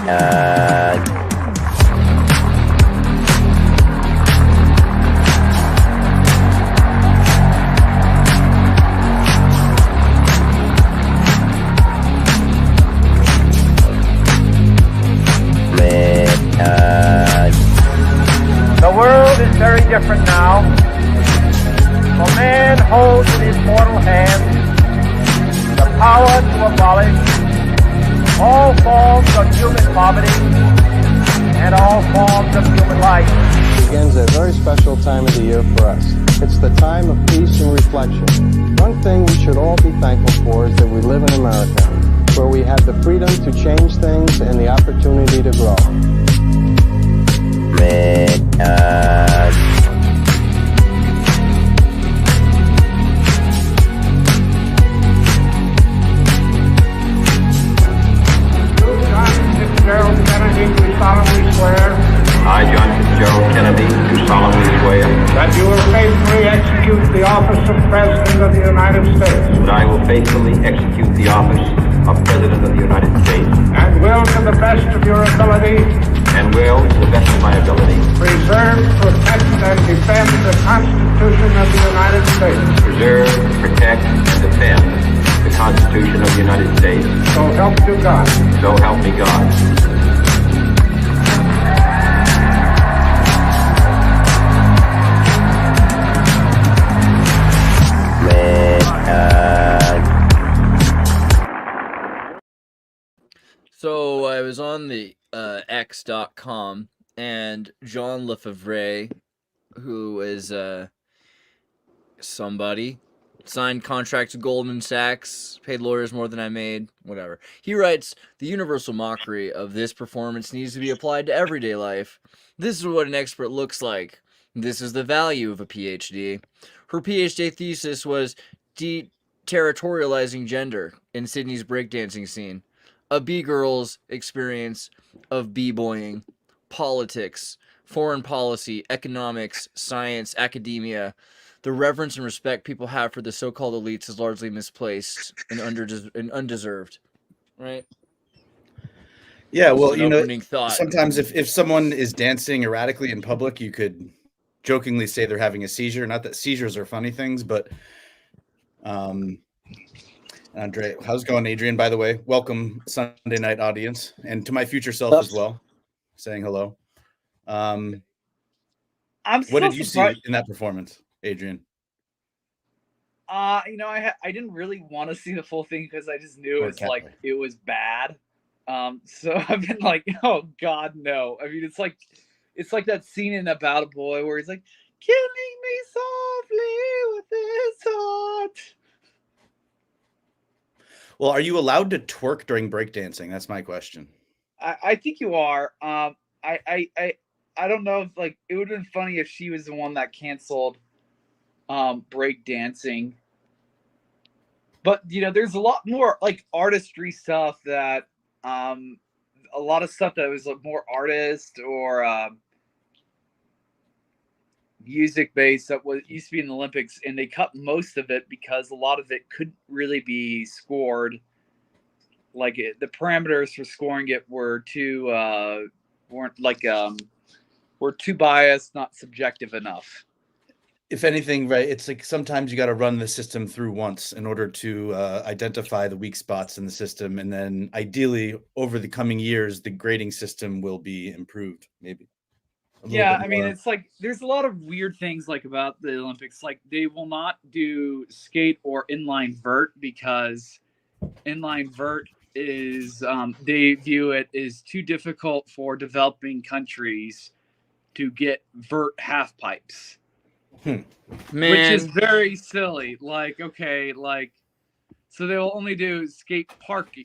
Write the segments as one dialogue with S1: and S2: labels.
S1: The world is very different now. For man holds in his mortal hand the power to abolish all forms of human poverty and all forms of human life.
S2: It begins a very special time of the year for us. It's the time of peace and reflection. One thing we should all be thankful for is that we live in America, where we have the freedom to change things and the opportunity to grow.
S3: I, John Fitzgerald Kennedy, do solemnly swear
S1: that you will faithfully execute the office of President of the United States.
S3: that I will faithfully execute the office of President of the United States
S1: And will, to the best of your ability,
S3: and will, to the best of my ability,
S1: preserve, protect, and defend the Constitution of the United States.
S3: preserve, protect, and defend the Constitution of the United States.
S1: So help you God.
S3: So help me God.
S4: So I was on the X.com, and John Lefebvre, who is somebody, signed contract to Goldman Sachs, paid lawyers more than I made, whatever. He writes, the universal mockery of this performance needs to be applied to everyday life. This is what an expert looks like. This is the value of a PhD. Her PhD thesis was deterritorializing gender in Sydney's breakdancing scene. A B-girl's experience of b-boying, politics, foreign policy, economics, science, academia. The reverence and respect people have for the so-called elites is largely misplaced and undeserved. Right?
S5: Yeah, well, you know,
S4: Opening thought.
S5: sometimes if someone is dancing erratically in public, you could jokingly say they're having a seizure. Not that seizures are funny things, but Andre, how's it going, Adrian? By the way, welcome Sunday night audience, and to my future self as well, saying hello.
S6: I'm
S5: What did you see in that performance, Adrian?
S6: You know, I didn't really want to see the full thing because I just knew it was bad. So I've been like, oh God, no. I mean, it's like that scene in About a Boy where he's like, killing me softly with his heart.
S5: Well, are you allowed to twerk during breakdancing? That's my question.
S6: I think you are. I don't know if it would have been funny if she was the one that canceled breakdancing. But you know, there's a lot more artistry stuff that a lot of stuff that was more artist or music based that used to be in the Olympics, and they cut most of it because a lot of it couldn't really be scored. The parameters for scoring it were too were too biased, not subjective enough.
S5: If anything, right, it's like sometimes you got to run the system through once in order to identify the weak spots in the system, and then ideally over the coming years the grading system will be improved, maybe.
S6: Yeah, I mean, it's there's a lot of weird things about the Olympics. They will not do skate or inline vert because inline vert is they view it as too difficult for developing countries to get vert half pipes.
S4: Man.
S6: Which is very silly. So they'll only do skate park.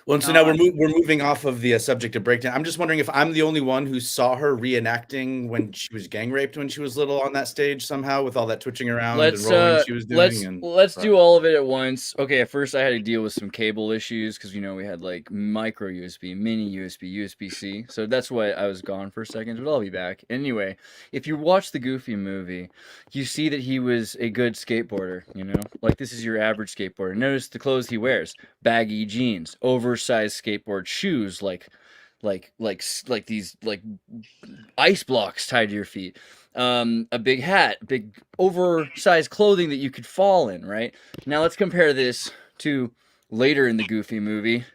S5: Well, and so now we're moving off of the subject of breakdown. I'm just wondering if I'm the only one who saw her reenacting when she was gang raped when she was little on that stage somehow with all that twitching around and rolling she was doing.
S4: Let's do all of it at once. Okay, at first I had to deal with some cable issues because we had micro USB, mini USB, USB-C. So that's why I was gone for a second, but I'll be back. Anyway, if you watch the Goofy movie, you see that he was a good skateboarder. This is your average skateboarder. Notice the clothes he wears: baggy jeans, oversized skateboard shoes, like these like ice blocks tied to your feet, a big hat, big oversized clothing that you could fall in. Right now, let's compare this to later in the Goofy movie.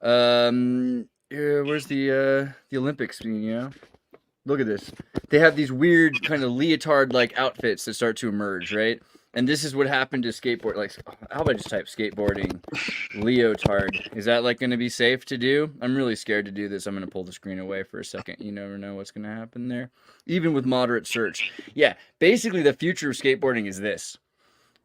S4: Where's the Olympics? Look at this. They have these weird kind of leotard-like outfits that start to emerge, right? And this is what happened to skateboard. Like, how about I just type skateboarding leotard? Is that like going to be safe to do? I'm really scared to do this. I'm going to pull the screen away for a second. You never know what's going to happen there. Even with moderate search. Yeah, basically the future of skateboarding is this.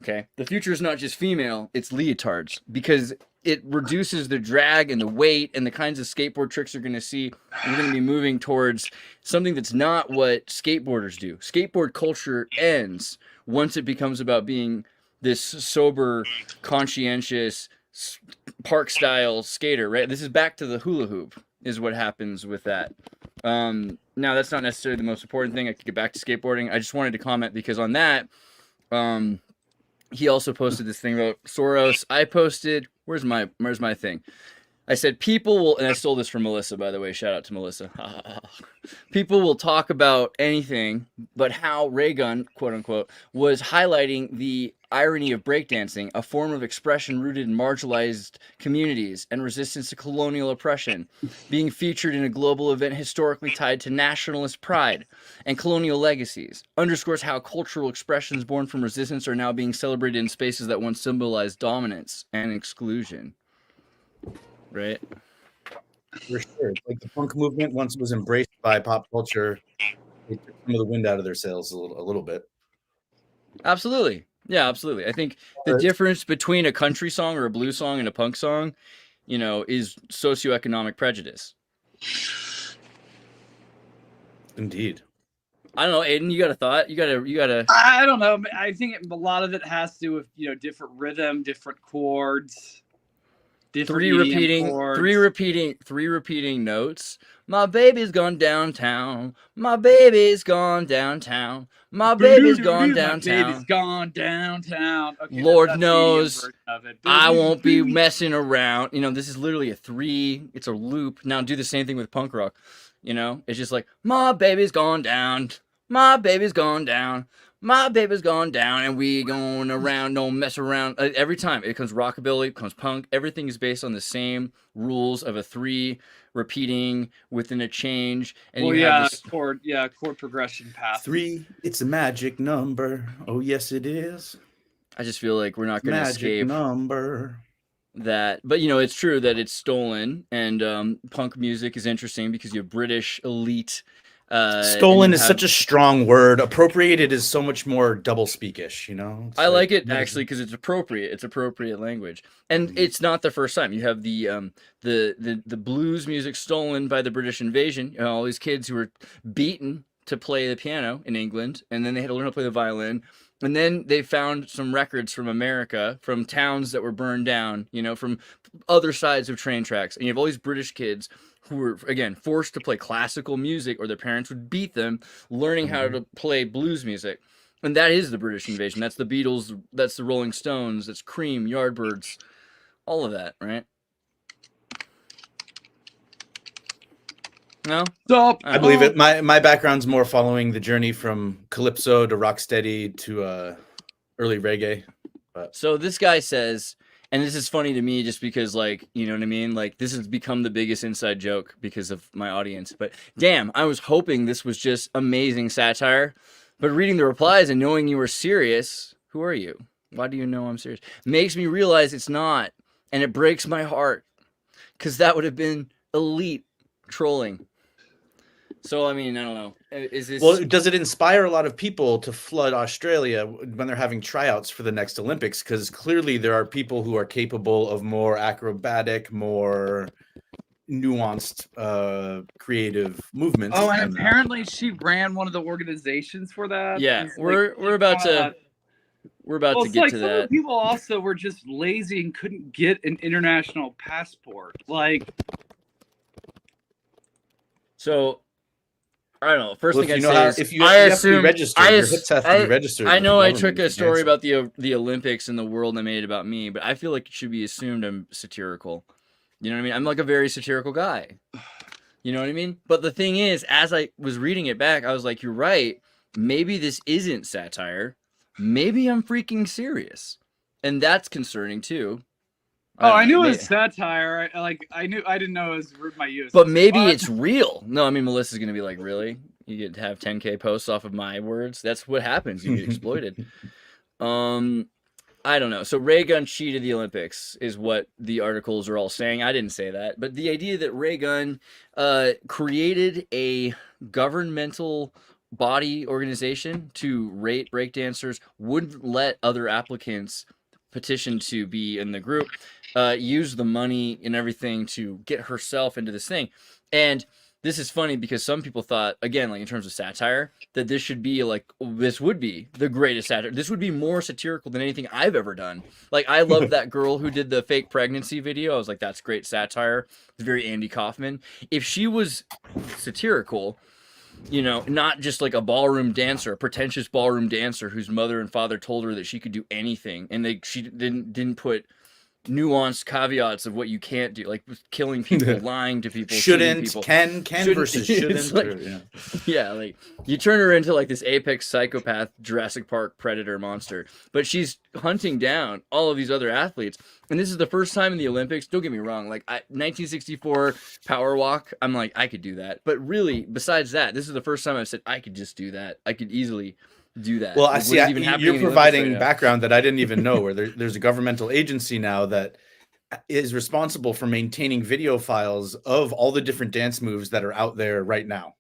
S4: Okay? The future is not just female, it's leotards. Because it reduces the drag and the weight and the kinds of skateboard tricks you're going to see. We're going to be moving towards something that's not what skateboarders do. Skateboard culture ends once it becomes about being this sober, conscientious, park-style skater, right? This is back to the hula hoop is what happens with that. Now, that's not necessarily the most important thing. I could get back to skateboarding. I just wanted to comment because on that, he also posted this thing about Soros. I posted, where's my thing? I said, people will, and I stole this from Melissa, by the way. Shout out to Melissa. People will talk about anything, but how Raygun, quote unquote, was highlighting the irony of breakdancing, a form of expression rooted in marginalized communities and resistance to colonial oppression, being featured in a global event historically tied to nationalist pride and colonial legacies, underscores how cultural expressions born from resistance are now being celebrated in spaces that once symbolized dominance and exclusion. Right?
S5: For sure. Like the punk movement, once it was embraced by pop culture, it took some of the wind out of their sails a little bit.
S4: Absolutely. Yeah, absolutely. I think the difference between a country song or a blues song and a punk song, is socioeconomic prejudice.
S5: Indeed.
S4: I don't know, Aiden, you got a thought? You got to
S6: I don't know. I think a lot of it has to do with, different rhythm, different chords.
S4: Three repeating notes. My baby's gone downtown. My baby's gone downtown. My baby's gone downtown.
S6: My baby's gone downtown. Okay,
S4: Lord knows I won't be messing around. This is literally it's a loop. Now do the same thing with punk rock. It's just like, my baby's gone down. My baby's gone down. My baby's gone down, and we going around, don't mess around. Every time it comes rockabilly, it comes punk. Everything is based on the same rules of a 3 repeating within a change. And have this
S6: chord progression path.
S5: 3, it's a magic number. Oh yes, it is.
S4: I just feel like we're not going to escape
S5: number.
S4: That, but it's true that it's stolen, and punk music is interesting because you have British elite.
S5: Stolen is such a strong word. Appropriated is so much more double speakish,
S4: I like it actually because it's appropriate. It's appropriate language, and it's not the first time. You have the blues music stolen by the British invasion. All these kids who were beaten to play the piano in England, and then they had to learn to play the violin. And then they found some records from America, from towns that were burned down, from other sides of train tracks. And you have all these British kids who were, again, forced to play classical music, or their parents would beat them, learning how to play blues music. And that is the British invasion. That's the Beatles, that's the Rolling Stones, that's Cream, Yardbirds, all of that, right? No?
S6: Stop.
S5: I believe it. My background's more following the journey from calypso to rocksteady to early reggae.
S4: So this guy says, and this is funny to me just because, like, you know what I mean? Like, this has become the biggest inside joke because of my audience. But damn, I was hoping this was just amazing satire. But reading the replies and knowing you were serious, who are you? Why do you know I'm serious? Makes me realize it's not. And it breaks my heart. Because that would have been elite trolling. So, I mean, I don't know. Is this...
S5: Well, does it inspire a lot of people to flood Australia when they're having tryouts for the next Olympics? Because clearly there are people who are capable of more acrobatic, more nuanced, creative movements.
S6: Oh, and apparently she ran one of the organizations for that.
S4: Yeah, we're about to get to that.
S6: Some people also were just lazy and couldn't get an international passport.
S4: So... I don't know. First thing I'd say is,
S5: I assume your hips have to be registered.
S4: I know I took a story about the Olympics and the world and I made it about me, but I feel like it should be assumed I'm satirical. You know what I mean? I'm like a very satirical guy. You know what I mean? But the thing is, as I was reading it back, I was like, you're right. Maybe this isn't satire. Maybe I'm freaking serious. And that's concerning too.
S6: Oh, I knew it was satire. I didn't know it was my use.
S4: But maybe it's real. No, I mean, Melissa's going to be like, really? You get to have 10K posts off of my words? That's what happens. You get exploited. I don't know. So ray gun cheated the Olympics is what the articles are all saying. I didn't say that. But the idea that ray gun created a governmental body organization to rate breakdancers, wouldn't let other applicants petition to be in the group, use the money and everything to get herself into this thing. And this is funny because some people thought, again, like in terms of satire, that this should be like, this would be the greatest satire. This would be more satirical than anything I've ever done. Like, I love that girl who did the fake pregnancy video. I was like, that's great satire. It's very Andy Kaufman. If she was satirical, you know, not just like a ballroom dancer, a pretentious ballroom dancer whose mother and father told her that she could do anything, and she didn't put nuanced caveats of what you can't do, like killing people, lying to people,
S5: shouldn't,
S4: people.
S5: can versus shouldn't.
S4: Like, yeah, like you turn her into like this apex psychopath Jurassic Park predator monster, but she's hunting down all of these other athletes. And this is the first time in the Olympics, don't get me wrong, like 1964 power walk, I'm like, I could do that. But really, besides that, this is the first time I've said I could just do that. I could easily do that.
S5: Well, I see. You're providing background that I didn't even know. Where there's a governmental agency now that is responsible for maintaining video files of all the different dance moves that are out there right now,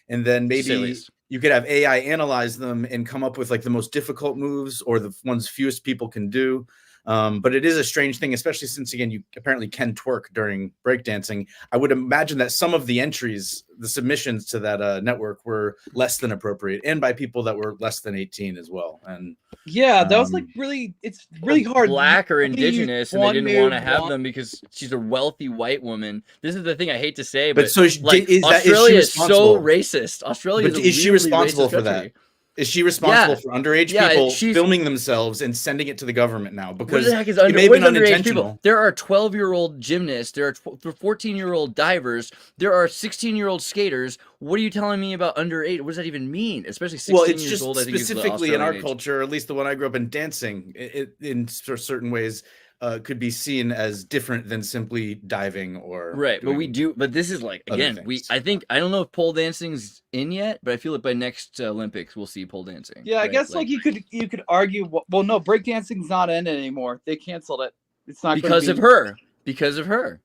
S5: and then maybe you could have AI analyze them and come up with like the most difficult moves or the ones fewest people can do. But it is a strange thing, especially since, again, you apparently can twerk during breakdancing. I would imagine that some of the entries, the submissions to that network were less than appropriate, and by people that were less than 18 as well. And
S6: yeah, that was like it's really hard.
S4: Black or indigenous, and they didn't want to have them because she's a wealthy white woman. This is the thing I hate to say, but
S5: so like,
S4: Australia is so racist. Australia
S5: is she responsible for that? Is she responsible for underage people filming themselves and sending it to the government now? Because
S4: what the heck is
S5: it may have been unintentional.
S4: People? There are 12-year-old gymnasts. There are 14-year-old divers. There are 16-year-old skaters. What are you telling me about underage? What does that even mean? Especially 16 years old. I think
S5: specifically in our culture, at least the one I grew up in, dancing in certain ways could be seen as different than simply diving or
S4: right. But we do. But this is like, again, I don't know if pole dancing's in yet, but I feel like by next Olympics we'll see pole dancing.
S6: Yeah, I guess like you could argue. Well, no, breakdancing's not in it anymore. They canceled it. It's not
S4: because of her. Because of her.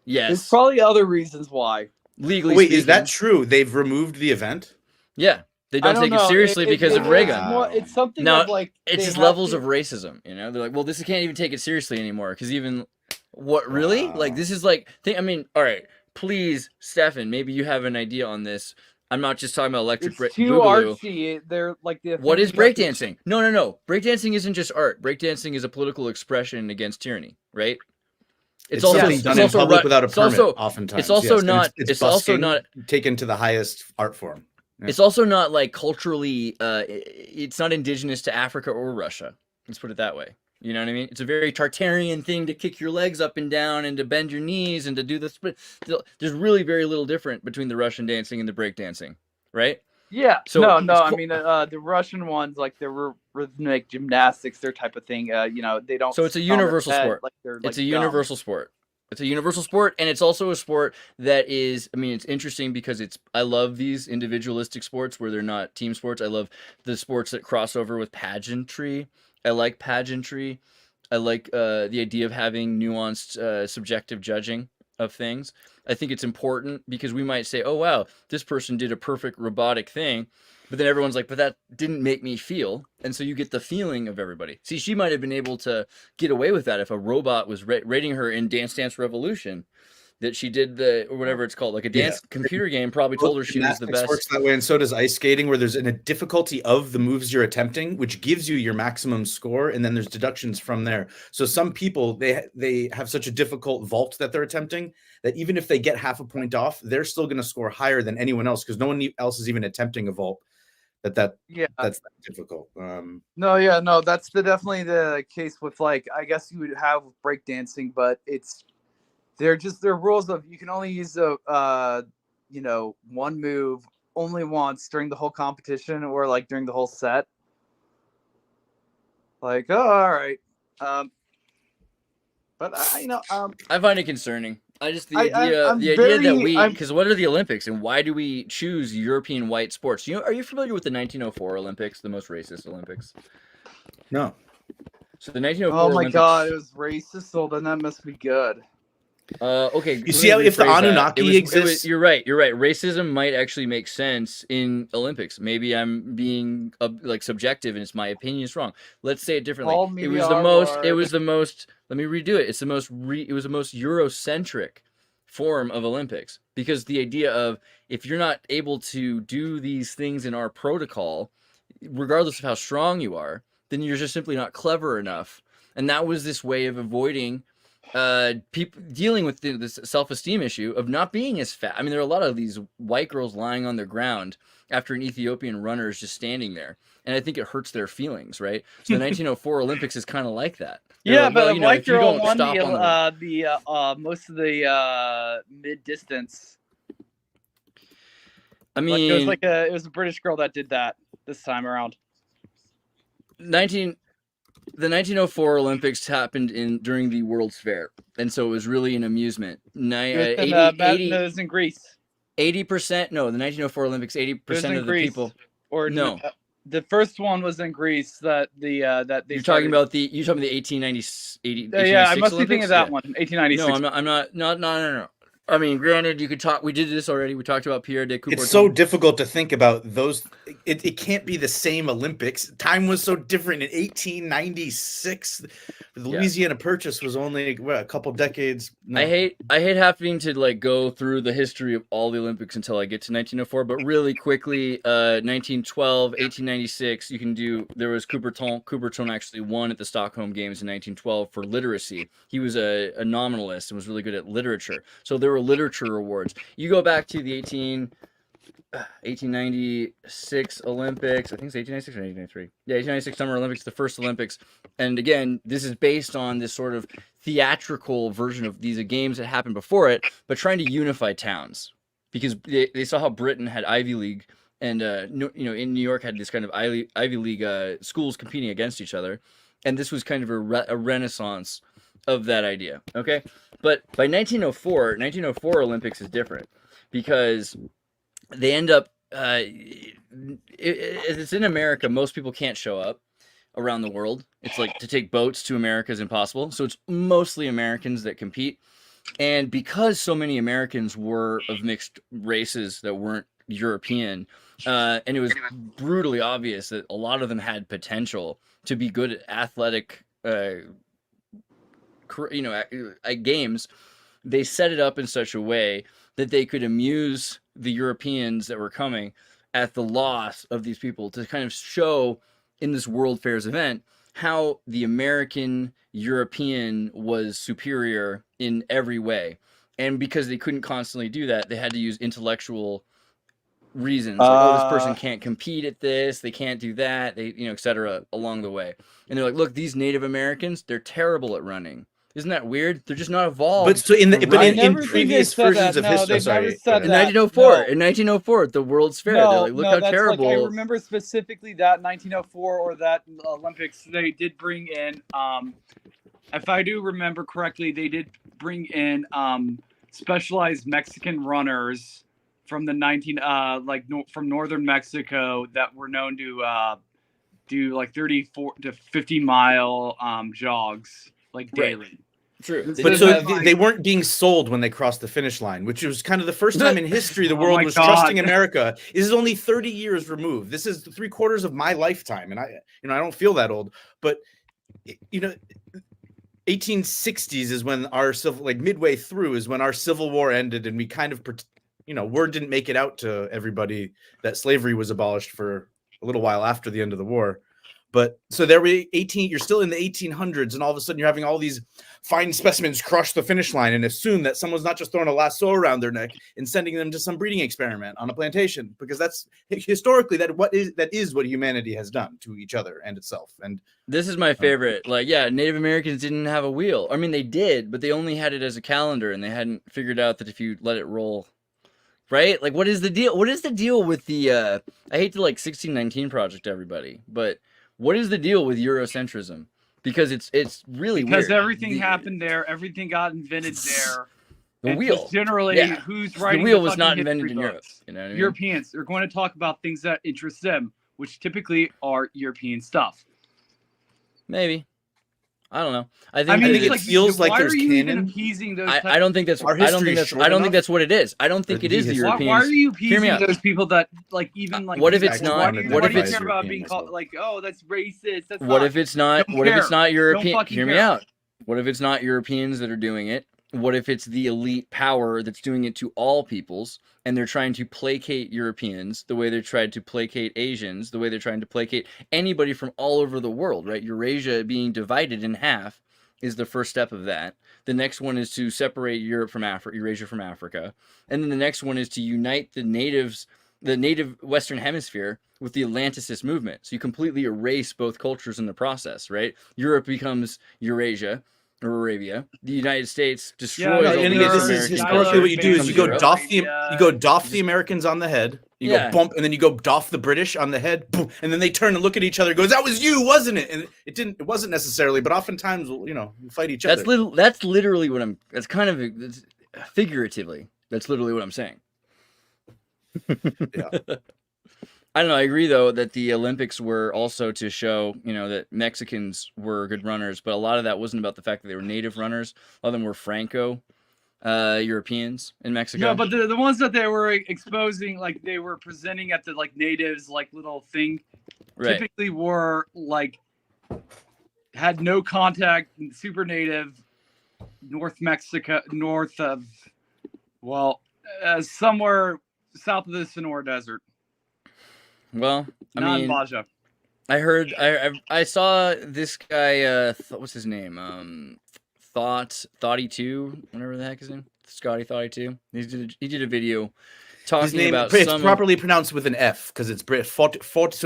S4: Yes.
S6: There's probably other reasons why.
S4: Legally
S5: Wait,
S4: speaking.
S5: is that true? They've removed the event?
S4: Yeah. They don't take it seriously because of Reagan.
S6: It's something
S4: now,
S6: like
S4: it's just levels of racism, you know? They're like, well, this can't even take it seriously anymore because even what really? Like this is like I mean, all right, please, Stefan, maybe you have an idea on this. I'm not just talking about electric
S6: It's too artsy. They're like
S4: what is breakdancing? No. Breakdancing isn't just art. Breakdancing is a political expression against tyranny, right?
S5: It's also done in public without a permit. Oftentimes,
S4: it's also not.
S5: It's also not taken to the highest art form.
S4: Yeah. It's also not like culturally. It's not indigenous to Africa or Russia. Let's put it that way. You know what I mean? It's a very Tartarian thing to kick your legs up and down and to bend your knees and to do this. But there's really very little different between the Russian dancing and the break dancing, right?
S6: Yeah. So no. I mean, the Russian ones, like the rhythmic gymnastics, their type of thing. You know, they don't.
S4: So it's a universal sport. It's a universal sport. It's a universal sport, and it's also a sport that is, I mean, it's interesting because I love these individualistic sports where they're not team sports. I love the sports that cross over with pageantry. I like pageantry. I like the idea of having nuanced subjective judging of things. I think it's important because we might say, oh, wow, this person did a perfect robotic thing. But then everyone's like, but that didn't make me feel. And so you get the feeling of everybody. See, she might have been able to get away with that if a robot was rating her in Dance Dance Revolution, that she did or whatever it's called, like a dance computer game probably told her she was the best.
S5: Works that way, and so does ice skating, where there's a difficulty of the moves you're attempting, which gives you your maximum score, and then there's deductions from there. So some people, they have such a difficult vault that they're attempting that even if they get half a point off, they're still going to score higher than anyone else because no one else is even attempting a vault.
S6: Yeah,
S5: that's difficult.
S6: no, that's definitely the case with, like, I guess you would have with breakdancing, but they're rules of you can only use a one move only once during the whole competition or like during the whole set. Like, oh, all right. But
S4: I find it concerning. I just
S6: I'm
S4: idea
S6: very-
S4: that we,
S6: I'm-
S4: because what are the Olympics and why do we choose European white sports? Are you familiar with the 1904 Olympics, the most racist Olympics?
S5: No.
S4: So the 1904
S6: oh my
S4: Olympics,
S6: god, it was racist. So then that must be good.
S4: Okay.
S5: You see how if the Anunnaki exists,
S4: you're right. Racism might actually make sense in Olympics. Maybe I'm being like subjective and it's my opinion is wrong. Let's say it differently.
S6: Call me
S4: It was the most. Let me redo it. It was the most Eurocentric form of Olympics, because the idea of if you're not able to do these things in our protocol, regardless of how strong you are, then you're just simply not clever enough. And that was this way of avoiding people dealing with this self-esteem issue of not being as fat. I mean, there are a lot of these white girls lying on their ground after an Ethiopian runner is just standing there, and I think it hurts their feelings, right? So the 1904 Olympics is kind of like that.
S6: Yeah, but
S4: well,
S6: a white girl won
S4: the
S6: most of the mid distance.
S4: I mean,
S6: it was a British girl that did that this time around.
S4: The 1904 Olympics happened during the World's Fair, and so it was really an amusement.
S6: It was in Greece.
S4: 80%. No, the 1904 Olympics. 80% of the people.
S6: Or no, the first one was in Greece. That they.
S4: You're talking about the 1890.
S6: Yeah, I must be thinking of that
S4: yeah.
S6: one. 1896.
S4: No, I'm not. No. I mean, granted, you could talk. We did this already. We talked about Pierre de Coubertin.
S5: It's so difficult to think about those. It can't be the same Olympics. Time was so different in 1896. The Louisiana Purchase was only a couple decades. No.
S4: I hate having to like go through the history of all the Olympics until I get to 1904. But really quickly, 1912, 1896. You can do. There was Coubertin. Coubertin actually won at the Stockholm Games in 1912 for literacy. He was a nominalist and was really good at literature. So there were literature awards. You go back to the 1896 Olympics. I think it's 1896 or 1893. Yeah, 1896 Summer Olympics, the first Olympics. And again, this is based on this sort of theatrical version of these games that happened before it, but trying to unify towns, because they saw how Britain had Ivy League and in New York had this kind of Ivy League schools competing against each other, and this was kind of a renaissance of that idea. Okay, but by 1904 Olympics is different, because they end up it's in America. Most people can't show up around the world. It's like to take boats to America is impossible, so it's mostly Americans that compete. And because so many Americans were of mixed races that weren't European, and it was brutally obvious that a lot of them had potential to be good at athletic games, they set it up in such a way that they could amuse the Europeans that were coming at the loss of these people, to kind of show in this World Fairs event how the American European was superior in every way. And because they couldn't constantly do that, they had to use intellectual reasons, like, this person can't compete at this, they can't do that, they etc. along the way. And they're like, look, these Native Americans, they're terrible at running. Isn't that weird? They're just not evolved.
S5: But so in previous versions of history,
S4: in 1904, at the World's Fair, they're like, look how terrible.
S6: I remember specifically that 1904 or that Olympics, they did bring in, if I do remember correctly, they did bring in specialized Mexican runners from the from northern Mexico that were known to do like 34 to 50 mile jogs. Like daily.
S4: Right. True.
S5: But so they weren't being sold when they crossed the finish line, which was kind of the first time in history the world was trusting America. This is only 30 years removed. This is 3/4 of my lifetime, and I don't feel that old. But 1860s is when our midway through is when our Civil War ended, and we kind of word didn't make it out to everybody that slavery was abolished for a little while after the end of the war. But so there we 18, you're still in the 1800s, and all of a sudden you're having all these fine specimens crush the finish line and assume that someone's not just throwing a lasso around their neck and sending them to some breeding experiment on a plantation, because that's historically that is what humanity has done to each other and itself. And
S4: this is my favorite. Like, yeah, Native Americans didn't have a wheel. I mean, they did, but they only had it as a calendar, and they hadn't figured out that if you let it roll, right? Like, what is the deal? What is the deal with the? I hate to like 1619 project everybody, but what is the deal with Eurocentrism? Because it's really weird.
S6: Because everything happened there, everything got invented there.
S4: The wheel,
S6: generally, who's writing
S4: the wheel was not invented in Europe. You know what I mean?
S6: Europeans are going to talk about things that interest them, which typically are European stuff.
S4: Maybe. I don't know.
S5: I think it feels like there's canon.
S6: I
S4: don't think that's. I don't think that's what it is. I don't think it is the Europeans.
S6: Why are you appeasing those people that like even like?
S4: What if it's not?
S6: What if it's about being called like, oh, that's racist? That's
S4: what if it's not? What if it's not European? Hear me
S6: care.
S4: out. What if it's not Europeans that are doing it? What if it's the elite power that's doing it to all peoples, and they're trying to placate Europeans the way they tried to placate Asians, the way they're trying to placate anybody from all over the world, right? Eurasia being divided in half is the first step of that. The next one is to separate Europe from Africa, Eurasia from Africa. And then the next one is to unite the native Western Hemisphere with the Atlanticist movement. So you completely erase both cultures in the process, right? Europe becomes Eurasia, or Arabia. The United States destroys all the Americans.
S5: Historically, what you do is you go doff the Americans on the head. You go bump, and then you go doff the British on the head, boom, and then they turn and look at each other. And goes, that was you, wasn't it? And it didn't. It wasn't necessarily, but oftentimes, you fight each other.
S4: That's literally what I'm. That's kind of figuratively. That's literally what I'm saying.
S5: Yeah.
S4: I don't know. I agree, though, that the Olympics were also to show, that Mexicans were good runners, but a lot of that wasn't about the fact that they were native runners. A lot of them were Franco Europeans in Mexico.
S6: No, but the ones that they were exposing, like they were presenting at the like natives, like little thing, typically were like had no contact, super native, North Mexico, north of, somewhere south of the Sonora Desert.
S4: Well, I mean,
S6: Baja.
S4: I heard, I saw this guy, what's his name? Thoughty2, whatever the heck his name, Scotty Thoughty2. He did a video talking about
S5: it's properly pronounced with an F because it's so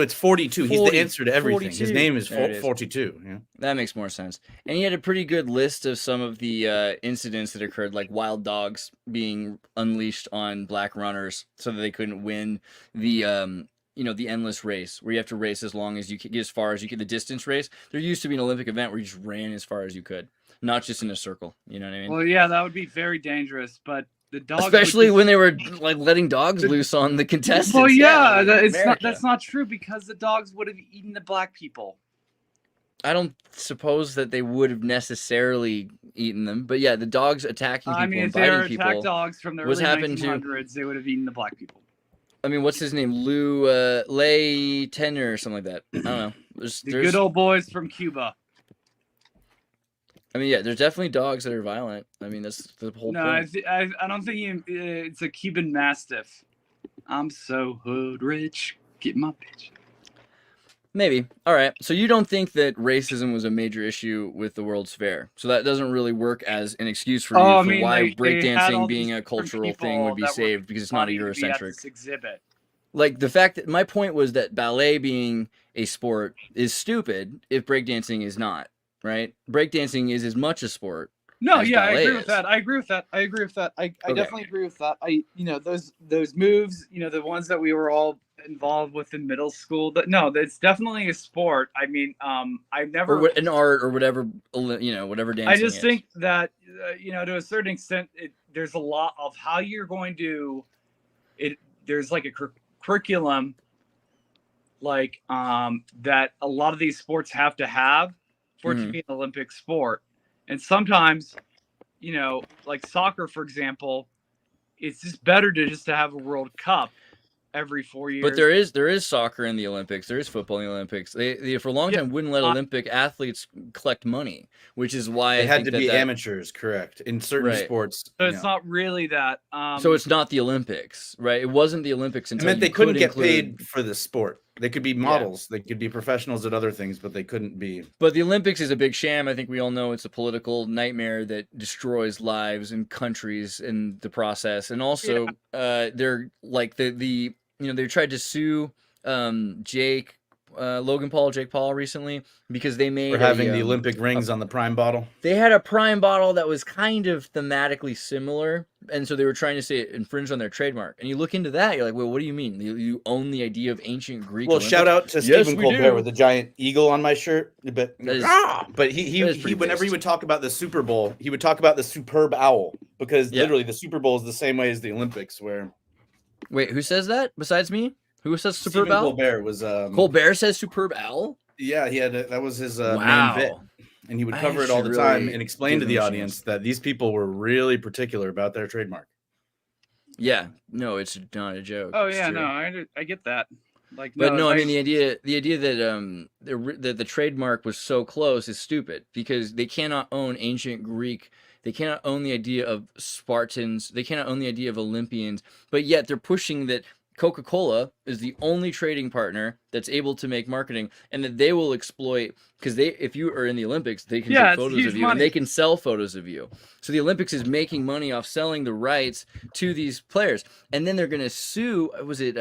S5: it's 42. He's the answer to everything. 42. His name is 42. Yeah.
S4: That makes more sense. And he had a pretty good list of some of the incidents that occurred, like wild dogs being unleashed on black runners so that they couldn't win the the endless race where you have to race as long as you can, get as far as you can. The distance race. There used to be an Olympic event where you just ran as far as you could, not just in a circle. You know what I mean?
S6: Well, yeah, that would be very dangerous. But the dogs,
S4: especially when they were like letting dogs loose on the contestants.
S6: Well, yeah, that's not true because the dogs would have eaten the black people.
S4: I don't suppose that they would have necessarily eaten them, but yeah, the dogs attacking people and biting people.
S6: Attack dogs from the early 1900s, they would have eaten the black people.
S4: I mean, what's his name? Lay Tenor or something like that. I don't know. There's
S6: good old boys from Cuba.
S4: I mean, yeah, there's definitely dogs that are violent. I mean, that's the whole point.
S6: No, I don't think it's a Cuban Mastiff. I'm so hood rich. Get my bitch.
S4: Maybe. All right. So you don't think that racism was a major issue with the World's Fair? So that doesn't really work as an excuse for you for why breakdancing being a cultural thing would be saved because it's not a Eurocentric
S6: exhibit.
S4: Like the fact that my point was that ballet being a sport is stupid if breakdancing is not, right? Breakdancing is as much a sport.
S6: No, yeah, I agree with that. I definitely agree with that. Those moves, the ones that we were all involved with in middle school. It's definitely a sport. I mean, I've never
S4: an art or whatever, whatever dancing.
S6: I just think that to a certain extent, there's a lot of how you're going to it. There's like a curriculum, like that a lot of these sports have to have for it to be an Olympic sport. And sometimes, like soccer, for example, it's just better to have a World Cup every 4 years.
S4: But there is soccer in the Olympics. There is football in the Olympics. They for a long time wouldn't let Olympic athletes collect money, which is why
S5: they had to be amateurs, correct? In certain sports.
S6: So it's not really that.
S4: So it's not the Olympics, right? It wasn't the Olympics until
S5: they couldn't get paid for the sport. They could be models. They could be professionals at other things, but they couldn't be.
S4: But the Olympics is a big sham. I think we all know it's a political nightmare that destroys lives and countries in the process. And also, they're like they tried to sue Logan Paul, Jake Paul recently because they made
S5: for having the Olympic rings on the Prime bottle.
S4: They had a Prime bottle that was kind of thematically similar, and so they were trying to say it infringed on their trademark. And you look into that, you're like, well, what do you mean? You own the idea of ancient Greek?
S5: Well,
S4: Olympics?
S5: Shout out to Stephen Colbert with the giant eagle on my shirt. But he whenever he would talk about the Super Bowl, he would talk about the superb owl because literally the Super Bowl is the same way as the Olympics. Where
S4: wait, who says that besides me? Who says superb
S5: Stephen
S4: owl?
S5: Colbert was
S4: Colbert says superb owl.
S5: Yeah, he had that was his main bit, and he would cover it all the time and explain to the audience that these people were really particular about their trademark.
S4: Yeah, no, it's not a joke.
S6: Oh yeah, no, I get that. Like,
S4: but no, I mean the idea that the trademark was so close is stupid because they cannot own ancient Greek. They cannot own the idea of Spartans. They cannot own the idea of Olympians. But yet they're pushing that Coca-Cola is the only trading partner that's able to make marketing, and that they will exploit because if you are in the Olympics, they can take photos of you and they can sell photos of you. So the Olympics is making money off selling the rights to these players, and then they're going to sue. Was it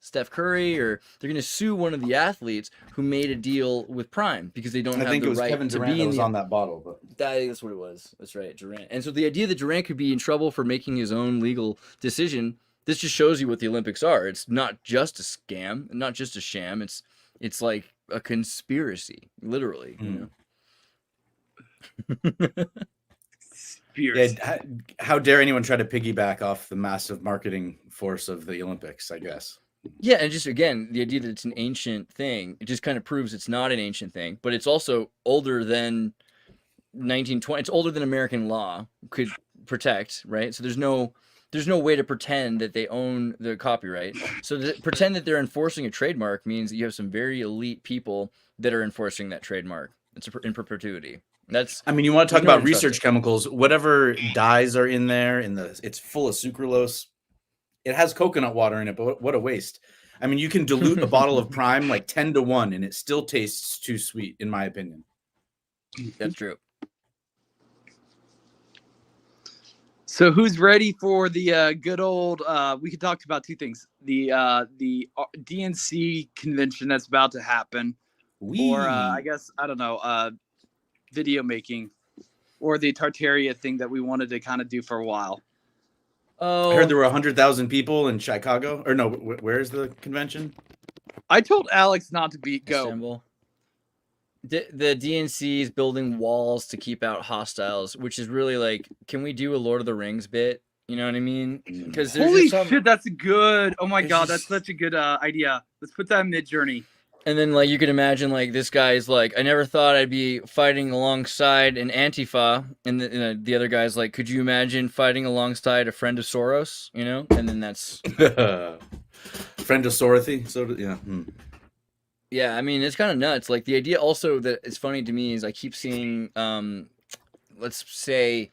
S4: Steph Curry, or they're going to sue one of the athletes who made a deal with Prime because they don't have the right
S5: Kevin
S4: to
S5: Durant
S4: be in
S5: on that bottle. But
S4: that's what it was. That's right, Durant. And so the idea that Durant could be in trouble for making his own legal decision. This just shows you what the Olympics are. It's not just a scam, not just a sham. It's like a conspiracy, literally. You know?
S6: Conspiracy.
S5: Yeah, how dare anyone try to piggyback off the massive marketing force of the Olympics? I guess.
S4: Yeah, and just again, the idea that it's an ancient thing, it just kind of proves it's not an ancient thing, but it's also older than 1920. It's older than American law could protect, right? So there's no way to pretend that they own the copyright. So pretend that they're enforcing a trademark means that you have some very elite people that are enforcing that trademark. It's in perpetuity.
S5: I mean, you want to talk about research chemicals, whatever dyes are in there, it's full of sucralose. It has coconut water in it, but what a waste. I mean, you can dilute a bottle of Prime like 10-1 and it still tastes too sweet, in my opinion.
S4: That's true.
S6: So who's ready for the good old? We could talk about two things: the DNC convention that's about to happen, or I guess I don't know, video making, or the Tartaria thing that we wanted to kind of do for a while.
S5: Oh, I heard there were 100,000 people in Chicago, or no? Where's the convention?
S6: I told Alex not to go.
S4: Istanbul. The DNC is building walls to keep out hostiles, which is really like, can we do a Lord of the Rings bit? You know what I mean? Because
S6: holy shit, that's a good. Oh my god, that's such a good idea. Let's put that in Mid-Journey.
S4: And then like you could imagine like this guy's like, I never thought I'd be fighting alongside an Antifa, and the other guy's like, could you imagine fighting alongside a friend of Soros? You know? And then that's
S5: friend of Sorothy. So yeah.
S4: Yeah, I mean, it's kind of nuts. Like, the idea also that it's funny to me is I keep seeing, let's say,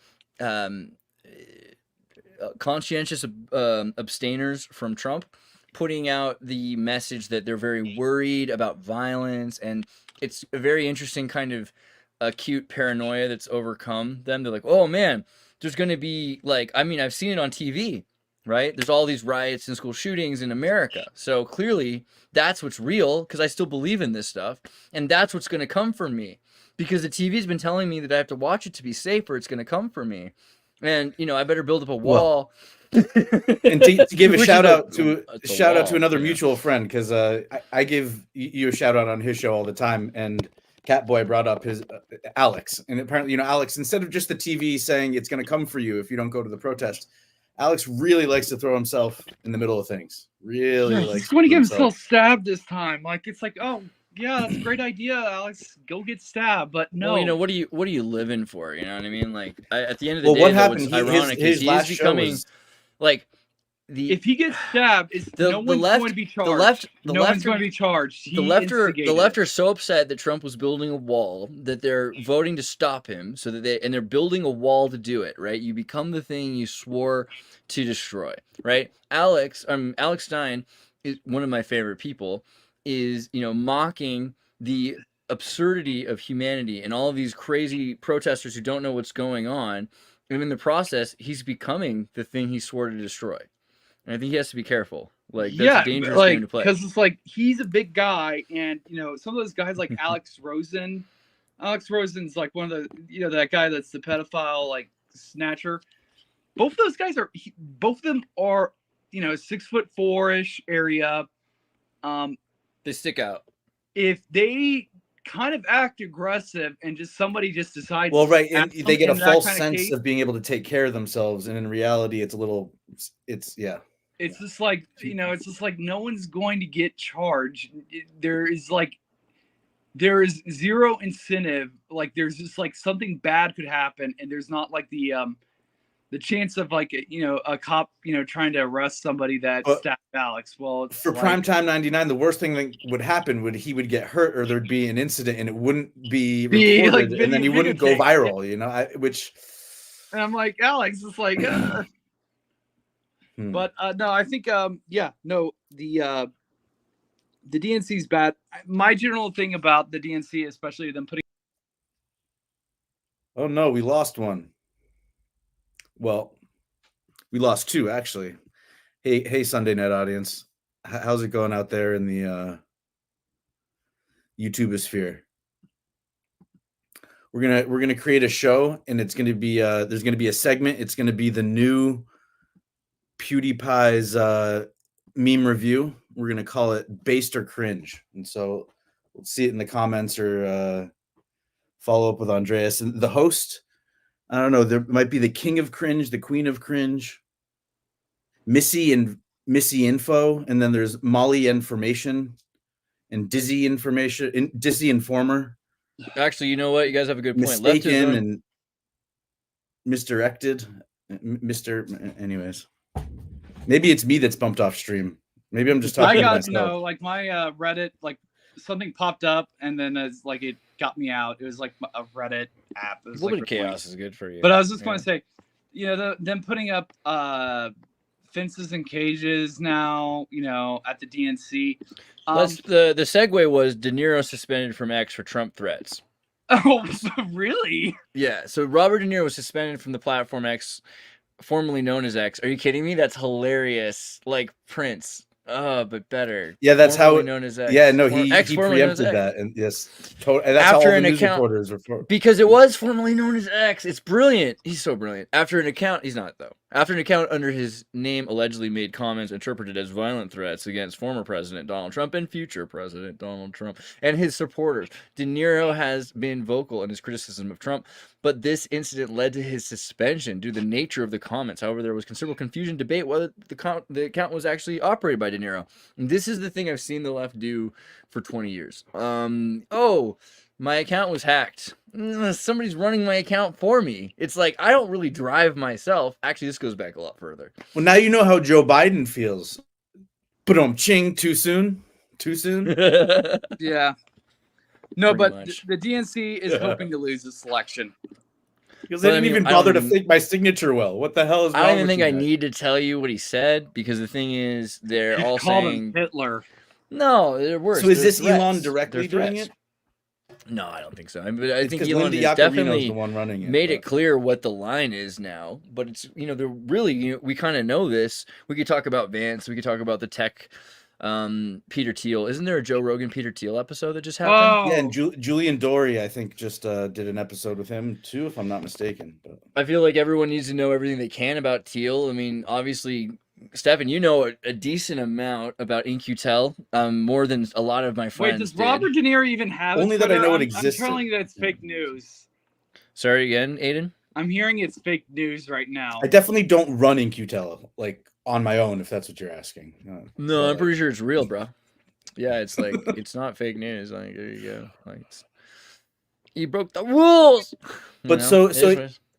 S4: conscientious abstainers from Trump putting out the message that they're very worried about violence. And it's a very interesting kind of acute paranoia that's overcome them. They're like, oh, man, there's going to be, like, I mean, I've seen it on TV. Right? There's all these riots and school shootings in America. So clearly that's what's real because I still believe in this stuff. And that's what's going to come for me because the TV's been telling me that I have to watch it to be safe or it's going to come for me. And, you know, I better build up a wall.
S5: And to give a shout out to another mutual friend, because I give you a shout out on his show all the time. And Catboy brought up his Alex. And apparently, you know, Alex, instead of just the TV saying it's going to come for you if you don't go to the protest, Alex really likes to throw himself in the middle of things. Really likes.
S6: He's going to get himself stabbed this time. Like it's like, oh yeah, that's a great idea, Alex. Go get stabbed, but no.
S4: Well, you know what are you living for? You know what I mean? Like at the end of the day,
S5: what happened?
S4: What's ironic is he is becoming like.
S6: If he gets stabbed, no one's going to be charged. No one's going to be charged.
S4: The left are so upset that Trump was building a wall that they're voting to stop him. So that they're building a wall to do it. Right? You become the thing you swore to destroy. Right? Alex Stein is one of my favorite people. is, mocking the absurdity of humanity and all of these crazy protesters who don't know what's going on. And in the process, he's becoming the thing he swore to destroy. And I think he has to be careful. Like, that's a dangerous game to play.
S6: Because it's like, he's a big guy, and, some of those guys like Alex Rosen. Alex Rosen's like one of the, that guy that's the pedophile, like, snatcher. Both of those guys both of them are, 6'4" area.
S4: They stick out.
S6: If they kind of act aggressive and somebody just decides,
S5: well, right, and they get a false sense of being able to take care of themselves, and in reality, it's
S6: just like, it's just like no one's going to get charged. There is zero incentive. Like, there's just like something bad could happen, and there's not like the chance of like, a cop, trying to arrest somebody that stabbed Alex. Well, it's
S5: for Primetime 99, the worst thing that would happen would he would get hurt, or there'd be an incident and it wouldn't be recorded, like, and then he wouldn't go viral, which.
S6: And I'm like, Alex, it's like, but no, I think, the DNC's bad. My general thing about the DNC, especially them putting.
S5: Oh no, we lost one. Well, we lost two, actually. Hey, Sunday Net audience, how's it going out there in the YouTubeosphere? We're gonna create a show, and it's gonna be there's gonna be a segment. It's gonna be the new PewDiePie's meme review. We're gonna call it Based or Cringe, and so we'll see it in the comments or follow up with Andreas and the host. I don't know. There might be the king of cringe, the queen of cringe, Missy Info, and then there's Molly Information and Dizzy Information, Dizzy Informer.
S4: Actually, you know what? You guys have a good point.
S5: Mistaken and misdirected. Anyways, maybe it's me that's bumped off stream. Maybe I'm just talking to myself.
S6: Like my Reddit, like something popped up, and then as like it got me out. It was like a Reddit app. It was
S4: a little
S6: like
S4: bit of chaos is good for you.
S6: But I was just going to say, them putting up fences and cages now, at the DNC.
S4: The segue was De Niro suspended from X for Trump threats.
S6: Oh, really?
S4: Yeah. So Robert De Niro was suspended from the platform X, formerly known as X. Are you kidding me? That's hilarious. Like Prince. Oh, but better.
S5: Yeah, that's
S4: formerly
S5: how.
S4: Known as X.
S5: Yeah, no, he preempted that, and yes, and that's
S4: after
S5: how all
S4: an
S5: the news
S4: account,
S5: reporters were
S4: because it was formerly known as X. It's brilliant. He's so brilliant. After an account, he's not though. After an account under his name allegedly made comments interpreted as violent threats against former President Donald Trump and future President Donald Trump and his supporters, De Niro has been vocal in his criticism of Trump, but this incident led to his suspension due to the nature of the comments. However, there was considerable confusion, debate whether the account was actually operated by De Niro. And this is the thing I've seen the left do for 20 years. My account was hacked. Somebody's running my account for me. It's like, I don't really drive myself. Actually, this goes back a lot further.
S5: Well, now you know how Joe Biden feels. Ching, too soon? Too soon?
S6: Yeah. No, but the DNC is hoping to lose this election.
S5: Because they didn't even bother to think my signature well. What the hell is wrong with
S4: I don't even think I
S5: guys?
S4: need to tell you what he said, because the thing is, they're all
S6: called
S4: saying
S6: him Hitler.
S4: No, they're worse.
S5: So is this
S4: threats.
S5: Elon directly doing it?
S4: No, I don't think so. I think Elon
S5: Linda
S4: has
S5: Yaccarino's
S4: definitely
S5: the one running it,
S4: made it clear what the line is now. But it's, they're really, we kind of know this. We could talk about Vance. We could talk about the tech, Peter Thiel. Isn't there a Joe Rogan Peter Thiel episode that just happened?
S5: Oh. Yeah, and Julian Dory, I think, just did an episode with him too, if I'm not mistaken. But
S4: I feel like everyone needs to know everything they can about Thiel. I mean, obviously, Stefan, you know a decent amount about In-Q-Tel, more than a lot of my friends.
S6: Wait, does Robert De Niro even have
S5: Only that I know it exists.
S6: I'm telling you that it's fake news.
S4: Sorry again, Aiden?
S6: I'm hearing it's fake news right now.
S5: I definitely don't run In-Q-Tel, like, on my own, if that's what you're asking.
S4: No, I'm pretty sure it's real, bro. Yeah, it's like, it's not fake news. Like, there you go. Like, he broke the rules!
S5: But so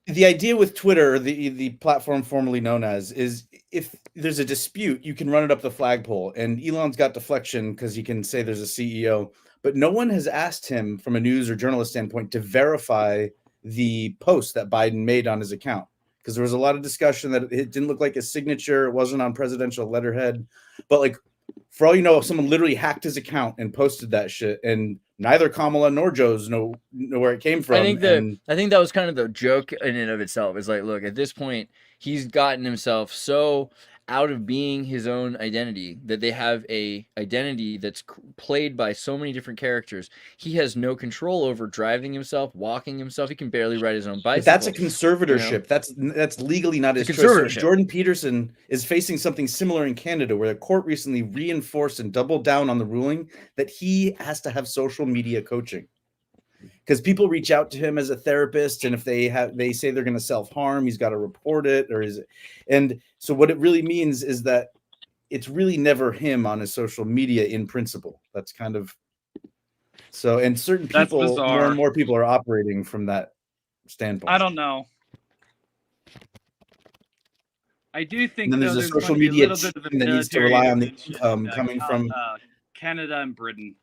S5: the idea with Twitter, the platform formerly known as, is if there's a dispute, you can run it up the flagpole. And Elon's got deflection because he can say there's a CEO, but no one has asked him from a news or journalist standpoint to verify the post that Biden made on his account. Because there was a lot of discussion that it didn't look like his signature, it wasn't on presidential letterhead. But like, For all you know, someone literally hacked his account and posted that shit, and neither Kamala nor Joe's know where it came from.
S4: I think that was kind of the joke in and of itself. Is like, look, at this point, he's gotten himself so out of being his own identity that they have a identity that's played by so many different characters. He has no control over driving himself, walking himself. He can barely ride his own bicycle.
S5: But that's a conservatorship. You know? That's legally not his choice. So Jordan Peterson is facing something similar in Canada, where the court recently reinforced and doubled down on the ruling that he has to have social media coaching. Because people reach out to him as a therapist, and if they say they're going to self-harm, he's got to report it, and so what it really means is that it's really never him on his social media in principle. That's kind of so, and certain people, more and more people are operating from that standpoint.
S6: I don't know. I do think
S5: and then there's a social media team that needs to rely on the income coming from
S6: Canada and Britain.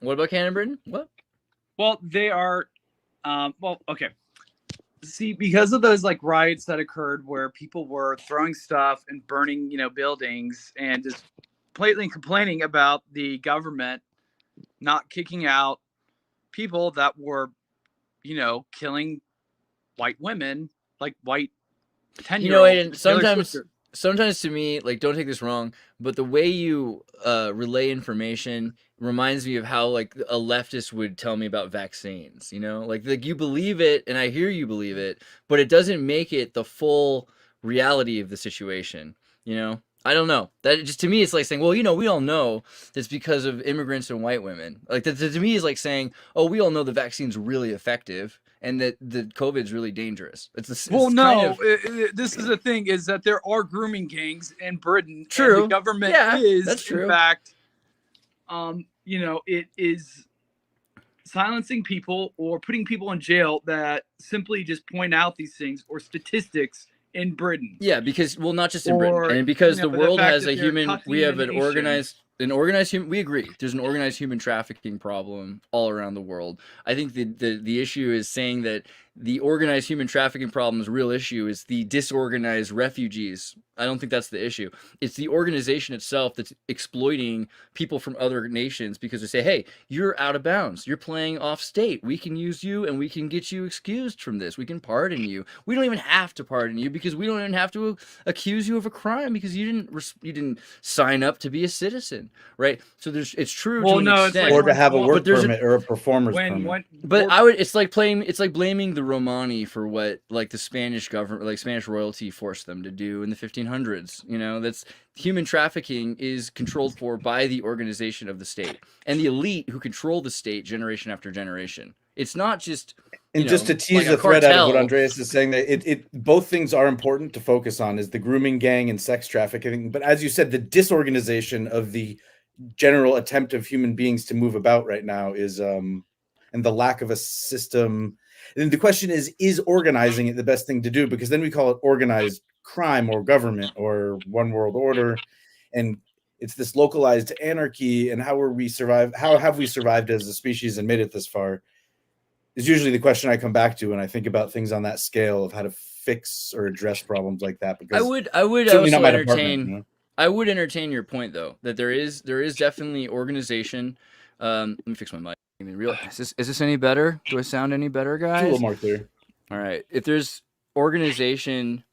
S4: What about Canada and Britain? What?
S6: Well, they are, okay. See, because of those like riots that occurred where people were throwing stuff and burning, buildings and just blatantly complaining about the government not kicking out people that were, killing white women, like white 10-year-olds.
S4: Sometimes to me, like, don't take this wrong, but the way you relay information reminds me of how like a leftist would tell me about vaccines, like you believe it and I hear you believe it, but it doesn't make it the full reality of the situation. I don't know. That just, to me, it's like saying, well, we all know it's because of immigrants and white women. Like that to me is like saying, oh, we all know the vaccine's really effective and that the COVID's really dangerous. This is
S6: the thing, is that there are grooming gangs in Britain.
S4: True.
S6: And the government
S4: that's true.
S6: In fact, it is silencing people or putting people in jail that simply just point out these things or statistics in Britain.
S4: Yeah, because, well, not just in Britain, and because the world has a human, we have an organized human, we agree, there's an organized human trafficking problem all around the world. I think the issue is saying that the organized human trafficking problem's real issue is the disorganized refugees. I don't think that's the issue. It's the organization itself that's exploiting people from other nations because they say, hey, you're out of bounds. You're playing off state. We can use you and we can get you excused from this. We can pardon you. We don't even have to pardon you because we don't even have to accuse you of a crime because you didn't sign up to be a citizen, right? So it's true to an extent.
S5: Or to have a work permit or a performer's permit.
S4: But it's like blaming the Romani for what like the Spanish government, like Spanish royalty, forced them to do in the 1500s. That's human trafficking is controlled for by the organization of the state and the elite who control the state generation after generation. It's not just
S5: just to tease the thread out of what Andreas is saying, that it both things are important to focus on, is the grooming gang and sex trafficking. But as you said, the disorganization of the general attempt of human beings to move about right now is and the lack of a system. And the question is organizing it the best thing to do? Because then we call it organized crime or government or one world order, and it's this localized anarchy. And how have we survived as a species and made it this far is usually the question I come back to when I think about things on that scale of how to fix or address problems like that. Because
S4: I would also entertain. I would entertain your point though, that there is definitely organization. Let me fix my mic. Is this any better? Do I sound any better, guys?
S5: It's a little more clear.
S4: All right. If there's organization,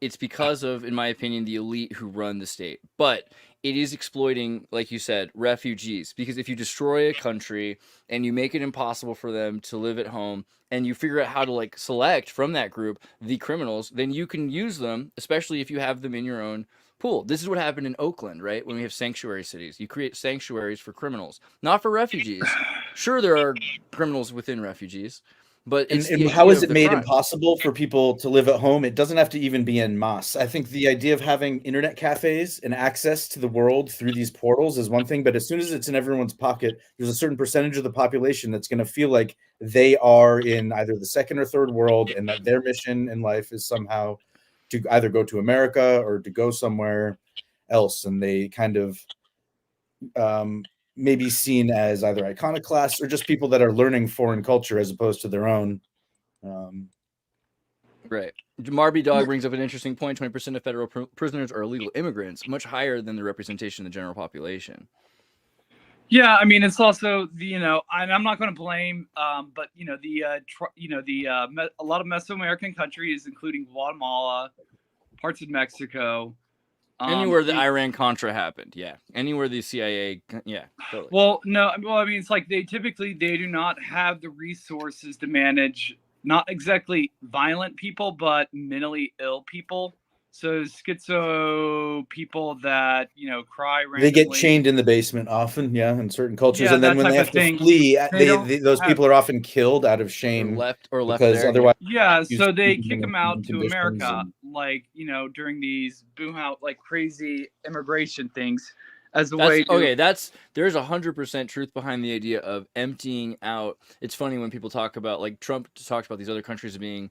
S4: it's because of, in my opinion, the elite who run the state. But it is exploiting, like you said, refugees. Because if you destroy a country and you make it impossible for them to live at home, and you figure out how to like select from that group the criminals, then you can use them, especially if you have them in your own pool. This is what happened in Oakland, right? When we have sanctuary cities, you create sanctuaries for criminals, not for refugees. Sure, there are criminals within refugees, but
S5: and how is it made impossible for people to live at home? It doesn't have to even be en masse. I think the idea of having internet cafes and access to the world through these portals is one thing, but as soon as it's in everyone's pocket, there's a certain percentage of the population that's going to feel like they are in either the second or third world, and that their mission in life is somehow to either go to America or to go somewhere else. And they kind of maybe seen as either iconoclasts or just people that are learning foreign culture as opposed to their own.
S4: Right. Marby Dog brings up an interesting point. 20% of federal prisoners are illegal immigrants, much higher than the representation of the general population.
S6: Yeah, I mean, it's also the, and I'm not going to blame, but a lot of Mesoamerican countries, including Guatemala, parts of Mexico.
S4: Anywhere the Iran-Contra happened, yeah. Anywhere the CIA, yeah. Totally.
S6: Well, no, I mean, it's like they do not have the resources to manage not exactly violent people, but mentally ill people. So schizo people that, cry randomly.
S5: They get chained in the basement often, in certain cultures.
S6: Yeah,
S5: and then when they have to flee, those people are often killed out of shame.
S4: Or left
S5: because
S4: there.
S5: Otherwise,
S6: yeah, so they kick them out to America, during these boom out, crazy immigration things as a way to...
S4: Okay, there's 100% truth behind the idea of emptying out. It's funny when people talk about, Trump talks about these other countries being,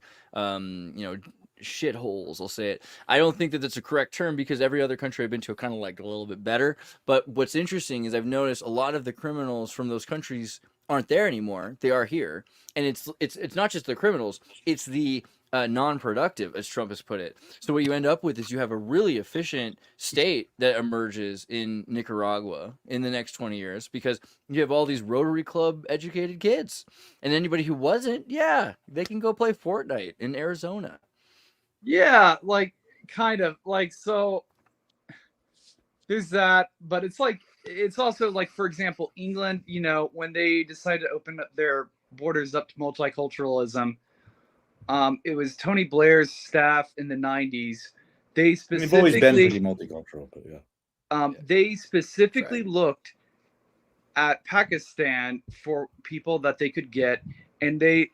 S4: shitholes, I'll say it. I don't think that that's a correct term because every other country I've been to kind of a little bit better. But what's interesting is I've noticed a lot of the criminals from those countries aren't there anymore. They are here. And it's not just the criminals, it's the non-productive, as Trump has put it. So what you end up with is you have a really efficient state that emerges in Nicaragua in the next 20 years because you have all these Rotary Club educated kids. And anybody who wasn't, they can go play Fortnite in Arizona.
S6: Yeah, kind of so there's that, but it's also for example, England, when they decided to open up their borders up to multiculturalism, it was Tony Blair's staff in the 90s. They specifically,
S5: they've always been pretty multicultural, but
S6: they specifically looked at Pakistan for people that they could get, and the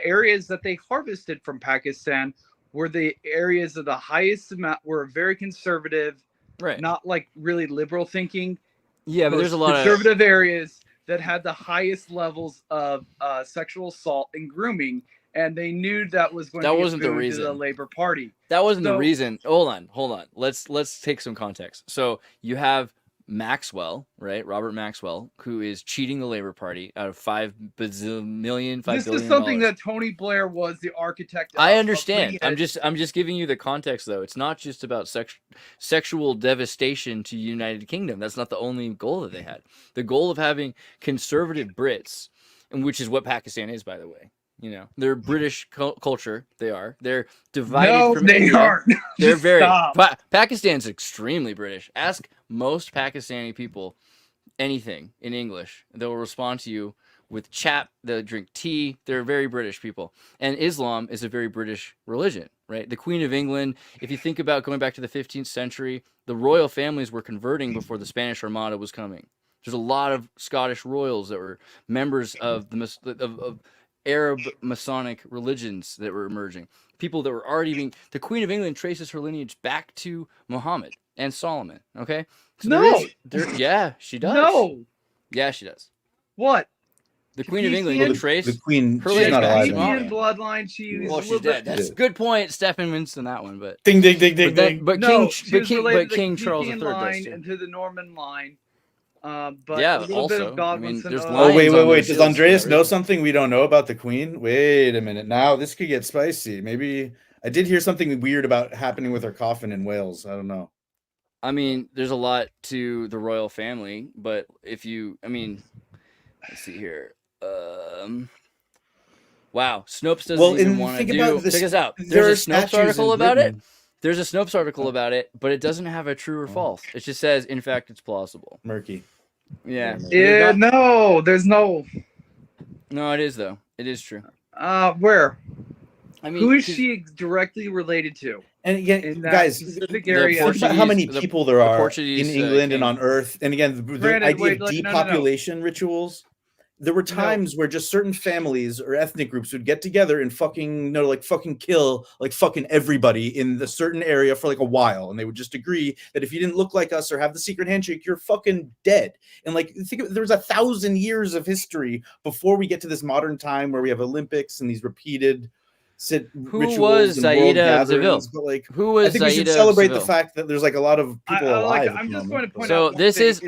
S6: areas that they harvested from Pakistan were the areas of the highest amount, were very conservative,
S4: right?
S6: Not really liberal thinking.
S4: Yeah, but there's a lot of
S6: conservative areas that had the highest levels of sexual assault and grooming, and they knew that was going to be
S4: wasn't the reason
S6: to the Labor Party.
S4: That wasn't the reason. Hold on. Let's take some context. So you have Maxwell, right? Robert Maxwell, who is cheating the Labor Party out of $5 billion.
S6: This is something that Tony Blair was the architect of.
S4: I understand. I'm just giving you the context, though. It's not just about sexual devastation to the United Kingdom. That's not the only goal that they had. The goal of having conservative Brits, and which is what Pakistan is, by the way. They're British culture. They're divided.
S6: No,
S4: from
S6: they
S4: India.
S6: aren't.
S4: They're very. Pakistan's extremely British. Ask most Pakistani people anything in English, they'll respond to you with chap. They'll drink tea. They're very British people. And Islam is a very British religion, right? The Queen of England. If you think about going back to the 15th century, the royal families were converting before the Spanish Armada was coming. There's a lot of Scottish royals that were members of the Arab Masonic religions that were emerging. People that were already being... The Queen of England traces her lineage back to Muhammad and Solomon, okay? So
S6: no!
S4: Yeah, she does.
S6: No!
S4: Yeah, she does.
S6: What?
S4: The Queen of England can trace...
S5: The Queen,
S4: her
S5: she's not alive
S6: anymore. Bloodline, she's
S4: dead. That's a good point. Stefan wins on that one, but...
S5: Ding, ding, ding, ding, ding.
S4: But King Charles III
S6: line
S4: does, too.
S6: and to the Norman line. But
S4: yeah,
S6: a little bit of Godwinson.
S5: Wait. Does Andreas know something we don't know about the Queen? Wait a minute. Now this could get spicy. Maybe I did hear something weird about happening with her coffin in Wales. I don't know.
S4: I mean, there's a lot to the royal family, but let's see here. Wow, Snopes doesn't even want to do. Check this out. There's a Snopes article about it. There's a Snopes article about it, but it doesn't have a true or false. It just says, in fact, it's plausible.
S5: Murky.
S4: Yeah.
S6: No, there's no.
S4: No, it is, though. It is true.
S6: Where?
S4: I mean,
S6: who is she directly related to?
S5: And again, guys,
S6: specific area.
S5: Think about how many people there are in England and on Earth. And again, the idea of depopulation rituals. There were times where just certain families or ethnic groups would get together and fucking kill fucking everybody in the certain area for a while, and they would just agree that if you didn't look like us or have the secret handshake, you're fucking dead. And there was 1,000 years of history before we get to this modern time where we have Olympics and these repeated rituals.
S4: Who was Zaida of Seville? Who was
S5: I think we should celebrate the fact that there's a lot of people alive.
S6: I'm just going to point
S4: so
S6: out.
S4: This is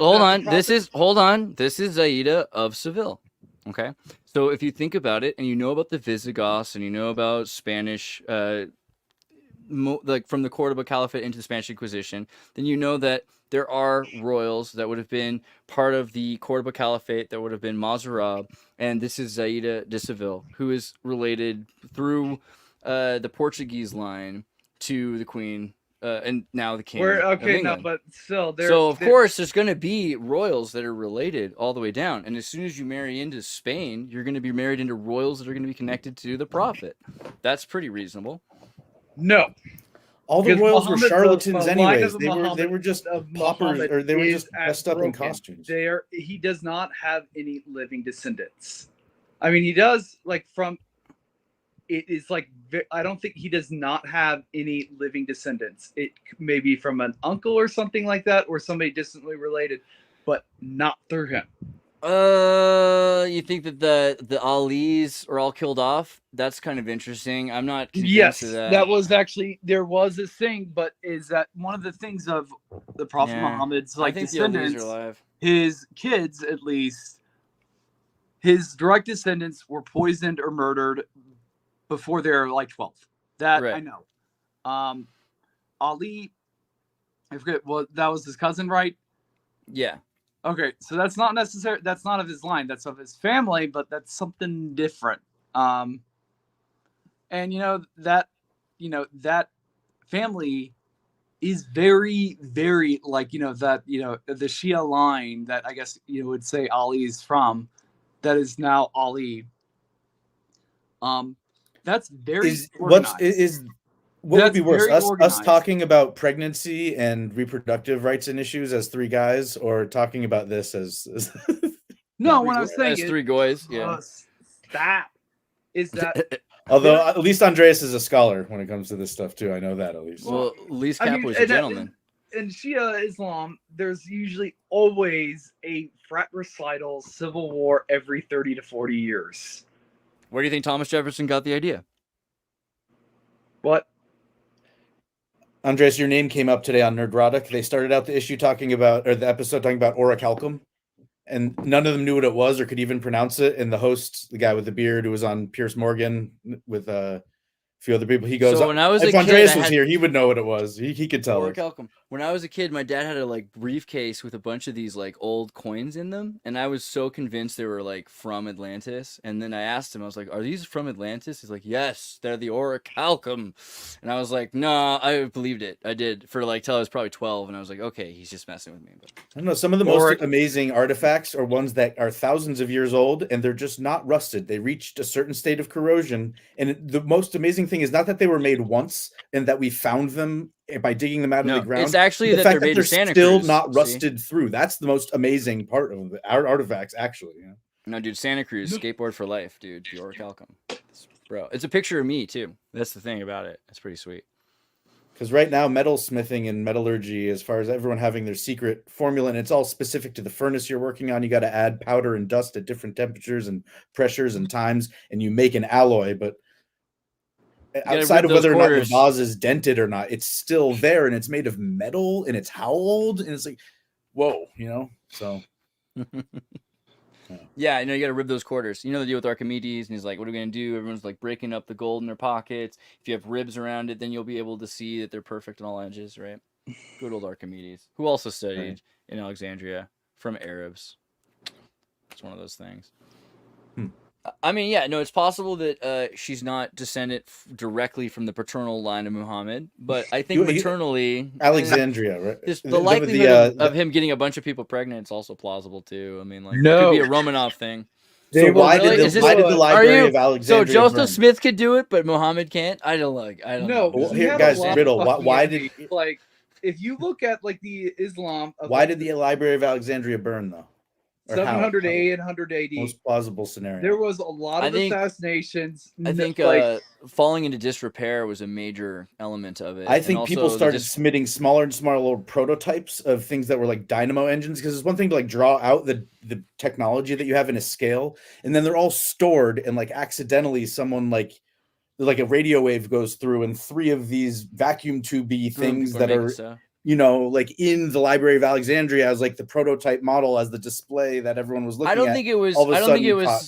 S4: Zaida of Seville. Okay, So if you think about it, and you know about the Visigoths, and you know about Spanish, like from the Cordoba Caliphate into the Spanish Inquisition, then you know that there are royals that would have been part of the Cordoba Caliphate that would have been Mazarab, and this is Zaida de Seville, who is related through the Portuguese line to the Queen, and now the King of England.
S6: But still,
S4: of course, there's going to be royals that are related all the way down, and as soon as you marry into Spain, you're going to be married into royals that are going to be connected to the Prophet. That's pretty reasonable.
S6: No.
S5: All the royals were charlatans anyways. They were just paupers, or they were just dressed up in costumes.
S6: He does not have any living descendants. I mean, he does, like, from... It is like, I don't think he does not have any living descendants. It may be from an uncle or something like that, or somebody distantly related, but not through him.
S4: You think that the Alis are all killed off? That's kind of interesting. I'm not convinced of that.
S6: That was actually, there was a thing, but is that one of the things of the Prophet Muhammad's like descendants,
S4: the Alis are alive.
S6: His kids at least, his direct descendants were poisoned or murdered before they're like 12. That right. I know. Ali, I forget what that was, his cousin, right?
S4: Yeah.
S6: Okay, so that's not necessary. That's not of his line. That's of his family, but that's something different. And that family is very, very like the Shia line that I guess you would say Ali is from. That is now Ali. That's very organized.
S5: What would be worse, us talking about pregnancy and reproductive rights and issues as three guys, or talking about this as
S6: no? What I was saying
S4: is three guys. Yeah,
S6: that is that.
S5: Although at least Andreas is a scholar when it comes to this stuff too. I know that at least.
S4: Well, at least Capo is a gentleman.
S6: In Shia Islam, there's usually always a fratricidal civil war every 30 to 40 years.
S4: Where do you think Thomas Jefferson got the idea?
S6: What?
S5: Andres, your name came up today on Nerdrotic. They started out the episode talking about orichalcum, and none of them knew what it was or could even pronounce it. And the host, the guy with the beard who was on Piers Morgan with a few other people, he goes,
S4: so when I was
S5: if Andreas was here, he would know what it was. He could tell us.
S4: When I was a kid, my dad had a briefcase with a bunch of these old coins in them, and I was so convinced they were from Atlantis. And then I asked him, I was like, "Are these from Atlantis?" He's like, "Yes, they're the orichalcum." And I was like, "No, I believed it. I did for till I was probably 12." And I was like, "Okay, he's just messing with me." But
S5: I don't know. Some of the most amazing artifacts are ones that are thousands of years old and they're just not rusted. They reached a certain state of corrosion, and the most amazing thing is not that they were made once and that we found them by digging them out of the ground.
S4: It's actually the fact that they're
S5: still not rusted through. That's the most amazing part of our artifacts, actually. Yeah.
S4: No, dude, Santa Cruz, skateboard for life, dude. The orichalcum, bro. It's a picture of me too. That's the thing about it. It's pretty sweet.
S5: Because right now, metalsmithing and metallurgy, as far as everyone having their secret formula, and it's all specific to the furnace you're working on. You got to add powder and dust at different temperatures and pressures and times, and you make an alloy, but outside of whether or not the vase is dented or not, it's still there, and it's made of metal, and it's how old? And it's like, whoa, so.
S4: Yeah, you got to rib those quarters. You know the deal with Archimedes, and he's like, what are we going to do? Everyone's breaking up the gold in their pockets. If you have ribs around it, then you'll be able to see that they're perfect on all edges, right? Good old Archimedes, who also studied in Alexandria from Arabs. It's one of those things. I mean, yeah, no, it's possible that she's not descendant directly from the paternal line of Muhammad, but I think maternally...
S5: Alexandria, right?
S4: The likelihood of him getting a bunch of people pregnant is also plausible, too. I mean, it could be a Romanov thing.
S5: So why did the Library of Alexandria
S4: So Joseph Smith could do it, but Muhammad can't? I don't know.
S5: Well, here, guys, riddle. Why did...
S6: if you look at, the Islam...
S5: Why did the Library of Alexandria burn, though?
S6: 700 A and 100 AD.
S5: Most plausible scenario.
S6: There was a lot of assassinations.
S4: I think falling into disrepair was a major element of it.
S5: I think people started submitting smaller and smaller little prototypes of things that were dynamo engines, because it's one thing to draw out the technology that you have in a scale, and then they're all stored, and accidentally someone like a radio wave goes through, and 3 of these vacuum tubey things that are in the Library of Alexandria as the prototype model, as the display that everyone was looking at.
S4: I don't think it was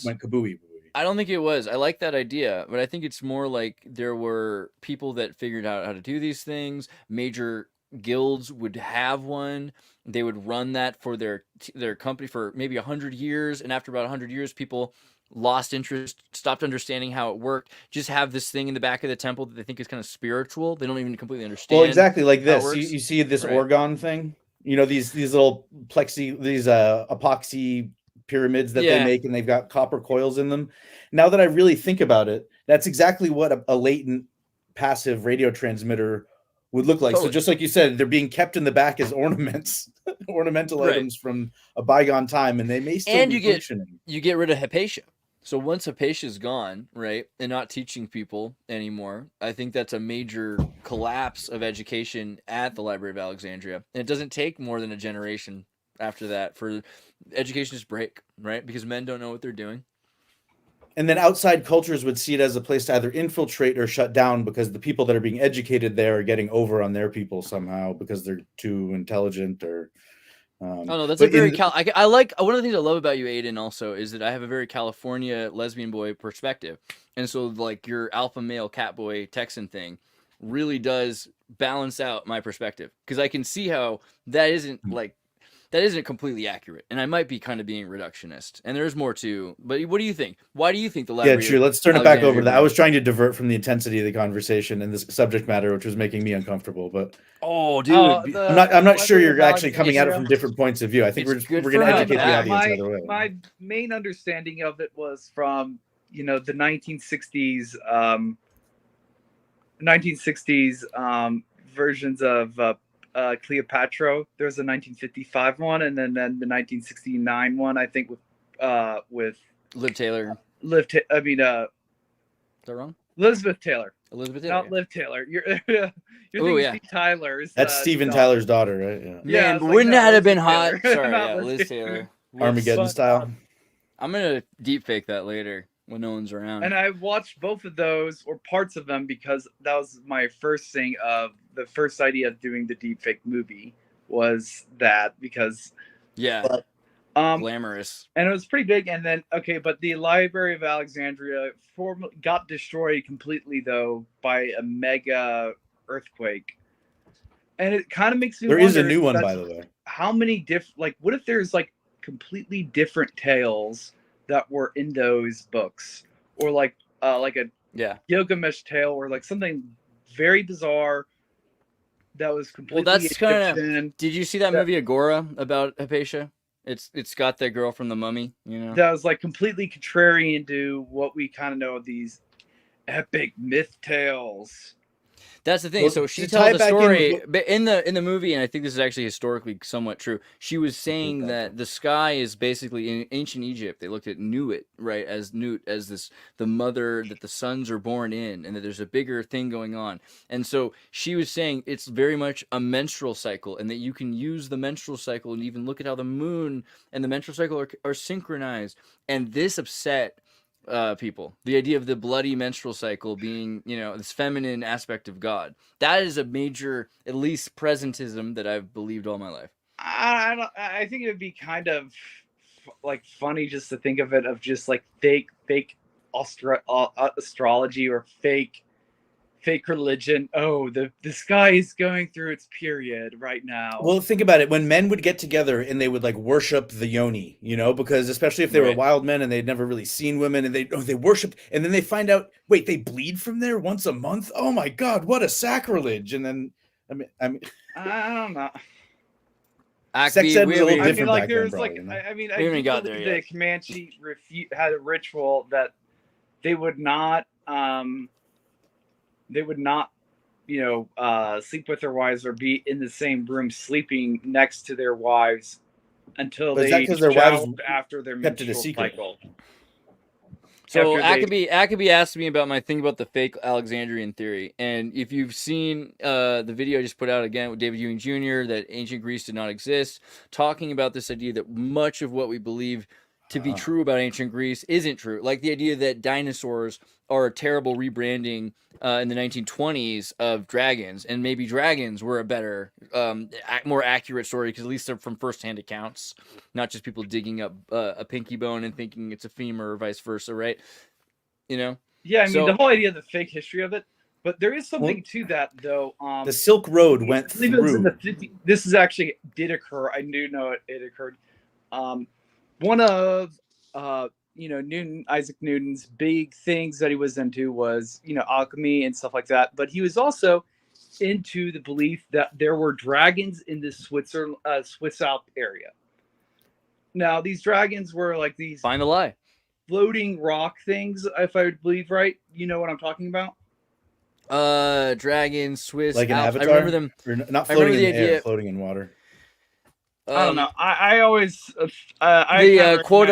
S5: went kabooey.
S4: I don't think it was. I like that idea, but I think it's more like there were people that figured out how to do these things. Major guilds would have one. They would run that for their company for maybe 100 years, and after about 100 years, people lost interest, stopped understanding how it worked. Just have this thing in the back of the temple that they think is kind of spiritual. They don't even completely understand.
S5: Well, exactly like
S4: how it
S5: this.
S4: works.
S5: You see this
S4: Right.
S5: orgon thing. You know, these little these epoxy pyramids that they make, and they've got copper coils in them. Now that I really think about it, that's exactly what a latent passive radio transmitter would look like.
S4: Totally.
S5: So just like you said, they're being kept in the back as ornaments, ornamental items from a bygone time, and they may still be functioning.
S4: You get rid of Hypatia. So once Hypatia's gone, right, and not teaching people anymore, I think that's a major collapse of education at the Library of Alexandria. And it doesn't take more than a generation after that for education to break, right? Because men don't know what they're doing.
S5: And then outside cultures would see it as a place to either infiltrate or shut down because the people that are being educated there are getting over on their people somehow because they're too intelligent or...
S4: oh no, that's a very I like one of the things I love about you, Aiden, also is that I have a very California lesbian boy perspective, and so like your alpha male cat boy Texan thing really does balance out my perspective because I can see how that isn't completely accurate, and I might be kind of being reductionist, and there's more too. But what do you think? Why do you think the library?
S5: Yeah, true. Let's turn it back over to that. I was trying to divert from the intensity of the conversation and this subject matter, which was making me uncomfortable. But
S4: dude,
S5: I'm not sure you're actually coming at it from different points of view. I think we're going to educate the audience either way.
S6: My main understanding of it was from the 1960s versions of Cleopatra. There's a 1955 one, and then the 1969 one, I think, with
S4: Liv Taylor.
S6: Is that
S4: wrong?
S6: Elizabeth Taylor.
S4: Not
S6: Liv Taylor. You're thinking Steve Tyler's.
S5: That's Steven Tyler's daughter, right?
S4: Yeah. Man, but wouldn't that have been hot? Sorry, Liz Taylor.
S5: Armageddon style.
S4: I'm gonna deep fake that later when no one's around.
S6: And I watched both of those or parts of them because that was my first thing of the first idea of doing the deepfake movie was that because
S4: glamorous,
S6: and it was pretty big. And then but the Library of Alexandria got destroyed completely though by a mega earthquake, and it kind of makes me
S5: there
S6: wonder
S5: is a new one, by the way.
S6: How many what if there's completely different tales that were in those books, or a Gilgamesh tale, or something very bizarre that was completely.
S4: Well, that's kind of. Did you see that movie Agora about Hypatia? It's got that girl from The Mummy,
S6: That was completely contrarian to what we kind of know of these epic myth tales.
S4: That's the thing. Well, so she tells the story, but in the movie, and I think this is actually historically somewhat true. She was saying that the sky is basically in ancient Egypt. They looked at Nut, right, as the mother that the sons are born in, and that there's a bigger thing going on. And so she was saying it's very much a menstrual cycle, and that you can use the menstrual cycle and even look at how the moon and the menstrual cycle are synchronized. And this upset people. The idea of the bloody menstrual cycle being, this feminine aspect of God. That is a major, at least, presentism that I've believed all my life.
S6: I think it would be kind of funny just to think of it of just fake astrology or fake religion. Oh, the sky is going through its period right now.
S5: Well, think about it. When men would get together and they would worship the yoni, because especially if they were wild men and they'd never really seen women, and they worshiped, and then they find out, wait, they bleed from there once a month? Oh my God, what a sacrilege! And then I mean,
S6: I don't know.
S5: Sex ed was a little different back then,
S6: the Comanche had a ritual that they would not sleep with their wives or be in the same room sleeping next to their wives until they
S5: their wives
S6: after their
S5: kept it a
S6: menstrual
S5: secret.
S6: cycle.
S4: So Ackaby asked me about my thing about the fake Alexandrian theory, and if you've seen the video I just put out again with David Ewing Jr., that ancient Greece did not exist, talking about this idea that much of what we believe to be true about ancient Greece isn't true. Like the idea that dinosaurs are a terrible rebranding in the 1920s of dragons, and maybe dragons were a better, more accurate story because at least they're from firsthand accounts, not just people digging up a pinky bone and thinking it's a femur or vice versa, right? You know?
S6: Yeah, I mean, the whole idea of the fake history of it, but there is something to that, though.
S5: The Silk Road went through.
S6: This is actually did occur. I do know it occurred. One of Isaac Newton's big things that he was into was alchemy and stuff like that. But he was also into the belief that there were dragons in the Swiss Alps area. Now these dragons were like these
S4: find the lie
S6: floating rock things, if I would believe right. You know what I'm talking about?
S4: Dragons, Swiss
S5: like an
S4: Alps.
S5: Avatar.
S4: I remember them.
S5: Or not floating in the air, floating in water.
S6: I don't know. I always
S4: the quod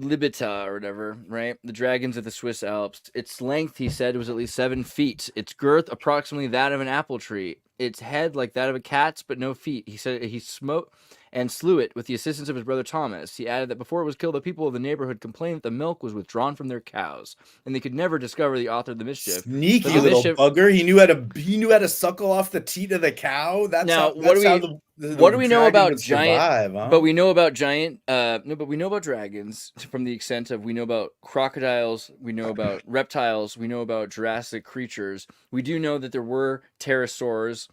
S4: libita or whatever, right? The dragons of the Swiss Alps. Its length, he said, was at least 7 feet. Its girth approximately that of an apple tree. Its head like that of a cat's, but no feet. He said he smote and slew it with the assistance of his brother Thomas. He added that before it was killed, the people of the neighborhood complained that the milk was withdrawn from their cows, and they could never discover the author of the mischief.
S5: Sneaky little bugger! He knew how to suckle off the teat of the cow.
S4: What do we know about giant? Survive, huh? But we know about giant. But we know about dragons from the extent of we know about crocodiles, we know about reptiles, we know about Jurassic creatures. We do know that there were pterosaurs.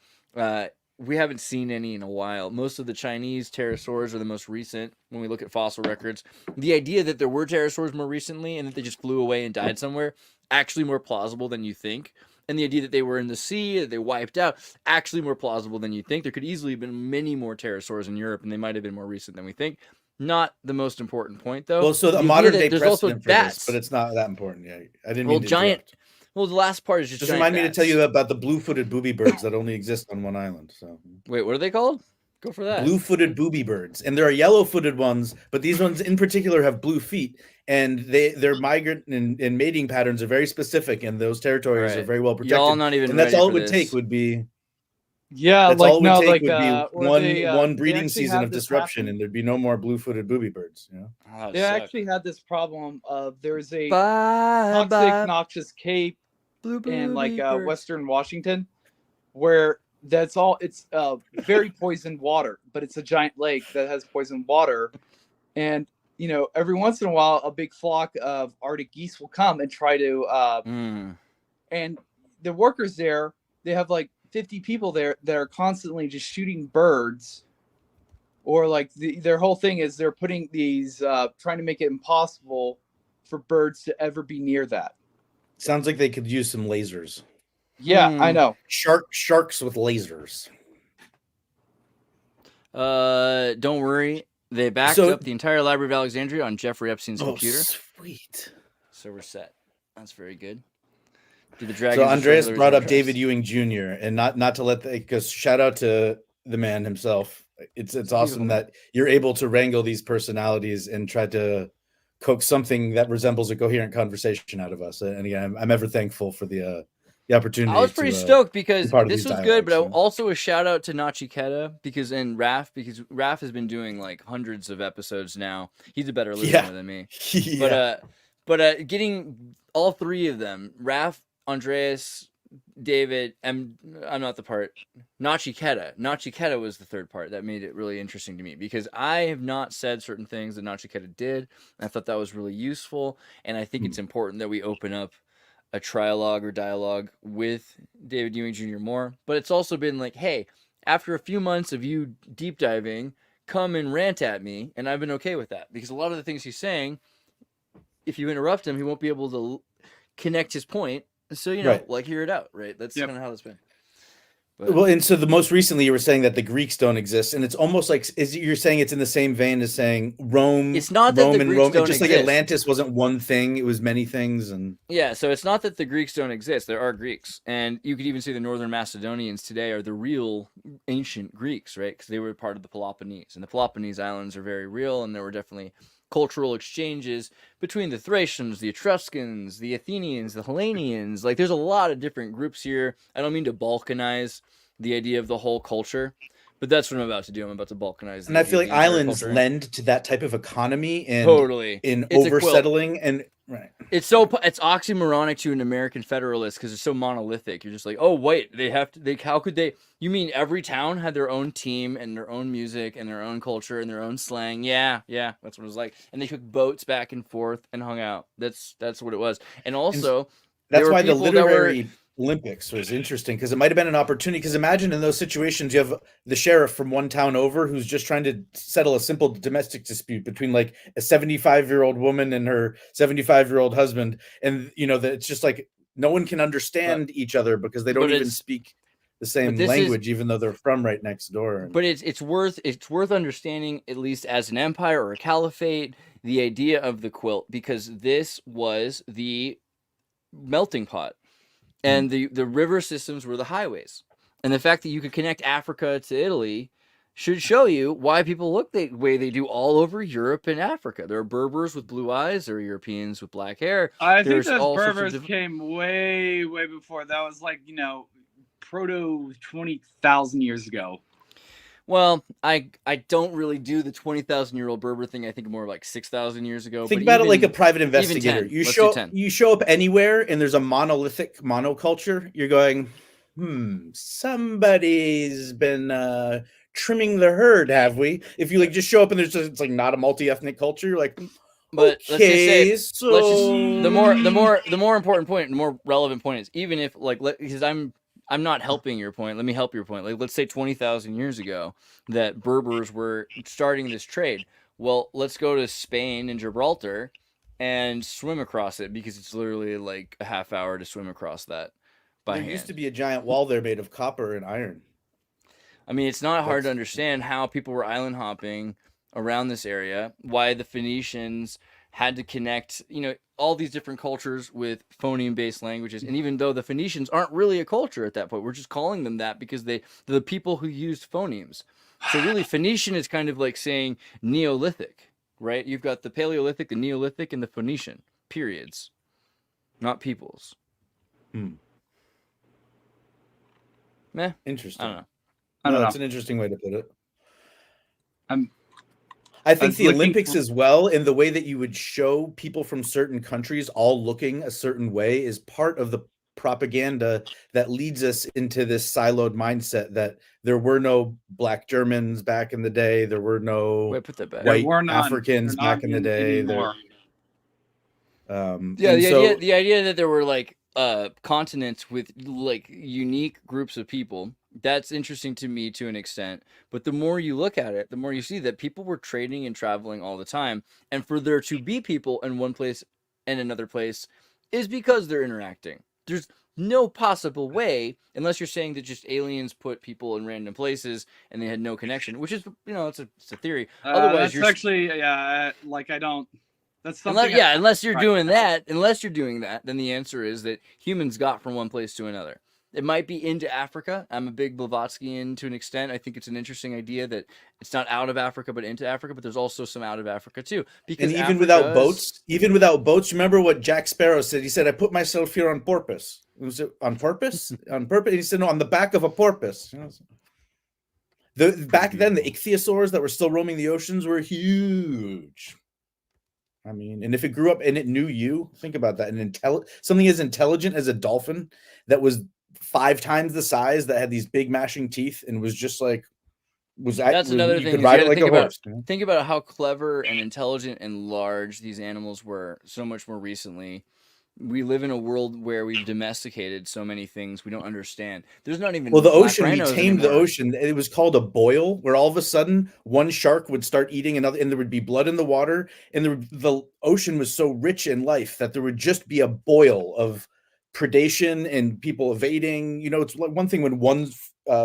S4: We haven't seen any in a while. Most of the Chinese pterosaurs are the most recent when we look at fossil records. The idea that there were pterosaurs more recently and that they just flew away and died somewhere, actually more plausible than you think. And the idea that they were in the sea, that they wiped out, actually more plausible than you think. There could easily have been many more pterosaurs in Europe, and they might have been more recent than we think. Not the most important point, though.
S5: Well, so the modern day precedent for this, but it's not that important. Yeah, I didn't mean to interrupt.
S4: Well, the last part is just
S5: remind me to tell you about the blue-footed booby birds that only exist on one island. So
S4: wait, what are they called? Go for that.
S5: Blue-footed booby birds, and there are yellow-footed ones, but these ones in particular have blue feet, and their migrant and mating patterns are very specific, and those territories are very well protected.
S4: Y'all not even.
S5: And that's all it would take would be.
S6: Yeah,
S5: that's
S6: like
S5: all it would take would
S6: be
S5: one breeding season of disruption, and there'd be no more blue-footed booby birds. You know?
S6: They actually had this problem of there's a toxic, noxious cape in like Western Washington, where it's very poisoned water, but it's a giant lake that has poisoned water, and every once in a while a big flock of Arctic geese will come and try to and the workers there, they have like 50 people there that are constantly just shooting birds, or like their whole thing is they're putting these trying to make it impossible for birds to ever be near that.
S5: Sounds like they could use some lasers.
S6: Yeah, I know.
S5: Sharks with lasers.
S4: Don't worry. They backed up the entire Library of Alexandria on Jeffrey Epstein's computer.
S5: Sweet.
S4: So we're set. That's very good.
S5: So Andreas brought up David Ewing Jr. and not to let because shout out to the man himself. It's awesome that you're able to wrangle these personalities and try to coax something that resembles a coherent conversation out of us. And again, I'm ever thankful for the opportunity.
S4: I was pretty stoked because this was good, but also a shout out to Nachiketa because Raph has been doing like hundreds of episodes now. He's a better listener than me. But getting all three of them, Raph, Andreas, David, and I'm not the part. Nachiketa was the third part that made it really interesting to me because I have not said certain things that Nachiketa did. And I thought that was really useful, and I think it's important that we open up a trialogue or dialogue with David Ewing Jr. more. But it's also been like, hey, after a few months of you deep diving, come and rant at me, and I've been okay with that because a lot of the things he's saying, if you interrupt him, he won't be able to connect his point. So, like hear it out, right? That's kind of how it's been. But,
S5: well, and so the most recently you were saying that the Greeks don't exist, and it's almost like you're saying it's in the same vein as saying Rome.
S4: It's not that the Greeks don't exist.
S5: Like Atlantis wasn't one thing; it was many things. And
S4: so it's not that the Greeks don't exist. There are Greeks, and you could even say the Northern Macedonians today are the real ancient Greeks, right? Because they were part of the Peloponnese, and the Peloponnese islands are very real, and there were definitely cultural exchanges between the Thracians, the Etruscans, the Athenians, the Hellenians. Like, there's a lot of different groups here. I don't mean to balkanize the idea of the whole culture, But that's what I'm about to do. I'm about to balkanize.
S5: And I feel like islands
S4: culture.
S5: lend to that type of economy and
S4: totally
S5: in oversettling and right.
S4: It's oxymoronic to an American federalist because it's so monolithic. You're just like, oh wait, how could they? You mean every town had their own team and their own music and their own culture and their own slang? Yeah, that's what it was like. And they took boats back and forth and hung out. That's what it was. And also,
S5: that's why the literary Olympics was interesting, because it might have been an opportunity. Because imagine in those situations, you have the sheriff from one town over who's just trying to settle a simple domestic dispute between like a 75-year-old woman and her 75-year-old husband, and that it's just like no one can understand each other because they don't even speak the same language, even though they're from right next door.
S4: But it's worth understanding, at least as an empire or a caliphate, the idea of the quilt, because this was the melting pot. And the river systems were the highways. And the fact that you could connect Africa to Italy should show you why people look the way they do all over Europe and Africa. There are Berbers with blue eyes. There are Europeans with black hair.
S6: I think those Berbers came way, way before. That was like, proto 20,000 years ago.
S4: Well, I don't really do the 20,000-year-old Berber thing. I think more like 6,000 years ago.
S5: Think about it like a private investigator. You show up anywhere and there's a monolithic monoculture. You're going, somebody's been trimming the herd, have we? If you like just show up and it's like not a multi-ethnic culture, you're like,
S4: but
S5: okay,
S4: the more important point, the more relevant point is, even if because I'm not helping your point. Let me help your point. Like, let's say 20,000 years ago that Berbers were starting this trade. Well, let's go to Spain and Gibraltar and swim across it, because it's literally like a half hour to swim across that by hand.
S5: There used to be a giant wall there made of copper and iron.
S4: I mean, it's not hard to understand how people were island hopping around this area, why the Phoenicians had to connect, all these different cultures with phoneme-based languages. And even though the Phoenicians aren't really a culture at that point, we're just calling them that because they're the people who used phonemes. So really, Phoenician is kind of like saying Neolithic, right? You've got the Paleolithic, the Neolithic, and the Phoenician periods, not peoples. Meh.
S5: Interesting.
S4: I don't know.
S5: That's an interesting way to put it. I think the Olympics as well, in the way that you would show people from certain countries all looking a certain way, is part of the propaganda that leads us into this siloed mindset that there were no black Germans back in the day. There were no white Africans back in the day.
S4: The idea that there were like continents with like unique groups of people, that's interesting to me to an extent. But the more you look at it, the more you see that people were trading and traveling all the time. And for there to be people in one place and another place is because they're interacting. There's no possible way, unless you're saying that just aliens put people in random places and they had no connection, which is, it's a theory. Otherwise,
S6: that's actually, I don't. That's something.
S4: Unless you're doing that, then the answer is that humans got from one place to another. It might be into Africa. I'm a big Blavatskyan to an extent. I think it's an interesting idea that it's not out of Africa, but into Africa. But there's also some out of Africa too. Because
S5: even without boats, remember what Jack Sparrow said? He said, "I put myself here on purpose." Was it on purpose? On purpose? He said, "No, on the back of a porpoise." Back then, the ichthyosaurs that were still roaming the oceans were huge. I mean, and if it grew up and it knew you, think about that. Something as intelligent as a dolphin that was 5 times the size, that had these big mashing teeth, and was just like,
S4: that's another thing. You
S5: could ride it like a horse.
S4: Think about how clever and intelligent and large these animals were so much more recently. We live in a world where we've domesticated so many things we don't understand. There's not even
S5: the ocean. We tamed the ocean. It was called a boil, where all of a sudden one shark would start eating another, and there would be blood in the water. And the ocean was so rich in life that there would just be a boil of predation and people evading. It's like one thing when one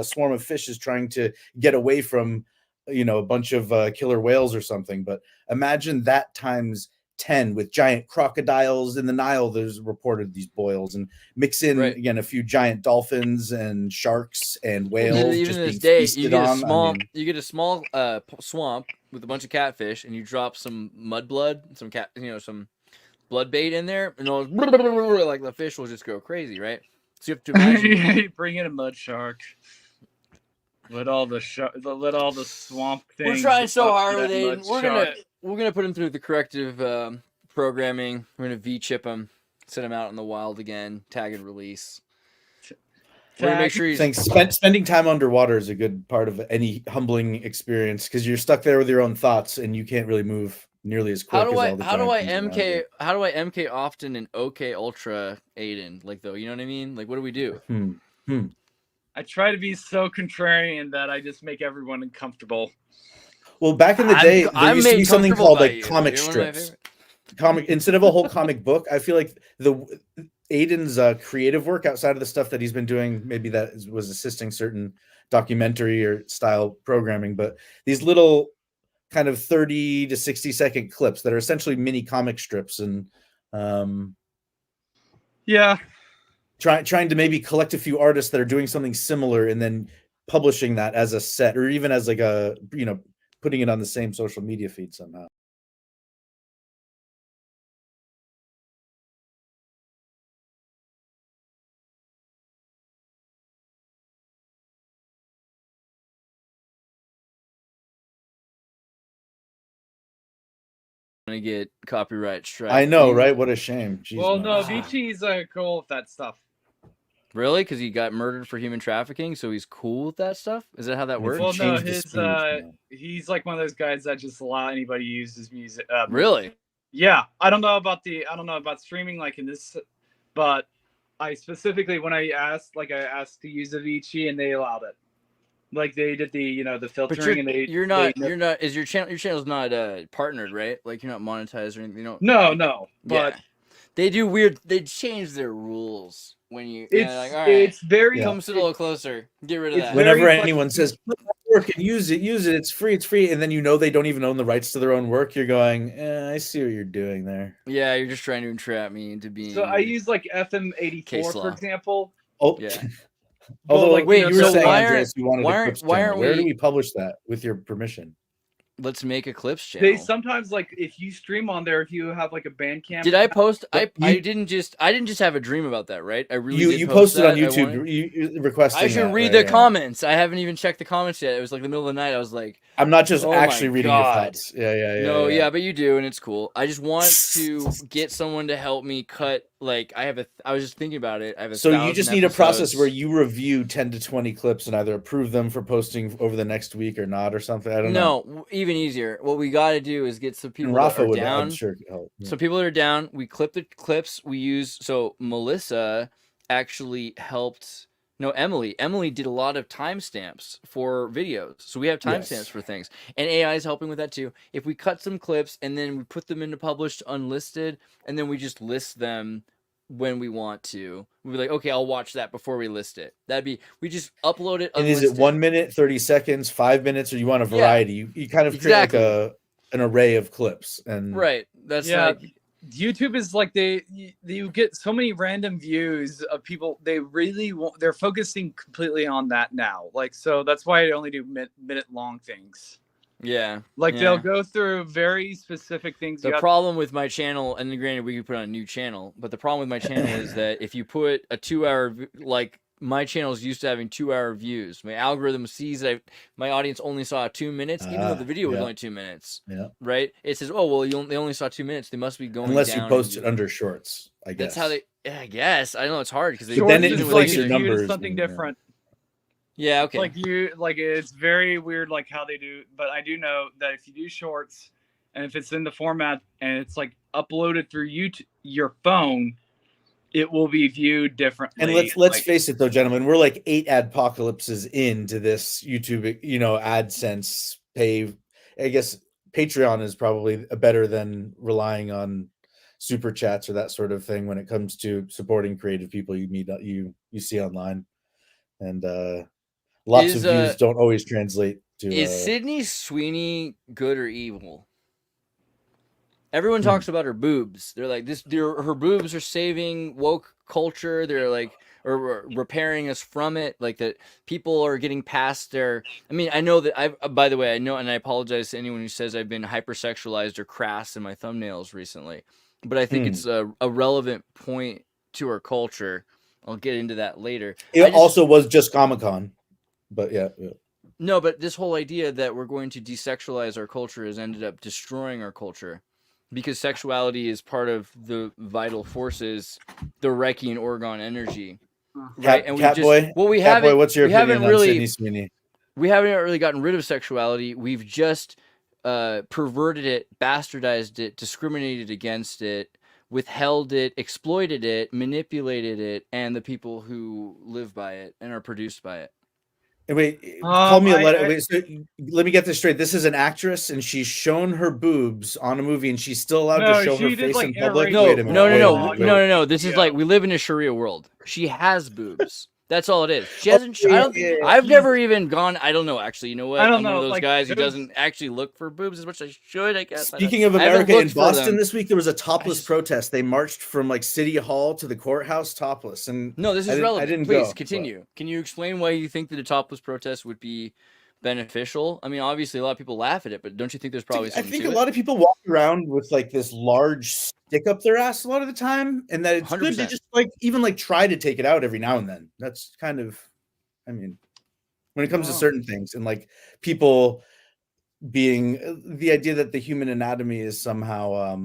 S5: swarm of fish is trying to get away from, a bunch of killer whales or something. But imagine that times 10 with giant crocodiles in the Nile. There's reported these boils, and mix in again a few giant dolphins and sharks and whales.
S4: Even to this day, you get a small swamp with a bunch of catfish, and you drop some mudblood, some blood bait in there, and like the fish will just go crazy, right? So you have to imagine
S6: bring in a mud shark. Let all the swamp things.
S4: We're trying so
S6: up
S4: hard
S6: that
S4: with Aiden.
S6: mud
S4: We're gonna put him through the corrective programming. We're gonna V-chip him, send him out in the wild again, tag and release. We're gonna make sure he's
S5: spending time underwater is a good part of any humbling experience because you're stuck there with your own thoughts and you can't really move nearly as quick. How do I
S4: MK often and OK Ultra Aiden? Like though, you know what I mean? Like what do we do?
S6: I try to be so contrarian that I just make everyone uncomfortable.
S5: Well, back in the day, there used to be something called like comic strips. Instead of a whole comic book, I feel like Aiden's creative work outside of the stuff that he's been doing, maybe that was assisting certain documentary or style programming, but these little kind of 30 to 60-second clips that are essentially mini comic strips and trying to maybe collect a few artists that are doing something similar and then publishing that as a set or even as like a, putting it on the same social media feed somehow.
S4: Gonna get copyright strike.
S5: I know, right? What a shame.
S6: Jeez, well, no, Vichi's cool with that stuff.
S4: Really? Because he got murdered for human trafficking, so he's cool with that stuff? Is that how that works?
S6: Well, no, he's like one of those guys that just allow anybody to use his music.
S4: Really?
S6: Yeah, I don't know about streaming like in this, but I specifically when I asked to use Avicii and they allowed it. Like they did the filtering and
S4: you're not is your channel's not partnered, right? Like you're not monetized or anything,
S6: No, but
S4: they do weird. They change their rules when you.
S6: It's very.
S4: Come sit a little closer. Get rid of that.
S5: Whenever anyone says work and use it. It's free, and then they don't even own the rights to their own work. You're going, I see what you're doing there.
S4: Yeah, you're just trying to entrap me into being.
S6: So I use like FM84 for example.
S5: Oh
S6: yeah.
S5: Although,
S4: wait,
S5: you were saying, Andreas, you wanted where do we publish that with your permission?
S4: Let's make a clips channel.
S6: They sometimes if you stream on there, if you have like a Bandcamp.
S4: Did I post? I didn't just have a dream about that, right? I really
S5: you posted on YouTube. You requesting.
S4: I should read the comments. I haven't even checked the comments yet. It was like the middle of the night. I was like,
S5: I'm not just actually reading your thoughts. Yeah.
S4: No, yeah, but you do, and it's cool. I just want to get someone to help me cut. Like I was just thinking about it. I have
S5: so you just need a process where you review 10 to 20 clips and either approve them for posting over the next week or not or something. I don't know.
S4: No, even easier. What we got to do is get some people
S5: that are
S4: down.
S5: I'm sure help. Yeah.
S4: So people that are down, we clip the clips. We use. So Melissa actually helped. No, Emily did a lot of timestamps for videos. So we have timestamps for things. And AI is helping with that too. If we cut some clips and then we put them into published unlisted and then we just list them when we want to, we'll be like, okay, I'll watch that before we list it. We just upload it.
S5: And is it 1 minute, 30 seconds, 5 minutes, or you want a variety? Yeah. You kind of create like an array of clips. And
S4: right. That's
S6: YouTube is like you get so many random views of people. They're focusing completely on that now. Like, so that's why I only do minute long things.
S4: Yeah.
S6: They'll go through very specific things.
S4: The problem with my channel, and granted we could put on a new channel, but the problem with my channel is that if you put a 2-hour, my channel is used to having 2-hour views. My algorithm sees that my audience only saw 2 minutes, even though the video was only 2 minutes.
S5: Yeah.
S4: Right? It says, oh, well, they only saw 2 minutes. They must be going
S5: unless
S4: down
S5: you post it under shorts, I guess.
S4: That's how I guess. I know it's hard because
S5: then it inflates your numbers.
S6: Something different.
S4: Yeah, okay.
S6: It's very weird how they do, but I do know that if you do shorts and if it's in the format and it's uploaded through your phone, it will be viewed differently.
S5: And let's face it though, gentlemen, we're 8 adpocalypses into this YouTube, AdSense pay. I guess Patreon is probably better than relying on super chats or that sort of thing when it comes to supporting creative people you meet, you see online. And lots of views don't always translate to.
S4: Is Sydney Sweeney good or evil? Everyone talks about her boobs. They're like her boobs are saving woke culture. They're or repairing us from it. That people are getting past their. I mean, I know that by the way, I know, and I apologize to anyone who says I've been hypersexualized or crass in my thumbnails recently, but I think it's a relevant point to our culture. I'll get into that later.
S5: It also was just Comic-Con, but yeah.
S4: No, but this whole idea that we're going to desexualize our culture has ended up destroying our culture, because sexuality is part of the vital forces, the Reiki and Orgone energy, right? And we just
S5: Catboy, what's your opinion on Sydney Sweeney?
S4: We haven't really gotten rid of sexuality. We've just perverted it, bastardized it, discriminated against it, withheld it, exploited it, manipulated it, and the people who live by it and are produced by it.
S5: And wait, call me a letter. Wait, so let me get this straight. This is an actress, and she's shown her boobs on a movie, and she's still allowed to show her face in public.
S4: No. This is like, we live in a Sharia world. She has boobs. That's all it is. She hasn't. I've never even gone. I don't know. Actually, you know what? I'm one of those guys who doesn't actually look for boobs as much as I should. I guess.
S5: Speaking of America, in Boston this week there was a topless protest. They marched from like City Hall to the courthouse topless. And
S4: no, this is relevant. Please continue. But can you explain why you think that a topless protest would be beneficial? I mean, obviously a lot of people laugh at it, but don't you think there's probably something
S5: I think
S4: to
S5: a lot of people walk around with like this large stick up their ass a lot of the time, and that it's 100%. Good to just like even like try to take it out every now and then. That's kind of, I mean, when it comes to certain things, and like people being the idea that the human anatomy is somehow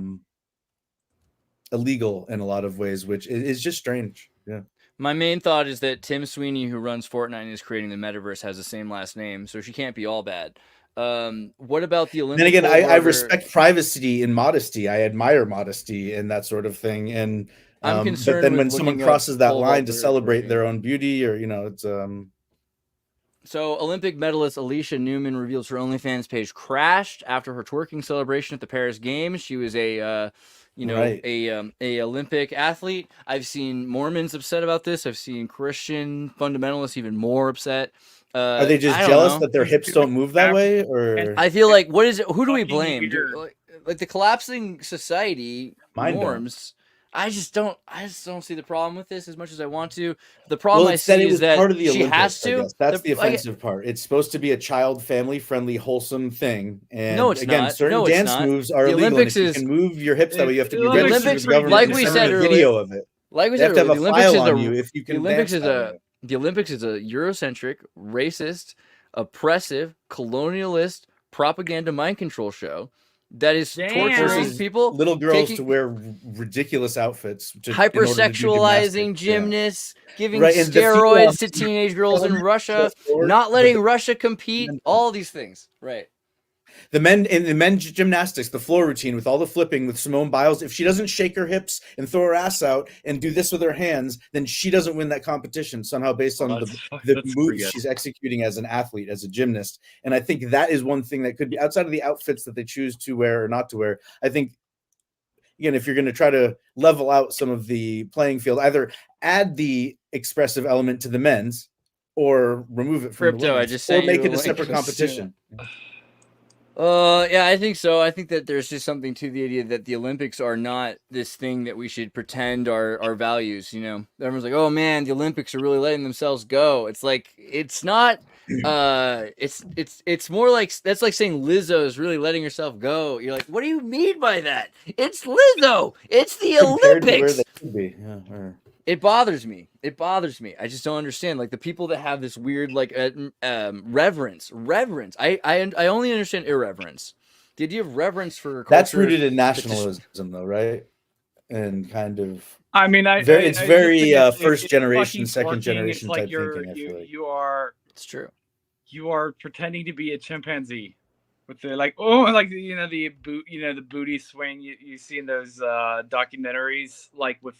S5: illegal in a lot of ways, which is just strange. Yeah.
S4: My main thought is that Tim Sweeney, who runs Fortnite and is creating the metaverse, has the same last name, so she can't be all bad. What about the Olympic?
S5: Then again, I respect privacy and modesty. I admire modesty and that sort of thing. And
S4: I'm concerned.
S5: But then when someone crosses that line to celebrate their own beauty, or it's
S4: So Olympic medalist Alicia Newman reveals her OnlyFans page crashed after her twerking celebration at the Paris Games. She was a Olympic athlete. I've seen Mormons upset about this. I've seen Christian fundamentalists even more upset.
S5: Are they just jealous that their hips don't move that way? Or
S4: I feel like, what is it? Who do we blame? Like the collapsing society norms. I just don't see the problem with this as much as I want to. The problem I see is that
S5: part of the
S4: she
S5: Olympics,
S4: has to.
S5: That's the offensive part. It's supposed to be a child, family-friendly, wholesome thing. And
S4: no, it's
S5: again,
S4: not.
S5: certain dance moves are illegal.
S4: Olympics
S5: and if you can move your hips that way, you have to be registered to the government.
S4: Like we said earlier,
S5: video of it.
S4: Like we
S5: said,
S4: the
S5: Olympics is
S4: the Olympics is a Eurocentric, racist, oppressive, colonialist, propaganda mind control show that is torturing people,
S5: little girls to wear ridiculous outfits,
S4: hypersexualizing gymnasts, giving steroids to teenage girls in Russia, not letting Russia compete, all these things, right?
S5: The men's gymnastics, the floor routine with all the flipping with Simone Biles, if she doesn't shake her hips and throw her ass out and do this with her hands, then she doesn't win that competition somehow based on the moves she's executing as an athlete, as a gymnast. And I think that is one thing that could be outside of the outfits that they choose to wear or not to wear. I think, again, if you're going to try to level out some of the playing field, either add the expressive element to the men's or remove it from the women's, or make it a separate competition.
S4: Yeah, I think so. I think that there's just something to the idea that the Olympics are not this thing that we should pretend are values. Everyone's like, "Oh man, the Olympics are really letting themselves go." It's like it's not. It's more like that's like saying Lizzo is really letting herself go. You're like, what do you mean by that? It's Lizzo. It's the Olympics.
S5: Where they could be. Yeah,
S4: It bothers me. I just don't understand. Like the people that have this weird like reverence. I only understand irreverence. The idea of reverence for culture,
S5: that's rooted in nationalism, though, right? And kind of.
S6: I mean,
S5: it's very first generation, second generation type thinking. I feel like
S4: it's true.
S6: You are pretending to be a chimpanzee with the the booty swing you see in those documentaries, like with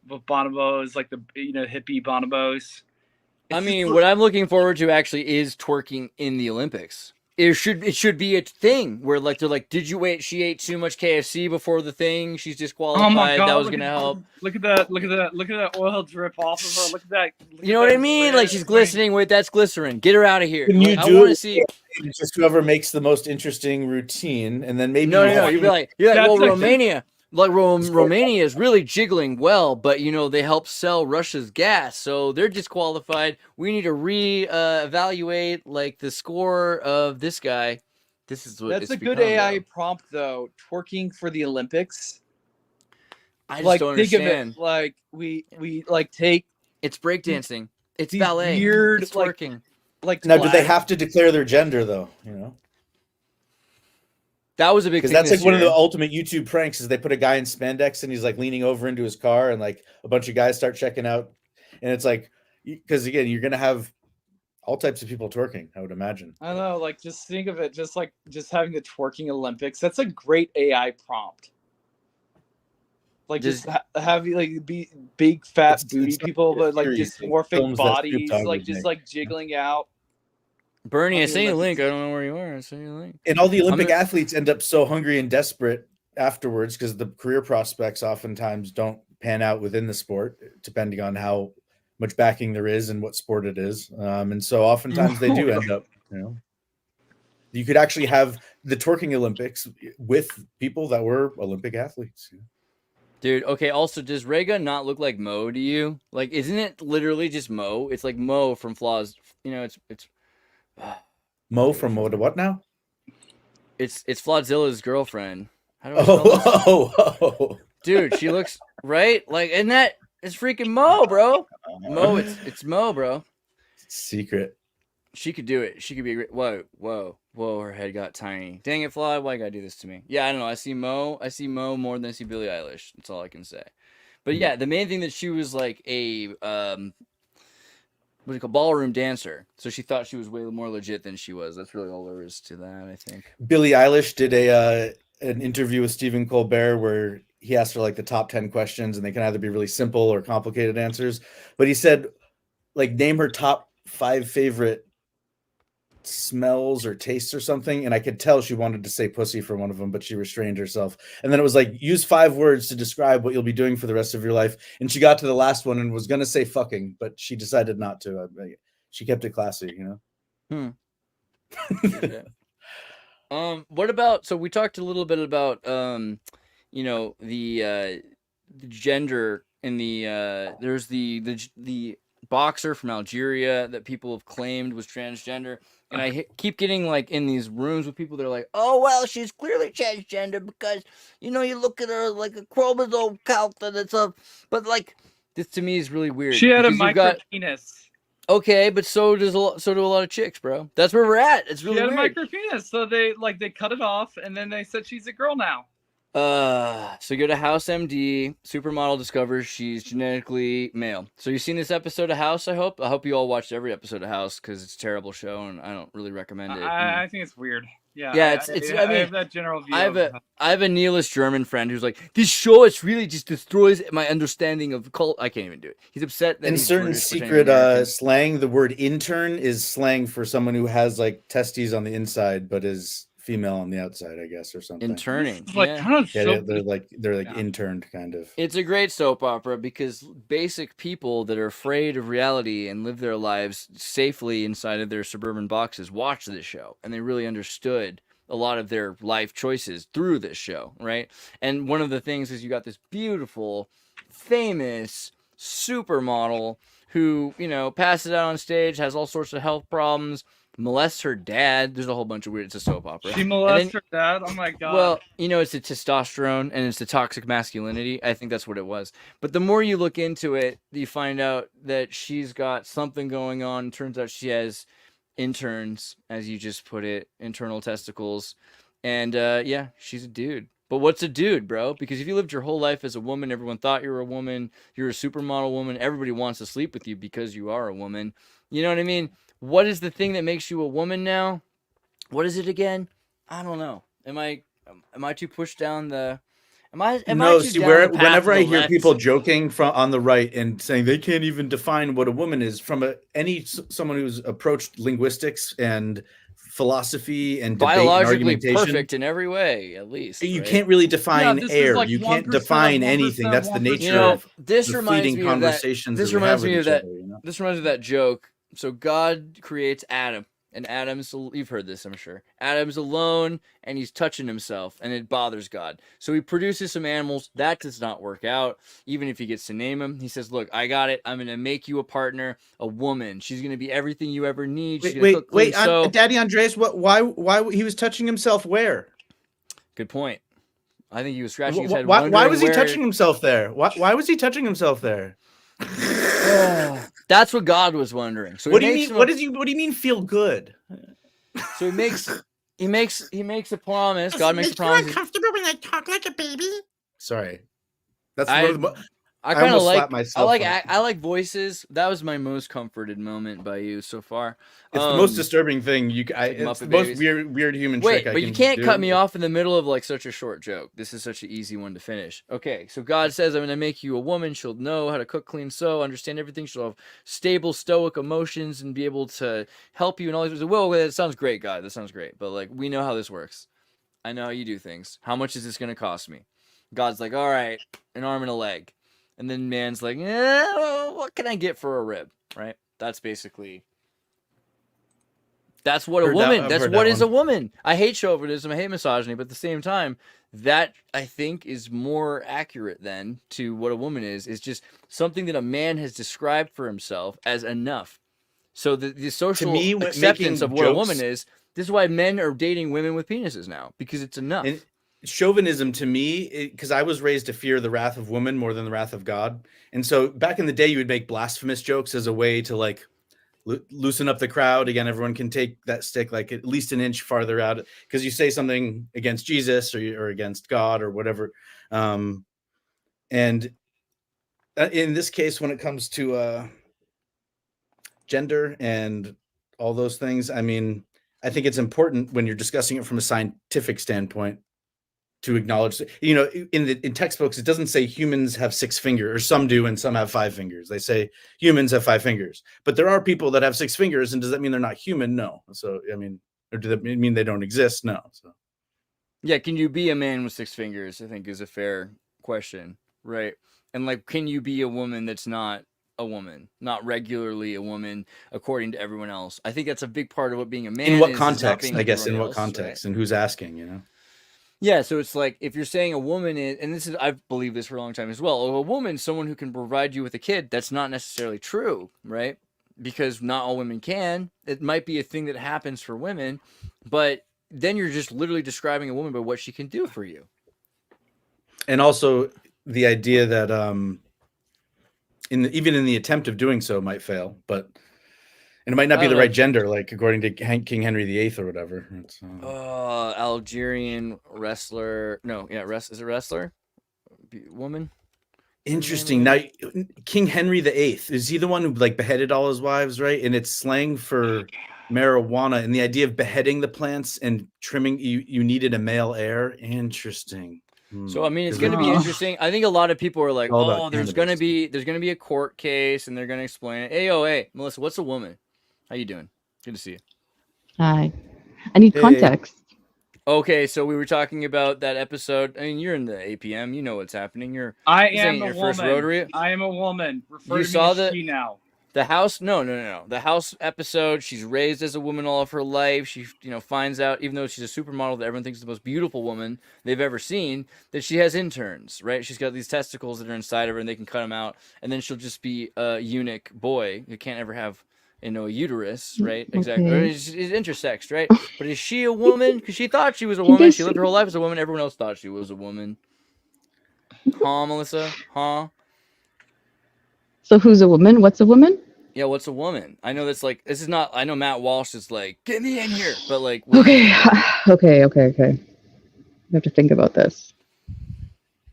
S6: bonobos, like the hippie bonobos.
S4: I mean, what I'm looking forward to actually is twerking in the Olympics. It should be a thing where like they're like, did you wait? She ate too much KFC before the thing. She's disqualified.
S6: Oh my God,
S4: that was gonna help.
S6: Look at that oil drip off of her. Look at that.
S4: You know what I mean? Like she's glistening. Wait, that's glycerin. Get her out of here.
S5: Can you I want to see just whoever makes the most interesting routine, and then maybe
S4: no. You're like, well, Romania. Like Romania is really jiggling well, but they help sell Russia's gas, so they're disqualified. We need to reevaluate like the score of this guy. This is what
S7: that's a good AI prompt though. Twerking for the Olympics.
S4: I just don't understand.
S7: Of it, like we like take
S4: it's breakdancing. It's ballet.
S7: Weird
S4: it's twerking.
S7: like
S5: Now, do they
S7: black.
S5: have to declare their gender though?
S4: That was a big thing.
S5: Because that's like
S4: this
S5: one of the
S4: year.
S5: ultimate YouTube pranks is they put a guy in spandex and he's like leaning over into his car and like a bunch of guys start checking out. And it's like, because again, you're going to have all types of people twerking, I would imagine.
S7: I don't know, like just think of it just having the twerking Olympics. That's a great AI prompt. Like just have like be big fat booty people, but like dysmorphic bodies, like just like jiggling out.
S4: Bernie, I sent you a link. I don't know where you are. I sent you a link.
S5: And all the Olympic athletes end up so hungry and desperate afterwards because the career prospects oftentimes don't pan out within the sport, depending on how much backing there is and what sport it is. And so oftentimes they do end up, you could actually have the twerking Olympics with people that were Olympic athletes.
S4: Dude, okay, also, does Rega not look like Mo to you? Like, isn't it literally just Mo? It's like Mo from Flaws. It's
S5: Mo from what now?
S4: It's Flawzilla's girlfriend. How do I spell this? Dude, she looks right. Like, isn't that? It's freaking Mo, bro. Mo, it's Mo, bro.
S5: Secret.
S4: She could do it. She could be a great. Whoa. Her head got tiny. Dang it, Fly. Why you gotta do this to me? Yeah, I don't know. I see Mo more than I see Billie Eilish. That's all I can say. But yeah, the main thing that she was like a ballroom dancer. So she thought she was way more legit than she was. That's really all there is to that, I think.
S5: Billie Eilish did an interview with Stephen Colbert where he asked her like the top 10 questions and they can either be really simple or complicated answers. But he said, like, name her top 5 favorite smells or tastes or something. And I could tell she wanted to say pussy for one of them, but she restrained herself. And then it was like, use 5 words to describe what you'll be doing for the rest of your life. And she got to the last one and was going to say fucking, but she decided not to. She kept it classy,
S4: What about, so we talked a little bit about, the gender in the, there's the boxer from Algeria that people have claimed was transgender. And I keep getting like in these rooms with people that are like, oh, well, she's clearly transgender because, you look at her like a chromosome count and it's but like, this to me is really weird.
S6: She had a micro penis.
S4: Okay, but so do a lot of chicks, bro. That's where we're at. It's really
S6: weird.
S4: She
S6: had a micro penis, so they cut it off and then they said she's a girl now.
S4: So you go to House MD, supermodel discovers she's genetically male. So you've seen this episode of House, I hope you all watched every episode of House because it's a terrible show and I don't really recommend it.
S6: I think it's weird. Yeah,
S4: I
S6: have that general view.
S4: I have a nihilist German friend who's like, this show is really just destroys my understanding of cult. I can't even do it. He's upset that
S5: in certain secret slang, the word intern is slang for someone who has like testes on the inside but is female on the outside, I guess, or something.
S4: Interning.
S5: They're like interned kind of.
S4: It's a great soap opera because basic people that are afraid of reality and live their lives safely inside of their suburban boxes watch this show and they really understood a lot of their life choices through this show, right? And one of the things is you got this beautiful, famous supermodel who, passes out on stage, has all sorts of health problems, molests her dad. There's a whole bunch of weird. It's a soap opera.
S6: She molests her dad? Oh my god.
S4: Well, it's the testosterone and it's the toxic masculinity. I think that's what it was. But the more you look into it, you find out that she's got something going on. Turns out she has interns, as you just put it, internal testicles. And she's a dude. But what's a dude, bro? Because if you lived your whole life as a woman, everyone thought you were a woman, you're a supermodel woman, everybody wants to sleep with you because you are a woman. You know what I mean? What is the thing that makes you a woman now? What is it again? I don't know. Am I too pushed down the?
S5: Whenever I hear people joking on the right and saying they can't even define what a woman is, from someone who's approached linguistics and philosophy and debate
S4: biologically
S5: and argumentation,
S4: perfect in every way, at least.
S5: You can't really define air. You can't define anything. That's the nature of
S4: this
S5: the
S4: reminds
S5: fleeting
S4: me
S5: conversations.
S4: This reminds me of that. This reminds me of that joke. So God creates Adam, and Adam's, you've heard this, I'm sure. Adam's alone, and he's touching himself, and it bothers God. So he produces some animals. That does not work out, even if he gets to name them. He says, look, I got it. I'm going to make you a partner, a woman. She's going to be everything you ever need.
S5: Wait, Daddy Andreas, why he was touching himself where?
S4: Good point. I think he was scratching his head.
S5: Why was he touching himself there? Why was he touching himself there?
S4: That's what God was wondering. So
S5: what do you mean? What do you mean? Feel good?
S4: So he makes a promise. God makes a promise.
S8: You uncomfortable when I talk like a baby?
S5: Sorry, that's
S4: I kind of like.
S5: Myself
S4: I like voices. That was my most comforted moment by you so far.
S5: It's the most disturbing thing. It's the most weird human trick.
S4: But you can't cut me off in the middle of like such a short joke. This is such an easy one to finish. Okay, so God says, "I'm going to make you a woman. She'll know how to cook, clean, sew, understand everything. She'll have stable, stoic emotions, and be able to help you." And all these. Well, that sounds great, God. That sounds great. But like, we know how this works. I know how you do things. How much is this going to cost me? God's like, "All right, an arm and a leg." And then man's like, what can I get for a rib? Right? That's basically. That's what a woman. That's what is a woman. I hate chauvinism. I hate misogyny, but at the same time, that I think is more accurate than to what a woman is. Is just something that a man has described for himself as enough. So the social acceptance of what a woman is. This is why men are dating women with penises now, because it's enough.
S5: And chauvinism to me, because I was raised to fear the wrath of woman more than the wrath of God. And so back in the day, you would make blasphemous jokes as a way to like loosen up the crowd. Again, everyone can take that stick like at least an inch farther out because you say something against Jesus or against God or whatever. And in this case, when it comes to gender and all those things, I mean, I think it's important when you're discussing it from a scientific standpoint to acknowledge, in textbooks, it doesn't say humans have 6 fingers, or some do and some have 5 fingers. They say humans have 5 fingers, but there are people that have 6 fingers. And does that mean they're not human? No. So, I mean, or does that mean they don't exist? No. So,
S4: yeah. Can you be a man with 6 fingers? I think is a fair question. Right. And like, can you be a woman that's not a woman, not regularly a woman according to everyone else? I think that's a big part of what being a man
S5: in what
S4: is
S5: context, I guess, in what
S4: else,
S5: context,
S4: right?
S5: And who's asking,
S4: Yeah, so it's like if you're saying a woman is, and this is, I've believed this for a long time as well, a woman, someone who can provide you with a kid, that's not necessarily true, right? Because not all women can. It might be a thing that happens for women, but then you're just literally describing a woman by what she can do for you.
S5: And also the idea that even in the attempt of doing so might fail, and it might not be the right gender, like according to King Henry VIII or whatever. It's,
S4: Algerian wrestler. No, yeah, is it wrestler? Woman?
S5: Interesting. Now, King Henry VIII, is he the one who like beheaded all his wives, right? And it's slang for marijuana, and the idea of beheading the plants and trimming, you needed a male heir. Interesting.
S4: So I mean, it's going to be interesting. I think a lot of people are like, there's going to be a court case, and they're going to explain it. Hey, Melissa, what's a woman? How you doing? Good to see you.
S9: Hi. I need context.
S4: Okay, so we were talking about that episode. I mean, you're in the APM. You know what's happening.
S6: I am a woman.
S4: First Rotary.
S6: I am a woman. Refer
S4: you
S6: to
S4: saw
S6: me as she now.
S4: The house? No. The house episode. She's raised as a woman all of her life. She, finds out, even though she's a supermodel that everyone thinks is the most beautiful woman they've ever seen, that she has interns, right? She's got these testicles that are inside of her, and they can cut them out, and then she'll just be a eunuch boy who can't ever have a uterus, right? Exactly. Or is intersexed, right? But is she a woman? Because she thought she was a woman. She lived her whole life as a woman. Everyone else thought she was a woman. Huh, Melissa? Huh?
S9: So who's a woman? What's a woman?
S4: Yeah, what's a woman? I know that's like, this is not, I know Matt Walsh is like, get me in here. But like,
S9: okay. I have to think about this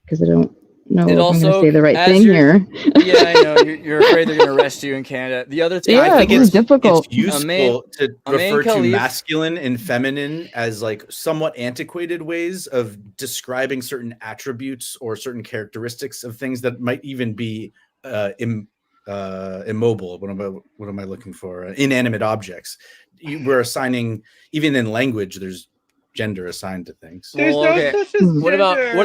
S9: because I don't know if I'm going to say the right thing here.
S4: Yeah, I know. You're afraid they're going to arrest you in Canada. The other thing,
S9: I think it's difficult.
S5: It's useful to refer to masculine and feminine as like somewhat antiquated ways of describing certain attributes or certain characteristics of things that might even be immobile. What am I looking for? Inanimate objects. We're assigning, even in language, there's gender assigned to things.
S6: There's no such as gender. What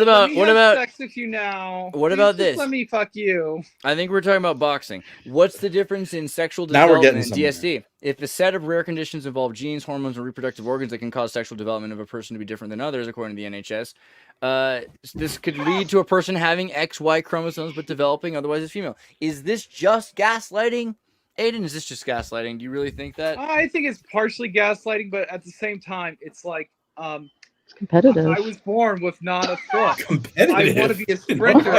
S6: about sex with you now?
S4: What about this?
S6: Let me fuck you.
S4: I think we're talking about boxing. What's the difference in sexual development and DSD? If a set of rare conditions involve genes, hormones, and reproductive organs that can cause sexual development of a person to be different than others, according to the NHS, this could lead to a person having XY chromosomes but developing otherwise as female. Is this just gaslighting? Aiden, is this just gaslighting? Do you really think that?
S6: I think it's partially gaslighting, but at the same time, it's like
S9: it's competitive.
S6: I was born with not a foot.
S5: Competitive.
S6: I want to be a sprinter.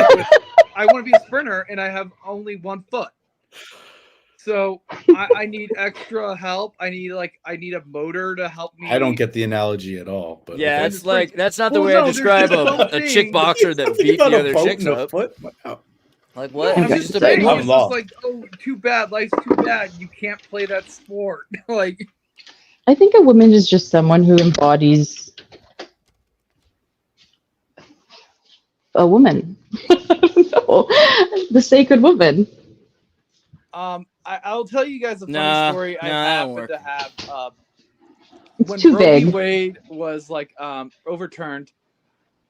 S6: I want to be a sprinter, and I have only one foot. So I need extra help. I need a motor to help me.
S5: I don't get the analogy at all. But
S4: yeah,
S5: okay.
S4: it's like that's not the way I describe a chick boxer that beat the other chicks up. Like what?
S6: No, I'm
S4: It's
S6: just
S4: just a big
S6: saying,
S4: woman.
S6: it's just like, oh, too bad. Life's too bad. You can't play that sport. Like,
S9: I think a woman is just someone who embodies a woman. No, the sacred woman.
S6: I'll tell you guys a funny story. I happen to have. When
S9: too
S6: Roe v.
S9: vague.
S6: Wade was overturned,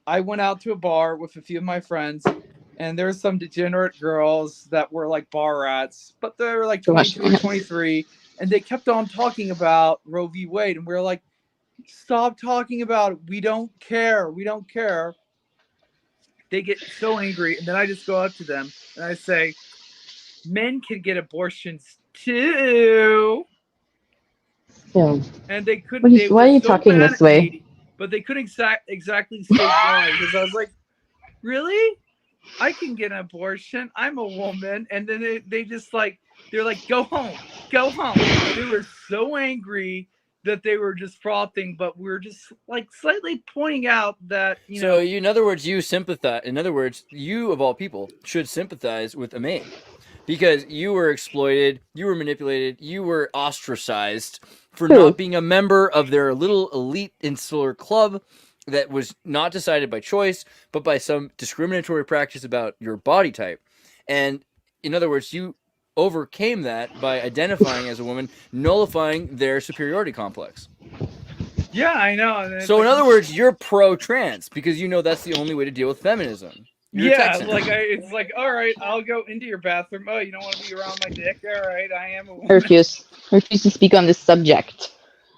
S6: I went out to a bar with a few of my friends, and there were some degenerate girls that were like bar rats, but they were like 22 or 23, and they kept on talking about Roe v. Wade, and we were like, stop talking about it. We don't care. We don't care. They get so angry, and then I just go up to them and I say, men can get abortions too.
S9: Yeah.
S6: And they couldn't.
S9: Why are you talking this way?
S6: But they couldn't exactly say why, because I was like, really? I can get an abortion. I'm a woman. And then they just they're like, go home. Go home. They were so angry that they were just frothing, but we're just slightly pointing out that,
S4: in other words, you sympathize. In other words, you of all people should sympathize with a man. Because you were exploited, you were manipulated, you were ostracized for not being a member of their little elite insular club that was not decided by choice, but by some discriminatory practice about your body type. And in other words, you overcame that by identifying as a woman, nullifying their superiority complex.
S6: Yeah, I know.
S4: So in other words, you're pro-trans because you know that's the only way to deal with feminism. You're
S6: it's like, all right, I'll go into your bathroom. Oh, you don't want to be around my dick? All right, I am a woman.
S9: Refuse to speak on this subject.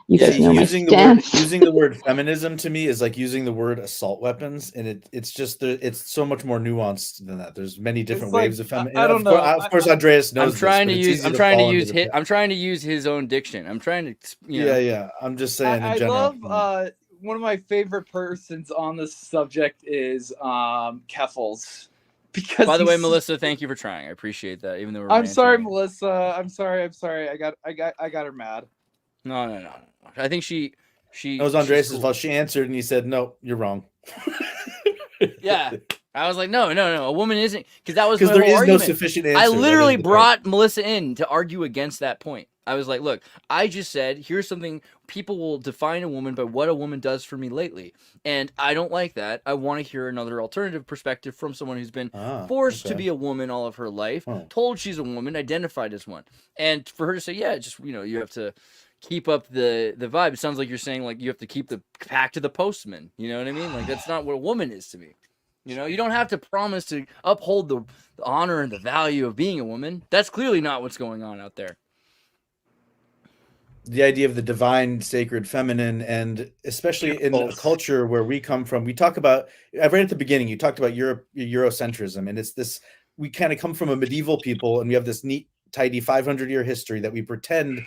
S9: You guys know my stance.
S5: Using the word feminism to me is like using the word assault weapons, and it's so much more nuanced than that. There's many different waves of feminism.
S6: I don't know.
S5: Of course, Andreas knows.
S4: I'm trying to use his own diction. I'm trying to.
S5: Yeah. I'm just saying.
S6: I love. One of my favorite persons on this subject is Keffels. Because
S4: by the way, Melissa, thank you for trying. I appreciate that. Even though
S6: I'm sorry, Melissa. I'm sorry. I got her mad.
S4: No. I think she.
S5: It was Andreas' fault. She answered, and he said, "No, you're wrong."
S4: Yeah, I was like, no. A woman isn't because that was
S5: because there is no sufficient answer.
S4: I literally brought Melissa in to argue against that point. I was like, look, I just said, here's something people will define a woman by what a woman does for me lately. And I don't like that. I want to hear another alternative perspective from someone who's been forced to be a woman all of her life, told she's a woman, identified as one. And for her to say, yeah, just, you have to keep up the vibe. It sounds like you're saying you have to keep the pack to the postman. You know what I mean? That's not what a woman is to me. You don't have to promise to uphold the honor and the value of being a woman. That's clearly not what's going on out there.
S5: The idea of the divine, sacred, feminine, and especially in a culture where we come from, we talk about, right at the beginning, you talked about Eurocentrism, and it's this, we kind of come from a medieval people, and we have this neat, tidy 500-year history that we pretend,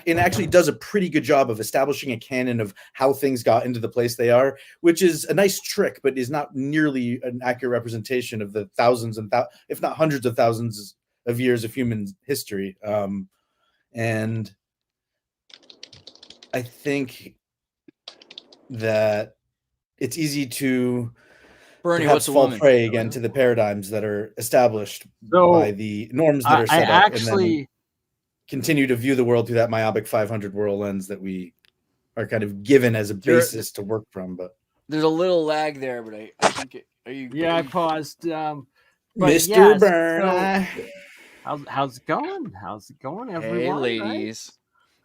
S5: and actually does a pretty good job of establishing a canon of how things got into the place they are, which is a nice trick, but is not nearly an accurate representation of the thousands and if not hundreds of thousands of years of human history. And I think that it's easy to fall prey again to the paradigms that are established by the norms that are set up, and then continue to view the world through that myopic 500 world lens that we are kind of given as a basis to work from. But
S4: there's a little lag there, but I think are you?
S10: Yeah, I paused.
S5: Mr. Burn,
S10: how's it going? How's it going, everyone?
S4: Hey, ladies.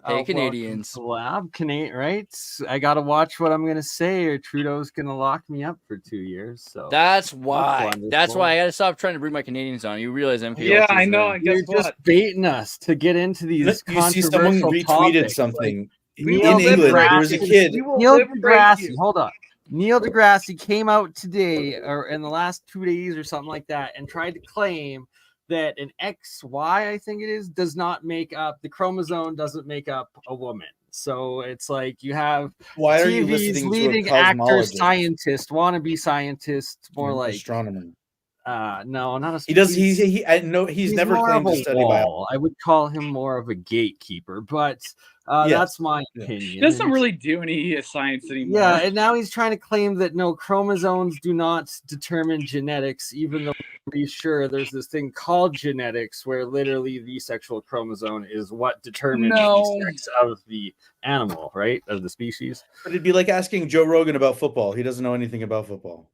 S4: Hey, Canadians.
S10: Well, I'm Canadian, right? I got to watch what I'm going to say or Trudeau's going to lock me up for 2 years. So
S4: that's why. That's why I got to stop trying to bring my Canadians on. You realize MPL.
S6: Yeah, I know.
S10: You're just baiting us to get into these controversial
S5: see someone retweeted
S10: topics.
S5: Something
S10: in
S5: England. There was a kid.
S10: Neil deGrasse. Hold up. Neil deGrasse came out today or in the last 2 days or something like that and tried to claim that an XY, I think it is, does not make up, the chromosome doesn't make up a woman. So it's like you have TV's leading actor, scientist, wannabe scientist, more like
S5: astronomer.
S10: No, not a
S5: He does. He's never claimed to study biology.
S10: I would call him more of a gatekeeper, but that's my opinion.
S6: He doesn't really do any science anymore.
S10: Yeah, and now he's trying to claim that no, chromosomes do not determine genetics, even though he's sure there's this thing called genetics where literally the sexual chromosome is what determines the sex of the animal, right? Of the species.
S5: But it'd be like asking Joe Rogan about football. He doesn't know anything about football.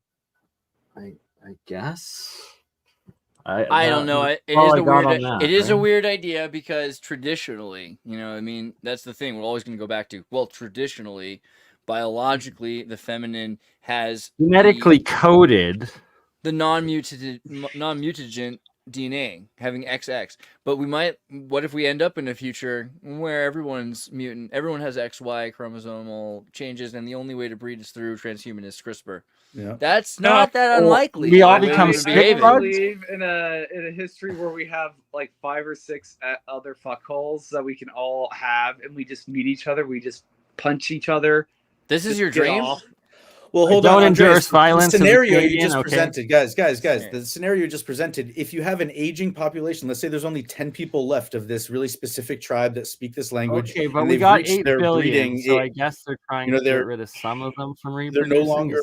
S10: I guess.
S4: I don't know. It is a weird idea because traditionally, I mean, that's the thing we're always going to go back to. Well, traditionally, biologically, the feminine has
S10: genetically coded
S4: the non-mutagen DNA, having XX. But what if we end up in a future where everyone's mutant, everyone has XY chromosomal changes, and the only way to breed is through transhumanist CRISPR?
S5: Yeah,
S4: that's not that unlikely.
S10: We all become
S6: I believe in a history where we have like 5 or 6 other fuckholes that we can all have, and we just meet each other. We just punch each other.
S4: This is your dream.
S5: Well, hold on, Andreas.
S10: Violence.
S5: The scenario you just presented, guys. The scenario you just presented. If you have an aging population, let's say there's only 10 people left of this really specific tribe that speak this language.
S10: Okay, but we got 8 billion, so I guess they're trying to get rid of some of them from reproducing.
S5: They're no longer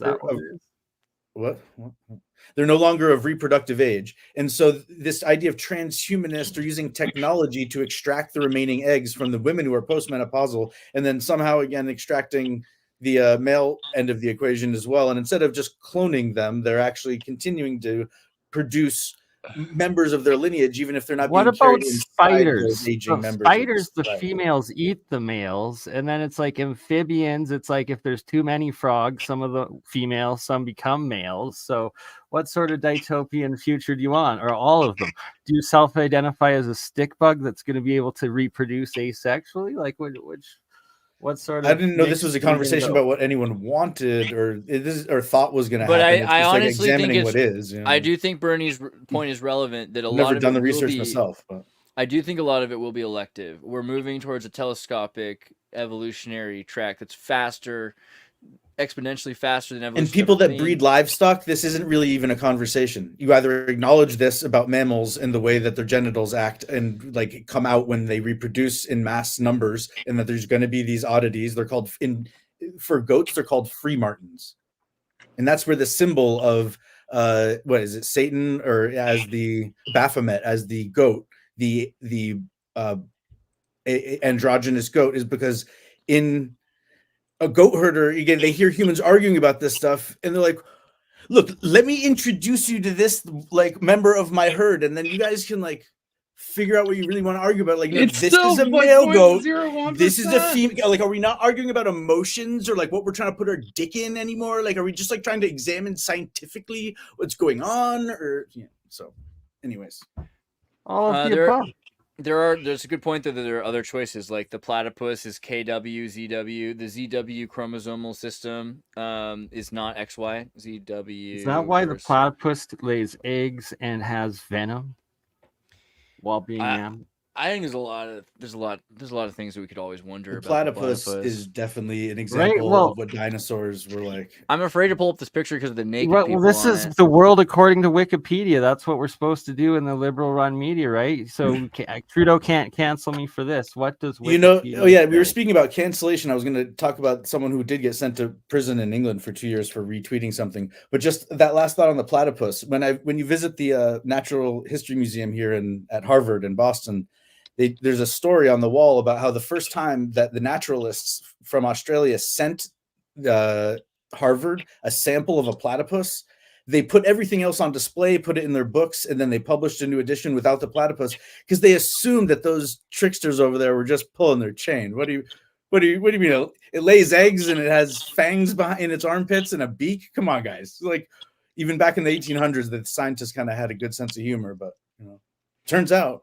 S5: They're no longer of reproductive age, and so this idea of transhumanist or using technology to extract the remaining eggs from the women who are postmenopausal, and then somehow again extracting the male end of the equation as well. And instead of just cloning them, they're actually continuing to produce members of their lineage, even if they're not.
S10: What about spiders? Spiders, the females eat the males, and then it's like amphibians. It's like if there's too many frogs, some of the females, some become males. So what sort of dystopian future do you want? Or all of them? Do you self-identify as a stick bug that's going to be able to reproduce asexually? Like what sort of?
S5: I didn't know this was a conversation about what anyone wanted or thought was going to happen.
S4: But I honestly think
S5: what is.
S4: I do think Bernie's point is relevant. That
S5: I've never done the research myself, but
S4: I do think a lot of it will be elective. We're moving towards a telescopic evolutionary track that's faster, exponentially faster than evolution.
S5: And people that breed livestock, this isn't really even a conversation. You either acknowledge this about mammals and the way that their genitals act and like come out when they reproduce in mass numbers, and that there's going to be these oddities. They're called for goats, they're called free martins, and that's where the symbol of what is it, Satan, or as the Baphomet, as the goat, the androgynous goat, is because in a goat herder, again, they hear humans arguing about this stuff, and they're like, look, let me introduce you to this like member of my herd, and then you guys can like figure out what you really want to argue about. Like, no, this is a male goat, this is a female. Like, are we not arguing about emotions or like what we're trying to put our dick in anymore? Like, are we just like trying to examine scientifically what's going on? Or so anyways,
S10: all of the above.
S4: There's a good point that there are other choices, like the platypus is KW, ZW. The ZW chromosomal system is not XY. ZW.
S10: Is that why the platypus lays eggs and has venom while being young?
S4: I think there's a lot of things that we could always wonder about.
S5: Platypus is definitely an example of what dinosaurs were like.
S4: I'm afraid to pull up this picture because of the naked people.
S10: Well, this is the world according to Wikipedia. That's what we're supposed to do in the liberal-run media, right? So Trudeau can't cancel me for this. What does Wikipedia say?
S5: We were speaking about cancellation. I was going to talk about someone who did get sent to prison in England for 2 years for retweeting something. But just that last thought on the platypus. When you visit the Natural History Museum here at Harvard in Boston, there's a story on the wall about how the first time that the naturalists from Australia sent Harvard a sample of a platypus, they put everything else on display, put it in their books, and then they published a new edition without the platypus because they assumed that those tricksters over there were just pulling their chain. What do you mean? It lays eggs and it has fangs in its armpits and a beak? Come on, guys! Like, even back in the 1800s, the scientists kind of had a good sense of humor, but turns out.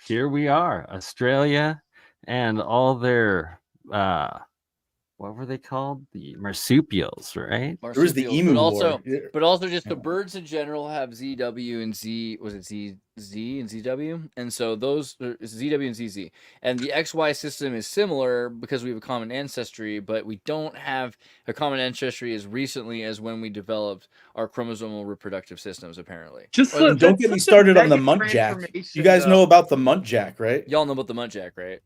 S10: Here we are, Australia and all their what were they called? The marsupials, right?
S5: There was the emu war.
S4: But also just the birds in general have ZW and Z. Was it Z and ZW? And so those ZW and ZZ. And the XY system is similar because we have a common ancestry, but we don't have a common ancestry as recently as when we developed our chromosomal reproductive systems. Apparently,
S5: don't get me started on the muntjac. You guys know about the muntjac, right?
S4: Y'all know about the muntjac, right?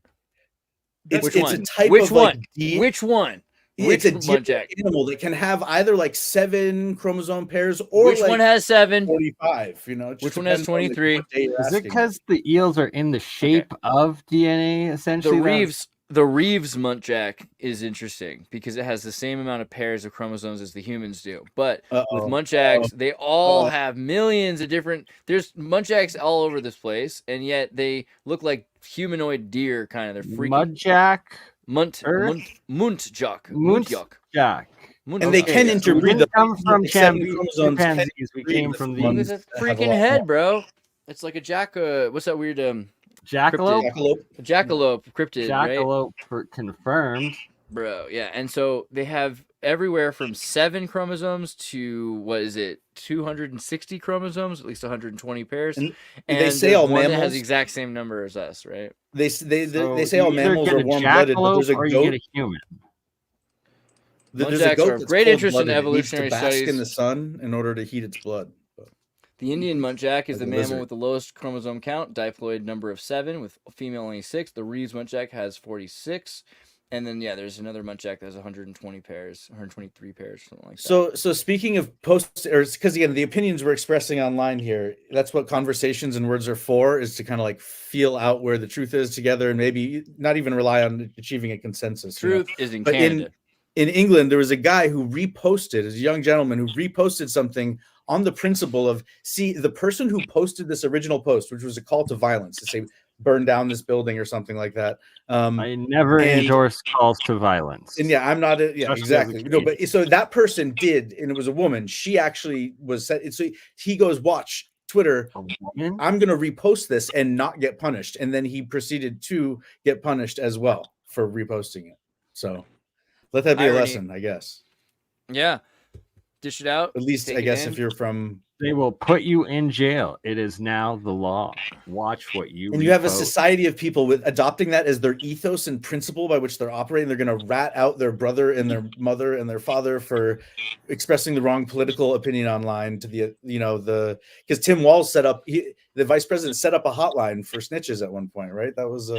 S5: It's
S4: Which
S5: a
S4: one?
S5: type
S4: Which
S5: of
S4: one?
S5: like
S4: Which one?
S5: It's a
S4: muntjac
S5: animal that can have either like 7 chromosome pairs or
S4: which
S5: like
S4: one has 7?
S5: 45. You know,
S4: which one has 23?
S10: Is it because the eels are in the shape of DNA essentially?
S4: The Reeves muntjac is interesting because it has the same amount of pairs of chromosomes as the humans do. But with muntjacs, they all have millions of different. There's muntjacs all over this place, and yet they look like humanoid deer, kind of. They're freaky.
S10: Muntjac,
S4: Muntjac.
S5: And they can interbreed.
S10: We come from chimpanzees. We came from these.
S4: Look at that freaking head, bro. It's like a what's that weird
S10: jackalope?
S4: Jackalope cryptid,
S10: jackalope confirmed,
S4: bro. Yeah, and so they have everywhere from 7 chromosomes to what is it, 260 chromosomes, at least 120 pairs. And
S5: they say all
S4: one
S5: mammals
S4: that has the exact same number as us, right?
S5: They say all mammals are warm-blooded, but there's a goat.
S10: You get a human.
S5: There's a goat
S4: that's great interest in evolutionary
S5: it needs to bask
S4: studies
S5: in the sun in order to heat its blood.
S4: The Indian muntjac is the mammal
S5: lizard.
S4: with the lowest chromosome count, diploid number of 7, with female only 6. The Reeves muntjac has 46. And then, yeah, there's another muntjac that has 120 pairs, 123 pairs, something like that.
S5: So speaking of because again, the opinions we're expressing online here, that's what conversations and words are for, is to kind of like feel out where the truth is together and maybe not even rely on achieving a consensus.
S4: Truth is in
S5: but
S4: Canada.
S5: In England, there was a guy who reposted, as a young gentleman who reposted something on the principle of, see, the person who posted this original post, which was a call to violence, to say, burn down this building or something like that.
S10: I never endorse calls to violence.
S5: And yeah, I'm not. Exactly. No, but so that person did, and it was a woman. She actually was. So he goes, watch Twitter. I'm going to repost this and not get punished. And then he proceeded to get punished as well for reposting it. So let that be a lesson, I guess.
S4: Yeah. Dish it out.
S5: At least, I guess, if you're from...
S10: They will put you in jail. It is now the law. Watch what you
S5: And you have a society of people with adopting that as their ethos and principle by which they're operating. They're going to rat out their brother and their mother and their father for expressing the wrong political opinion online to the, because Tim Walz the vice president set up a hotline for snitches at one point, right? That was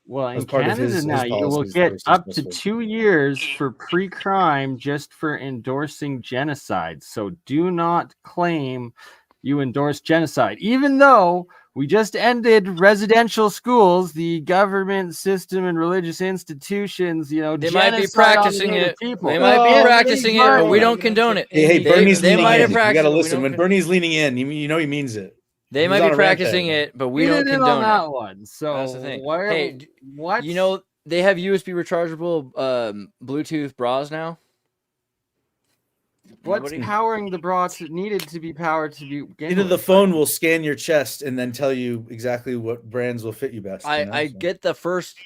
S10: well, in Canada now, you will get up to 2 years for pre-crime just for endorsing genocide. So do not claim you endorse genocide, even though we just ended residential schools, the government system and religious institutions.
S4: They might be practicing it. They might be practicing it, but we don't condone it.
S5: Hey, Bernie's leaning in. You got to listen. When Bernie's leaning in, he means it.
S4: They might be practicing it, but we don't condone
S10: that one. So
S4: that's the thing.
S10: Hey, what?
S4: They have USB rechargeable Bluetooth bras now.
S10: What's powering the bras needed to be powered to be?
S5: The phone will scan your chest and then tell you exactly what brands will fit you best.
S4: I get the first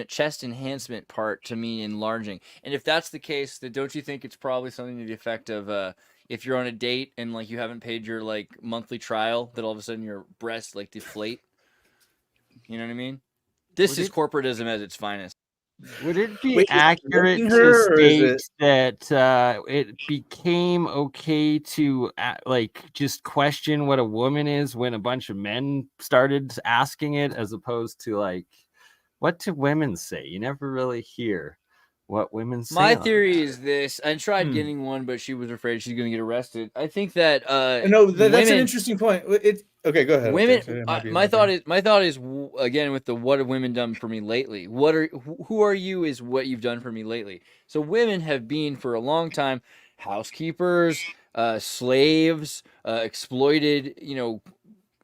S4: chest enhancement part to mean enlarging, and if that's the case, then don't you think it's probably something to the effect of if you're on a date and like you haven't paid your like monthly trial, that all of a sudden your breasts like deflate. You know what I mean? This is corporatism at its finest.
S10: Would it be accurate to state that it became okay to like just question what a woman is when a bunch of men started asking it, as opposed to like, what do women say? You never really hear what women say.
S4: My theory is this. I tried getting one, but she was afraid she's going to get arrested. I think that
S5: that's an interesting point. Okay, go ahead.
S4: Women, my thought is again with the what have women done for me lately? Who are you is what you've done for me lately. So women have been for a long time housekeepers, slaves, exploited,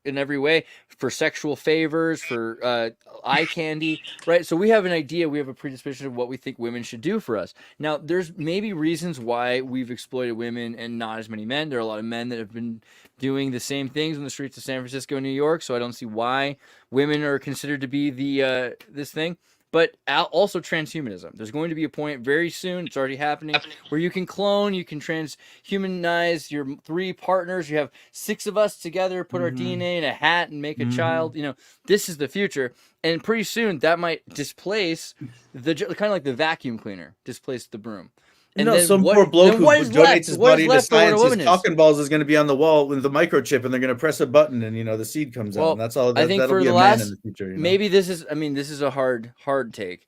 S4: in every way, for sexual favors, for eye candy, right? So we have an idea, we have a predisposition of what we think women should do for us. Now, there's maybe reasons why we've exploited women and not as many men. There are a lot of men that have been doing the same things in the streets of San Francisco and New York, so I don't see why women are considered to be the this thing. but also transhumanism. There's going to be a point very soon, it's already happening, where you can clone, you can transhumanize your 3 partners. You have 6 of us together, put our DNA in a hat and make a child. You know, this is the future. And pretty soon that might displace the kind of like the vacuum cleaner displace the broom.
S5: And then some poor bloke who donates his body to science, his talking balls is going to be on the wall with the microchip, and they're going to press a button, and the seed comes out. And that's all.
S4: I think
S5: that'll
S4: for
S5: be
S4: the
S5: a
S4: last,
S5: man in the future.
S4: Maybe this is. I mean, this is a hot take.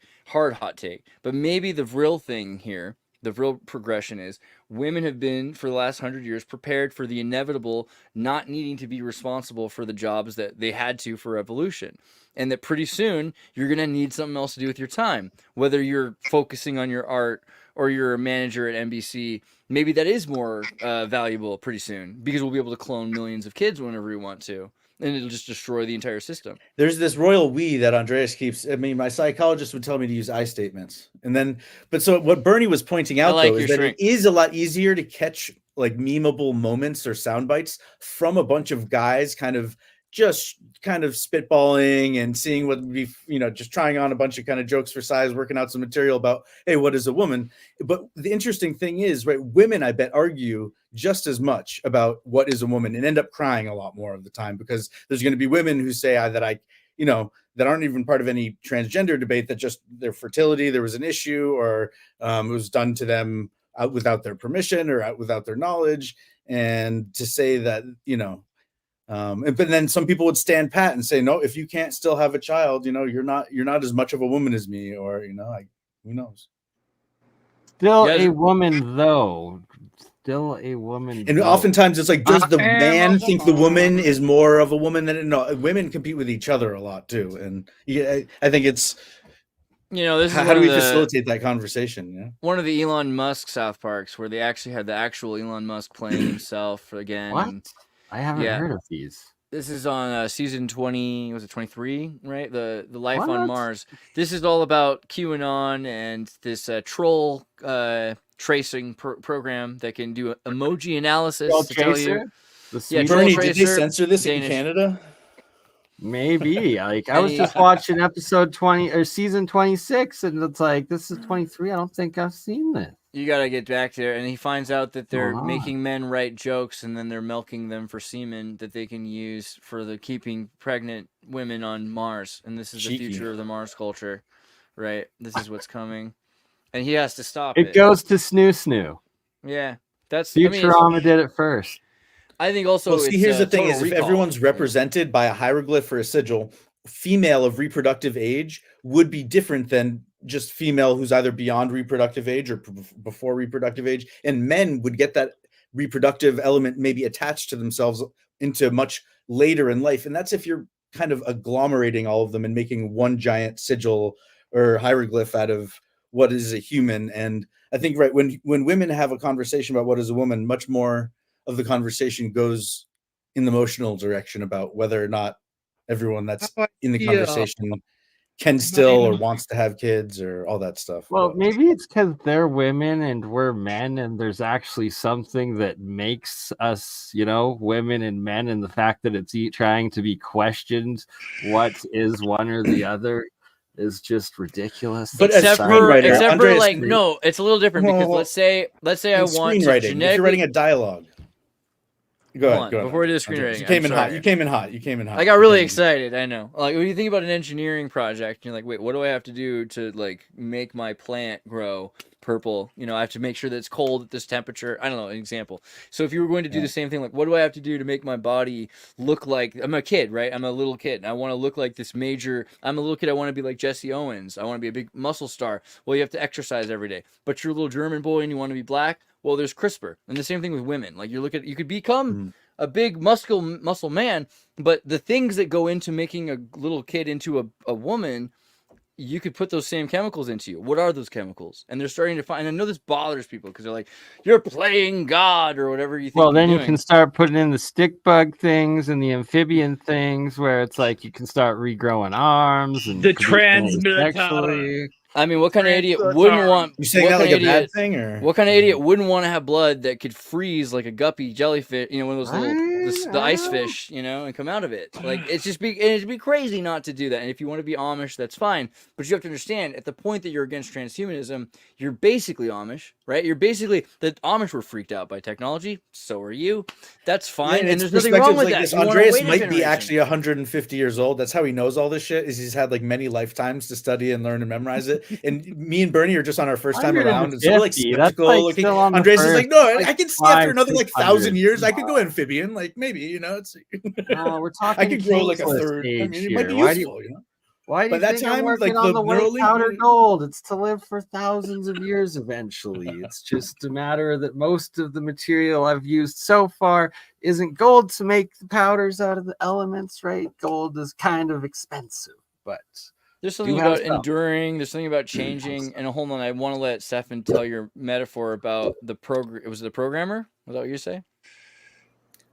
S4: But maybe the real thing here, the real progression is women have been for the last 100 years prepared for the inevitable, not needing to be responsible for the jobs that they had to for evolution. And that pretty soon you're going to need something else to do with your time, whether you're focusing on your art or you're a manager at NBC. Maybe that is more valuable pretty soon, because we'll be able to clone millions of kids whenever we want to, and it'll just destroy the entire system.
S5: There's this royal we that Andreas keeps. I mean, my psychologist would tell me to use I statements, but so what Bernie was pointing out though is that it is a lot easier to catch like memeable moments or sound bites from a bunch of guys kind of spitballing and seeing what would be, just trying on a bunch of kind of jokes for size, working out some material about, hey, what is a woman? But the interesting thing is, right, women, I bet, argue just as much about what is a woman and end up crying a lot more of the time, because there's going to be women who say that aren't even part of any transgender debate, that just their fertility, there was an issue, or it was done to them without their permission or without their knowledge. And to say that, but then some people would stand pat and say, no, if you can't still have a child, you're not as much of a woman as me, or who knows.
S10: Still a woman though. And
S5: oftentimes it's like, does the man think the woman is more of a woman than women compete with each other a lot too. And I think it's
S4: this is
S5: how do we facilitate that conversation? Yeah.
S4: One of the Elon Musk South Parks where they actually had the actual Elon Musk playing himself again.
S10: What? I haven't heard of these.
S4: This is on season 20, was it 23, right? The Life on Mars. This is all about QAnon and this troll tracing program that can do emoji analysis to tell you.
S5: Bernie, did they censor this in Canada?
S10: Maybe. I was just watching episode 20 or season 26, and it's like, this is 23. I don't think I've seen this.
S4: You got to get back there. And he finds out that they're making men write jokes, and then they're milking them for semen that they can use for the keeping pregnant women on Mars. And this is the future of the Mars culture, right? This is what's coming. And he has to stop it.
S10: It goes to Snoo.
S4: Yeah. That's
S10: Futurama did it first.
S4: I think also
S5: here's the thing is, if everyone's represented by a hieroglyph or a sigil, female of reproductive age would be different than just female who's either beyond reproductive age or before reproductive age, and men would get that reproductive element maybe attached to themselves into much later in life. And that's if you're kind of agglomerating all of them and making one giant sigil or hieroglyph out of what is a human. And I think when women have a conversation about what is a woman, much more of the conversation goes in the emotional direction about whether or not everyone that's in the conversation can still or wants to have kids or all that stuff.
S10: Well, maybe it's because they're women and we're men, and there's actually something that makes us, women and men, and the fact that it's trying to be questioned, what is one or the other, is just ridiculous.
S5: But
S4: except for like, no, it's a little different, because let's say I want to
S5: if you're writing a dialogue. Go ahead.
S4: Before we do the screenwriting,
S5: you came in hot.
S4: I got really excited. I know. Like, when you think about an engineering project, you're like, wait, what do I have to do to like make my plant grow purple? I have to make sure that it's cold at this temperature. I don't know, an example. So if you were going to do the same thing, like, what do I have to do to make my body look like? I'm a kid, right? I'm a little kid, and I want to look like this major. I'm a little kid. I want to be like Jesse Owens. I want to be a big muscle star. Well, you have to exercise every day. But you're a little German boy and you want to be black. Well, there's CRISPR. And the same thing with women. Like, you could become a big muscle man, but the things that go into making a little kid into a woman, you could put those same chemicals into you. What are those chemicals? And they're starting to find, and I know this bothers people because they're like, you're playing God or whatever you think.
S10: Well, then you can start putting in the stick bug things and the amphibian things where it's like you can start regrowing arms and
S6: the transmittality.
S4: I mean, what kind of idiot wouldn't want?
S5: You saying that like a bad thing, or
S4: what kind of idiot wouldn't want to have blood that could freeze like a guppy jellyfish? You know, one of those little the ice fish, you know, and come out of it. Like it'd be crazy not to do that. And if you want to be Amish, that's fine. But you have to understand, at the point that you're against transhumanism, you're basically Amish, right? You're basically the Amish were freaked out by technology. So are you. That's fine, and there's nothing wrong with that.
S5: Andreas might be actually 150 years old. That's how he knows all this shit. Is he's had like many lifetimes to study and learn and memorize it. And me and Bernie are just on our first time around, and so we're like skeptical looking. Andreas is like, no, I can see after another like 1,000 years, I could go amphibian, like maybe, you know, it's.
S10: We're talking.
S5: I could grow like a third. I mean, it might be useful, you know.
S10: Why do you think I'm working on the white powder gold? It's to live for thousands of years eventually. It's just a matter that most of the material I've used so far isn't gold to make the powders out of the elements, right? Gold is kind of expensive, but
S4: there's something about enduring. There's something about changing. And hold on, I want to let Stefan tell your metaphor about the program. Was it the programmer? Was that what you say?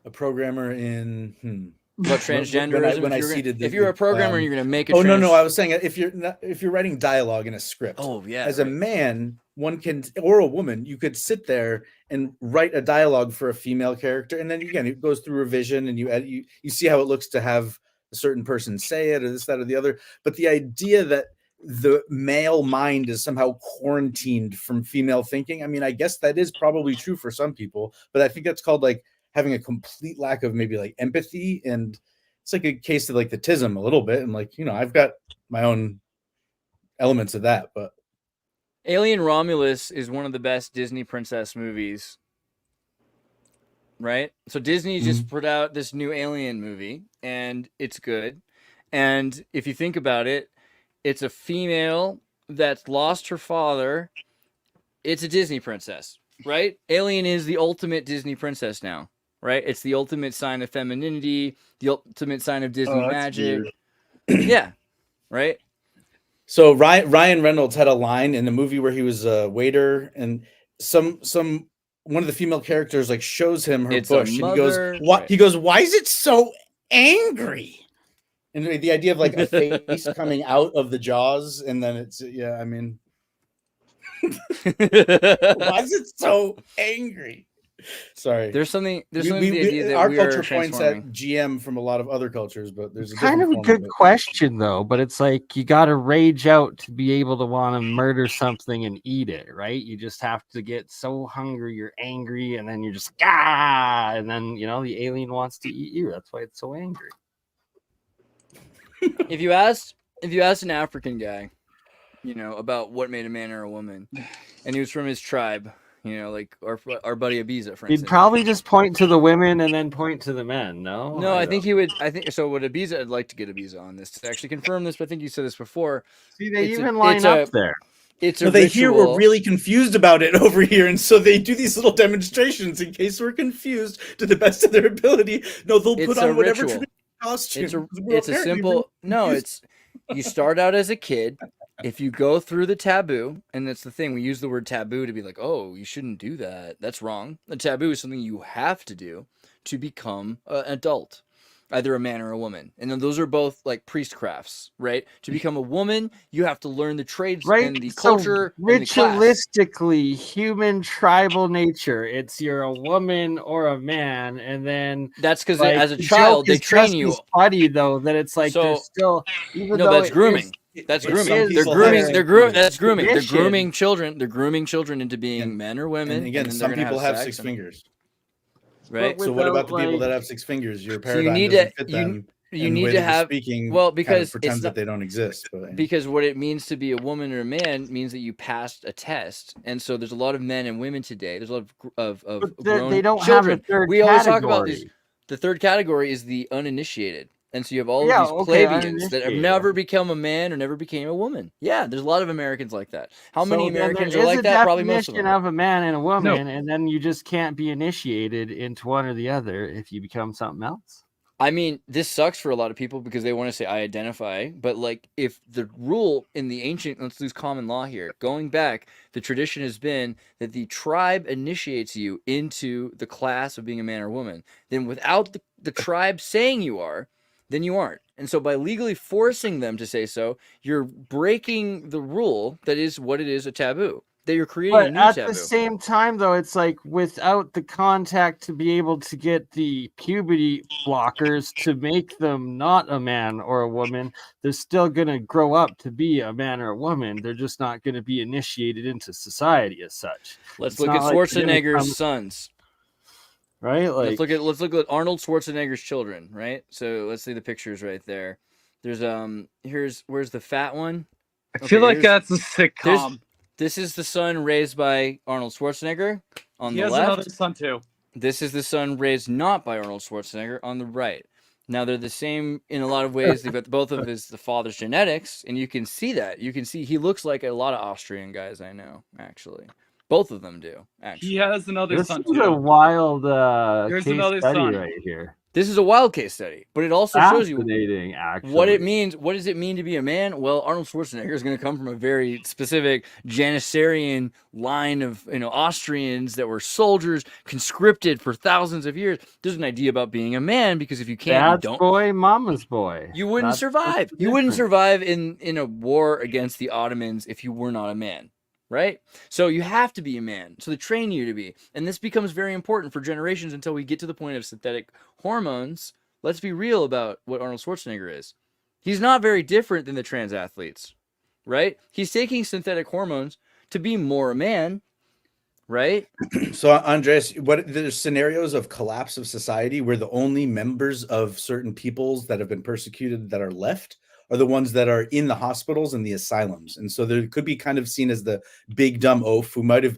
S5: A programmer in.
S4: About transgenderism. If you're a programmer, you're going to make a.
S5: No. I was saying if you're writing dialogue in a script.
S4: Oh yeah.
S5: As a man, one can, or a woman, you could sit there and write a dialogue for a female character, and then again it goes through revision, and you edit, you see how it looks to have a certain person say it, or this, that, or the other. But the idea that the male mind is somehow quarantined from female thinking, I mean, I guess that is probably true for some people, but I think that's called like having a complete lack of maybe like empathy, and it's like a case of like the tism a little bit. And like, you know, I've got my own elements of that, but
S4: Alien Romulus is one of the best Disney princess movies, right? So Disney just put out this new Alien movie, and it's good. And if you think about it, it's a female that's lost her father. It's a Disney princess, right? Alien is the ultimate Disney princess now. Right, it's the ultimate sign of femininity, the ultimate sign of Disney magic. Yeah, right.
S5: So Ryan Reynolds had a line in the movie where he was a waiter, and one of the female characters like shows him her bush, and he goes, "What?" Right. He goes, "Why is it so angry?" And the idea of like a face coming out of the jaws, and then it's I mean, why is it so angry? Sorry.
S4: There's something. The idea that
S5: our culture points at GM from a lot of other cultures, but there's
S10: kind of a good question though. But it's like you got to rage out to be able to want to murder something and eat it, right? You just have to get so hungry, you're angry, and then you're just and then you know the alien wants to eat you. That's why it's so angry.
S4: If you asked an African guy, you know, about what made a man or a woman, and he was from his tribe. You know, like our buddy Ibiza, for instance.
S10: He'd probably just point to the women and then point to the men, no?
S4: No, I think he would. I think so. What Ibiza, I'd like to get Ibiza on this to actually confirm this, but I think you said this before.
S10: See, they even line up there.
S4: It's a
S5: they here were really confused about it over here, and so they do these little demonstrations in case we're confused to the best of their ability. No, they'll put on whatever costume.
S4: It's a simple. No, it's you start out as a kid. If you go through the taboo, and that's the thing, we use the word taboo to be like, oh, you shouldn't do that. That's wrong. The taboo is something you have to do to become an adult, either a man or a woman. And then those are both like priestcrafts, right? To become a woman, you have to learn the trades and the culture.
S10: Ritualistically, human tribal nature. It's you're a woman or a man, and then
S4: that's because like, as a child they train you.
S10: Funny though that it's like there's still even though
S4: that's grooming. That's grooming. They're grooming. That's grooming. They're grooming children. They're grooming children into being men or women.
S5: And again, some people have 6 fingers. Right. So what about the people that have 6 fingers? Your paradigm doesn't fit them.
S4: You need to have
S5: speaking.
S4: Well, because
S5: pretends that they don't exist. But,
S4: because what it means to be a woman or a man means that you passed a test, and so there's a lot of men and women today. There's a lot of grown
S10: they don't
S4: children.
S10: Have a third
S4: we always
S10: category.
S4: Talk about these. The third category is the uninitiated. And so you have all of these plebeians that have never become a man or never became a woman. Yeah, there's a lot of Americans like that. How many Americans are like that? Probably most of them.
S10: Of a man and a woman, and then you just can't be initiated into one or the other if you become something else.
S4: I mean, this sucks for a lot of people because they want to say I identify, but like if the rule in the ancient, let's use common law here, going back, the tradition has been that the tribe initiates you into the class of being a man or woman. Then without the tribe saying you are, then you aren't. And so by legally forcing them to say so, you're breaking the rule that is what it is, a taboo. That you're creating a new
S10: at
S4: taboo.
S10: the same time, though, it's like without the contact to be able to get the puberty blockers to make them not a man or a woman, they're still going to grow up to be a man or a woman. They're just not going to be initiated into society as such.
S4: Let's look at Schwarzenegger's sons.
S10: Right? Like
S4: let's look at Arnold Schwarzenegger's children, right? So let's see the pictures right there. There's where's the fat one?
S6: I feel like that's a sitcom.
S4: This is the son raised by Arnold Schwarzenegger on the left.
S6: He has another son too.
S4: This is the son raised not by Arnold Schwarzenegger on the right. Now they're the same in a lot of ways. They've got both of the father's genetics, and you can see that. You can see he looks like a lot of Austrian guys I know, actually. Both of them do, actually.
S6: He has another son too.
S10: This is a wild
S6: There's
S10: case
S6: another
S10: study
S6: son
S10: right here.
S4: This is a wild case study, but it also shows you
S10: actually.
S4: what it means. What does it mean to be a man? Well, Arnold Schwarzenegger is going to come from a very specific Janissarian line of Austrians that were soldiers, conscripted for thousands of years. There's an idea about being a man because if you can't,
S10: Dad's boy, mama's boy.
S4: You wouldn't survive. You wouldn't survive in a war against the Ottomans if you were not a man. Right? So you have to be a man. So they train you to be. And this becomes very important for generations until we get to the point of synthetic hormones. Let's be real about what Arnold Schwarzenegger is. He's not very different than the trans athletes. Right? He's taking synthetic hormones to be more a man. Right?
S5: So, Andreas, there's scenarios of collapse of society where the only members of certain peoples that have been persecuted that are left are the ones that are in the hospitals and the asylums. And so there could be kind of seen as the big dumb oaf who might have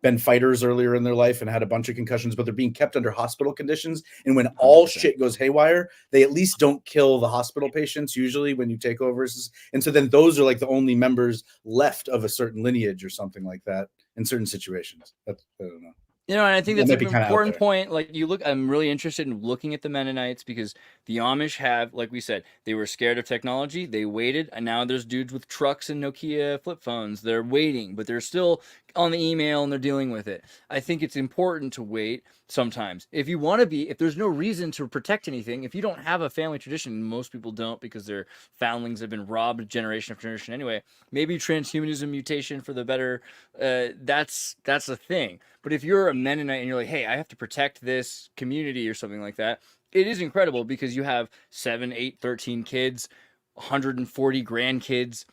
S5: been fighters earlier in their life and had a bunch of concussions, but they're being kept under hospital conditions. And when all 100%. Shit goes haywire, they at least don't kill the hospital patients usually when you take over. And so then those are like the only members left of a certain lineage or something like that in certain situations. I don't know.
S4: And I think that's an important point. Like I'm really interested in looking at the Mennonites because the Amish have, like we said, they were scared of technology. They waited, and now there's dudes with trucks and Nokia flip phones. They're waiting, but they're still on the email and they're dealing with it. I think it's important to wait sometimes. If there's no reason to protect anything, if you don't have a family tradition, most people don't because their foundlings have been robbed generation after generation anyway, maybe transhumanism mutation for the better, that's a thing. But if you're a Mennonite and you're like, hey, I have to protect this community or something like that, it is incredible because you have 7, 8, 13 kids, 140 grandkids,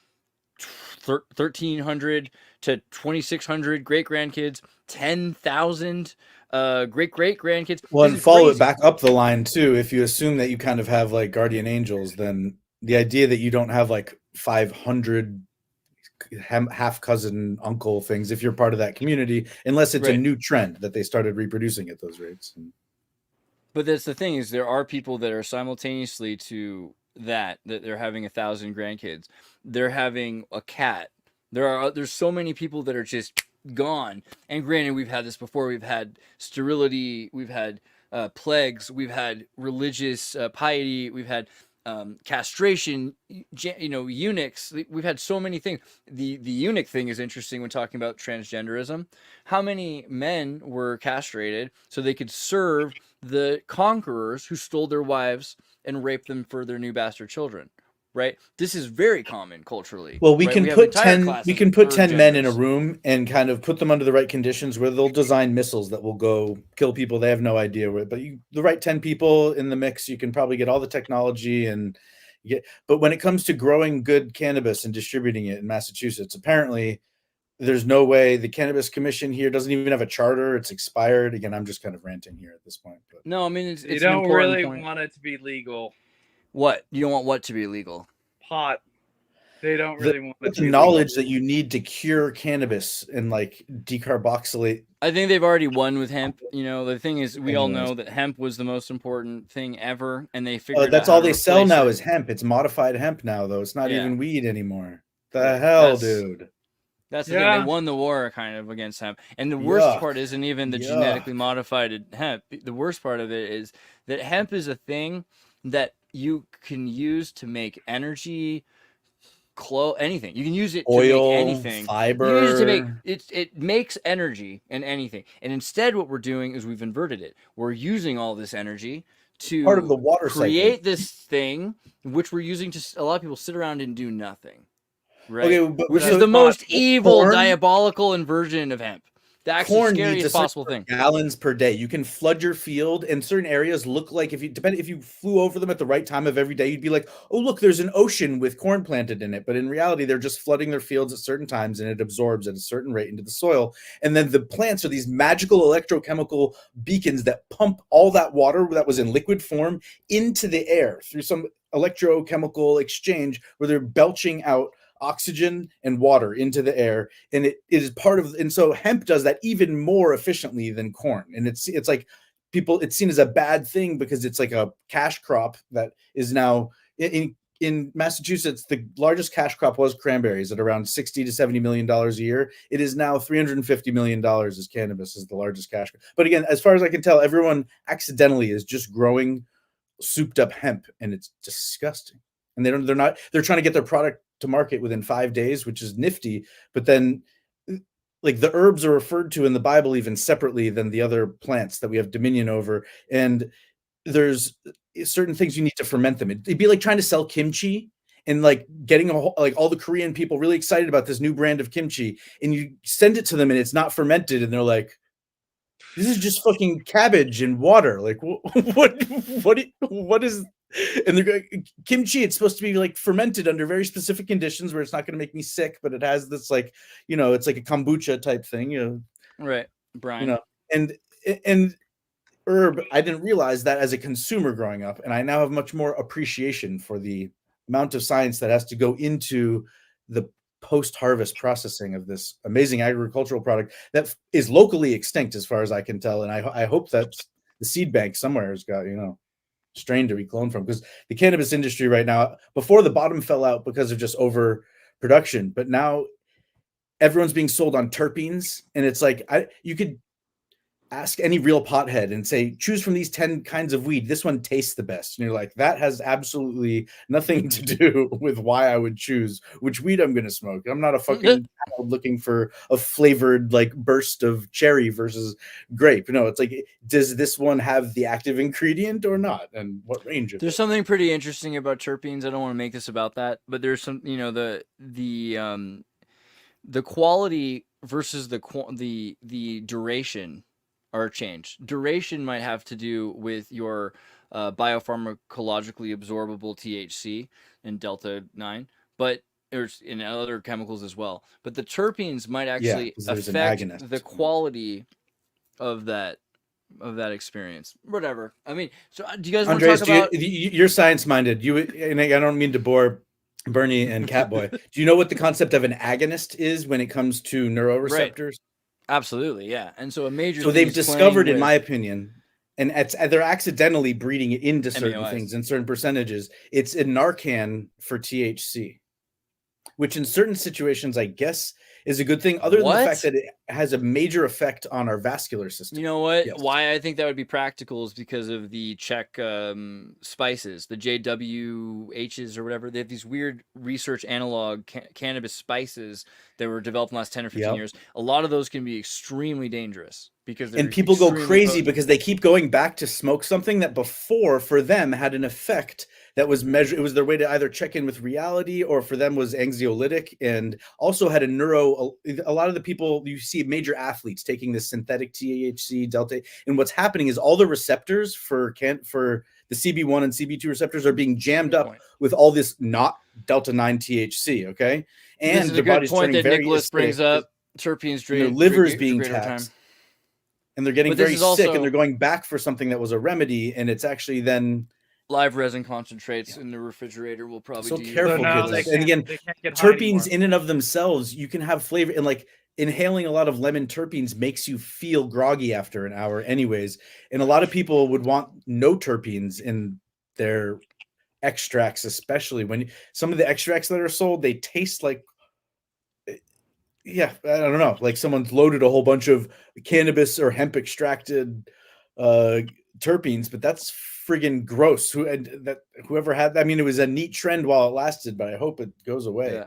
S4: 1,300 to 2,600 great-grandkids, 10,000 great-great-grandkids.
S5: Well, and follow it back up the line, too. If you assume that you kind of have, like, guardian angels, then the idea that you don't have, like, 500 half-cousin uncle things if you're part of that community, unless it's a new trend that they started reproducing at those rates.
S4: But that's the thing is there are people that are simultaneously to that they're having 1,000 grandkids. They're having a cat. There's so many people that are just gone. And granted, we've had this before. We've had sterility. We've had plagues. We've had religious piety. We've had castration, eunuchs. We've had so many things. The eunuch thing is interesting when talking about transgenderism. How many men were castrated so they could serve the conquerors who stole their wives and raped them for their new bastard children? Right? This is very common culturally.
S5: Well, we
S4: right?
S5: can put 10 men in a room and kind of put them under the right conditions where they'll design missiles that will go kill people they have no idea where. But the right 10 people in the mix, you can probably get all the technology and but when it comes to growing good cannabis and distributing it in Massachusetts, apparently there's no way. The Cannabis Commission here doesn't even have a charter. It's expired. Again, I'm just kind of ranting here at this point. But.
S4: No, I mean, it's
S6: you don't really want it to be legal.
S4: What? You don't want what to be illegal?
S6: Pot. They don't really want it to be
S5: knowledge
S6: legal.
S5: that you need to cure cannabis and like decarboxylate.
S4: I think they've already won with hemp. The thing is, we all know that hemp was the most important thing ever, and they figured
S5: that's
S4: out
S5: all they sell now is hemp. It's modified hemp now, though. It's not even weed anymore. The hell, dude.
S4: That's the thing. They won the war kind of against hemp. And the worst part isn't even the genetically modified hemp. The worst part of it is that hemp is a thing that you can use to make energy, anything. You can use it to make anything.
S5: Fiber.
S4: You use it to make it makes energy in anything. And instead what we're doing is we've inverted it. We're using all this energy to
S5: part of the water
S4: create
S5: cycle.
S4: this thing, which we're using to a lot of people sit around and do nothing, right?
S5: Okay,
S4: which
S5: so
S4: is the most evil,
S5: corn-
S4: diabolical inversion of hemp. The actually
S5: corn
S4: scariest
S5: needs a certain
S4: possible thing.
S5: gallons per day. You can flood your field, and certain areas look like if you flew over them at the right time of every day, you'd be like, oh look, there's an ocean with corn planted in it. But in reality, they're just flooding their fields at certain times, and it absorbs at a certain rate into the soil. And then the plants are these magical electrochemical beacons that pump all that water that was in liquid form into the air through some electrochemical exchange where they're belching out oxygen and water into the air, and it is part of, and so hemp does that even more efficiently than corn. And it's like it's seen as a bad thing because it's like a cash crop that is now in Massachusetts. The largest cash crop was cranberries at around $60 to $70 million a year. It is now $350 million as cannabis is the largest cash crop. But again, as far as I can tell, everyone accidentally is just growing souped up hemp, and it's disgusting. And they're trying to get their product to market within 5 days, which is nifty. But then like the herbs are referred to in the Bible even separately than the other plants that we have dominion over. And there's certain things you need to ferment them. It'd be like trying to sell kimchi and like getting like all the Korean people really excited about this new brand of kimchi, and you send it to them and it's not fermented, and they're like, this is just fucking cabbage and water. Like what is, and they're going, kimchi, it's supposed to be like fermented under very specific conditions where it's not going to make me sick, but it has this like, it's like a kombucha type thing,
S4: right, Brian,
S5: and herb. I didn't realize that as a consumer growing up, and I now have much more appreciation for the amount of science that has to go into the post-harvest processing of this amazing agricultural product that is locally extinct as far as I can tell. And I hope that the seed bank somewhere has got, strain to be cloned from, because the cannabis industry right now, before the bottom fell out because of just overproduction, but now everyone's being sold on terpenes. And it's like, you could ask any real pothead and say, choose from these 10 kinds of weed. This one tastes the best. And you're like, that has absolutely nothing to do with why I would choose which weed I'm going to smoke. I'm not a fucking child looking for a flavored like burst of cherry versus grape. It's like, does this one have the active ingredient or not? And what range of
S4: There's something pretty interesting about terpenes. I don't want to make this about that, but there's some, the quality versus the duration are changed. Duration might have to do with your biopharmacologically absorbable THC and delta 9, but there's in other chemicals as well. But the terpenes might actually affect the quality of that experience. Whatever. I mean, so do you guys want to talk about?
S5: You're science minded. And I don't mean to bore Bernie and Catboy. Do you know what the concept of an agonist is when it comes to neuroreceptors?
S4: Right. Absolutely, yeah. And so a major.
S5: So they've discovered, in my opinion, and they're accidentally breeding it into certain things in certain percentages. It's a Narcan for THC, which in certain situations, I guess, is a good thing. Other than the fact that it has a major effect on our vascular system.
S4: You know what? Yes. Why I think that would be practical is because of the Czech spices, the JWHs or whatever. They have these weird research analog cannabis spices that were developed in the last 10 or 15 years. A lot of those can be extremely dangerous because
S5: people go crazy because they keep going back to smoke something that before for them had an effect that was measured. It was their way to either check in with reality, or for them was anxiolytic, and also had a lot of the people you see major athletes taking this synthetic THC delta, and what's happening is all the receptors for the CB1 and CB2 receptors are being jammed up with all this not delta 9 THC. Okay, and
S4: this is a good point that Nicholas brings up. Terpenes,
S5: their livers being taxed, and they're getting very sick, and they're going back for something that was a remedy, and it's actually then
S4: live resin concentrates in the refrigerator will probably
S5: so careful. And again, terpenes in and of themselves, you can have flavor, and like inhaling a lot of lemon terpenes makes you feel groggy after an hour anyways. And a lot of people would want no terpenes in their extracts, especially when some of the extracts that are sold, they taste like, I don't know, like someone's loaded a whole bunch of cannabis or hemp extracted terpenes, but that's friggin' gross. Whoever had, I mean, it was a neat trend while it lasted, but I hope it goes away.
S4: Yeah.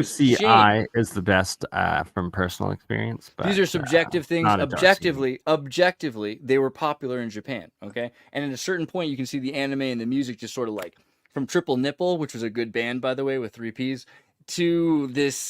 S10: UCI is the best from personal experience. But,
S4: these are subjective things. Objectively, they were popular in Japan. Okay, and at a certain point, you can see the anime and the music just sort of like from Triple Nipple, which was a good band by the way with 3 Ps, to this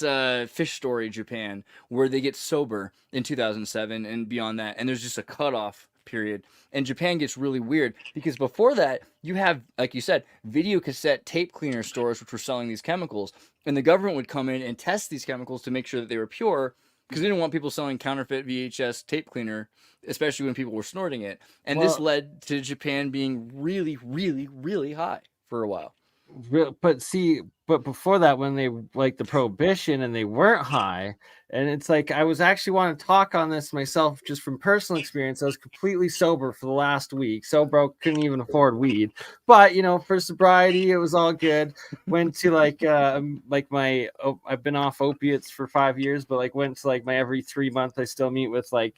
S4: Fish Story Japan, where they get sober in 2007 and beyond that, and there's just a cutoff period. And Japan gets really weird because before that, you have, like you said, video cassette tape cleaner stores which were selling these chemicals, and the government would come in and test these chemicals to make sure that they were pure because they didn't want people selling counterfeit VHS tape cleaner, especially when people were snorting it. And this led to Japan being really, really, really high for a while.
S10: But before that, when they like the prohibition and they weren't high, and it's like I was actually want to talk on this myself just from personal experience. I was completely sober for the last week, so broke, couldn't even afford weed. But for sobriety, it was all good. Went to I've been off opiates for 5 years, but went to my every 3 months. I still meet with the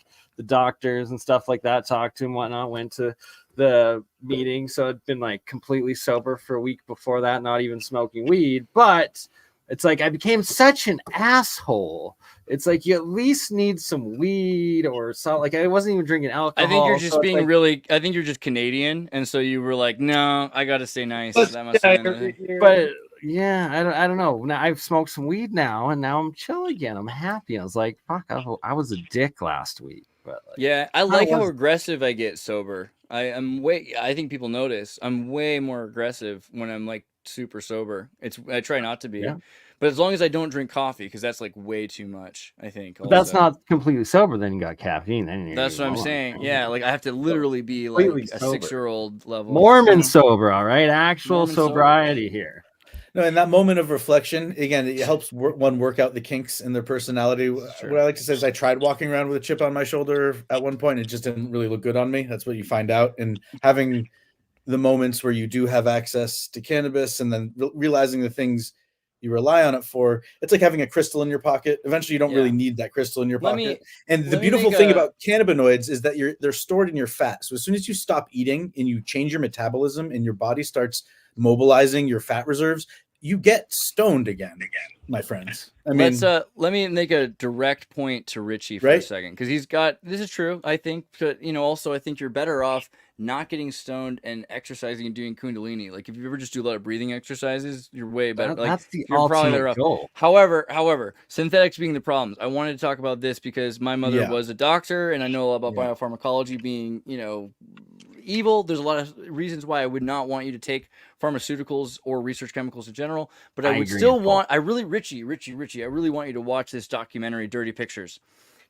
S10: doctors and stuff like that, talk to them, whatnot. Went to the meeting, so I'd been completely sober for a week before that, not even smoking weed. But it's I became such an asshole. It's you at least need some weed or something. I wasn't even drinking alcohol.
S4: I think you're just being really. I think you're just Canadian, and so you were like, "No, I gotta stay nice." That must have been
S10: but yeah, I don't know. Now I've smoked some weed now, and now I'm chill again. I'm happy. I was like, "Fuck, I was a dick last week." But
S4: yeah, I like how aggressive I get sober. I think people notice I'm way more aggressive when I'm super sober. I try not to be, but as long as I don't drink coffee, because that's way too much. I think
S10: that's not completely sober. Then you got caffeine. Then
S4: that's what I'm saying. Yeah, I have to literally be a 6-year-old level.
S10: Mormon sober, all right. Actual sobriety here.
S5: No, in that moment of reflection, again, it helps one work out the kinks in their personality. Sure. What I like to say is I tried walking around with a chip on my shoulder at one point. It just didn't really look good on me. That's what you find out. And having the moments where you do have access to cannabis and then realizing the things you rely on it for, it's like having a crystal in your pocket. Eventually, you don't really need that crystal in your pocket. And the beautiful thing about cannabinoids is that they're stored in your fat. So as soon as you stop eating and you change your metabolism and your body starts mobilizing your fat reserves, you get stoned again, my friends. I mean,
S4: let me make a direct point to Richie for a second, because he's got, this is true, I think, but also I think you're better off not getting stoned and exercising and doing Kundalini. If you ever just do a lot of breathing exercises, you're way better.
S10: That's the
S4: you're probably better off.
S10: Goal.
S4: However, synthetics being the problems. I wanted to talk about this because my mother was a doctor, and I know a lot about biopharmacology being, evil. There's a lot of reasons why I would not want you to take pharmaceuticals or research chemicals in general, but I would still want, Richie, I really want you to watch this documentary, Dirty Pictures.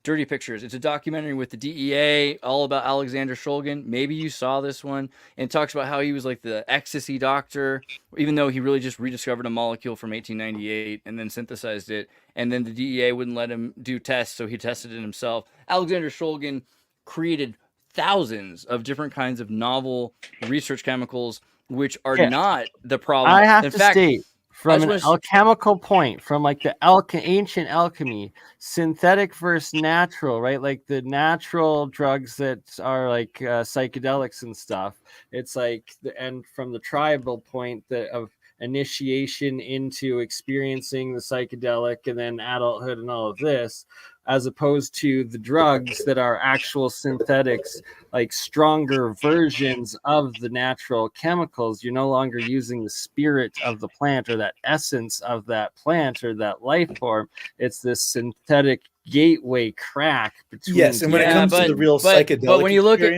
S4: It's a documentary with the DEA, all about Alexander Shulgin. Maybe you saw this one, and it talks about how he was the ecstasy doctor, even though he really just rediscovered a molecule from 1898 and then synthesized it, and then the DEA wouldn't let him do tests, so he tested it himself. Alexander Shulgin created thousands of different kinds of novel research chemicals, which are not the problem.
S10: I have to state, from an alchemical point, from like the ancient alchemy, synthetic versus natural, right? Like the natural drugs that are like psychedelics and stuff. It's like, and from the tribal point of initiation into experiencing the psychedelic and then adulthood and all of this, as opposed to the drugs that are actual synthetics, like stronger versions of the natural chemicals. You're no longer using the spirit of the plant or that essence of that plant or that life form. It's this synthetic gateway crack between.
S5: Yes, and when it comes to the real psychedelic,
S4: but when you look at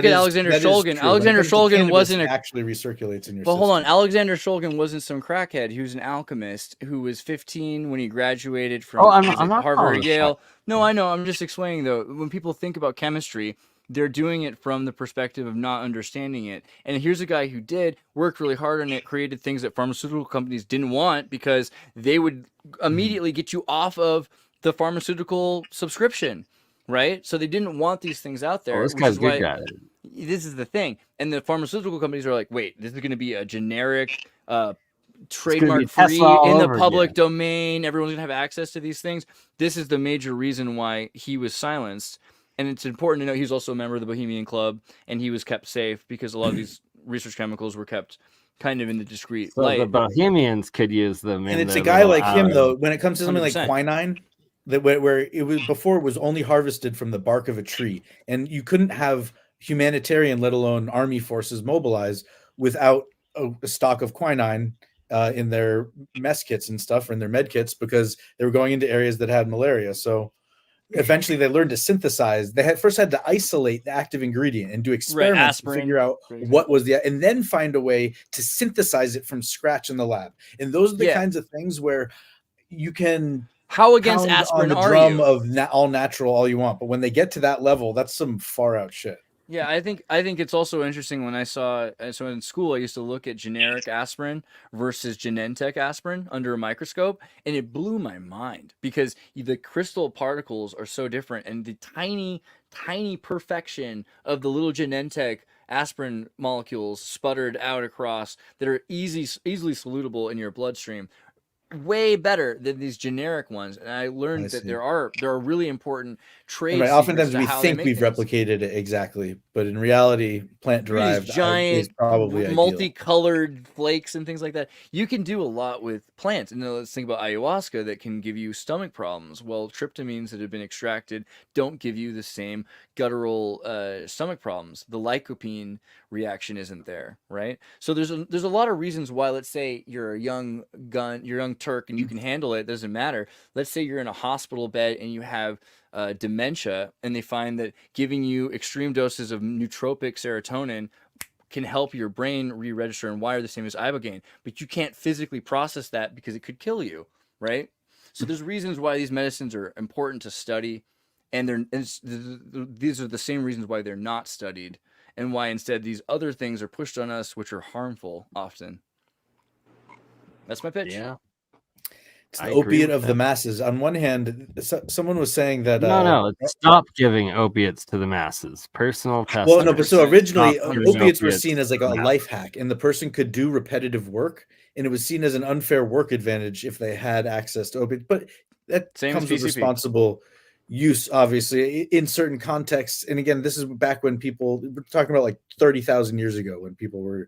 S4: Alexander Shulgin, Alexander Shulgin wasn't
S5: actually recirculates in your
S4: but
S5: system.
S4: Hold on, Alexander Shulgin wasn't some crackhead. He was an alchemist who was 15 when he graduated from
S10: I'm not
S4: Harvard or Yale. No, I know. I'm just explaining though. When people think about chemistry, they're doing it from the perspective of not understanding it. And here's a guy who did work really hard on it, created things that pharmaceutical companies didn't want because they would immediately get you off of the pharmaceutical subscription, right? So they didn't want these things out there.
S10: This guy's good guy.
S4: This is the thing. And the pharmaceutical companies are like, wait, this is going to be a generic, trademark free in the public domain. Everyone's going to have access to these things. This is the major reason why he was silenced. And it's important to know he's also a member of the Bohemian Club, and he was kept safe because a lot of these research chemicals were kept kind of in the discreet light.
S10: The Bohemians could use them.
S5: And it's a guy like him, though, when it comes to something 100%. Like quinine, that where it was before it was only harvested from the bark of a tree, and you couldn't have humanitarian, let alone army forces mobilized without a stock of quinine in their mess kits and stuff, or in their med kits, because they were going into areas that had malaria. So eventually they learned to synthesize. They first had to isolate the active ingredient and do experiments to figure out what was and then find a way to synthesize it from scratch in the lab. And those are the kinds of things where you can
S4: how against aspirin
S5: on the drum of all natural all you want, but when they get to that level, that's some far out shit.
S4: Yeah, I think it's also interesting when I saw, so in school I used to look at generic aspirin versus Genentech aspirin under a microscope, and it blew my mind because the crystal particles are so different, and the tiny perfection of the little Genentech aspirin molecules sputtered out across that are easily solutable in your bloodstream, way better than these generic ones. And I learned that there are really important trade secrets.
S5: Oftentimes we think we've replicated it exactly, but in reality, plant derived
S4: giant,
S5: is probably
S4: multicolored flakes and things like that. You can do a lot with plants. And then let's think about ayahuasca that can give you stomach problems. Well, tryptamines that have been extracted don't give you the same guttural stomach problems. The lycopene reaction isn't there, right? So there's a lot of reasons why, let's say you're a young Turk and you can handle it, doesn't matter. Let's say you're in a hospital bed and you have dementia, and they find that giving you extreme doses of nootropic serotonin can help your brain re-register and wire the same as ibogaine, but you can't physically process that because it could kill you, right? So there's reasons why these medicines are important to study, and these are the same reasons why they're not studied, and why instead these other things are pushed on us, which are harmful often. That's my pitch.
S10: Yeah.
S5: It's the opiate of the masses. On one hand, someone was saying that
S10: no, stop giving opiates to the masses. Personal testing.
S5: Well, no, but so originally opiates were seen as like a life hack, and the person could do repetitive work, and it was seen as an unfair work advantage if they had access to opiates. But that comes with responsible use, obviously, in certain contexts. And again, this is back when we're talking about like 30,000 years ago when people were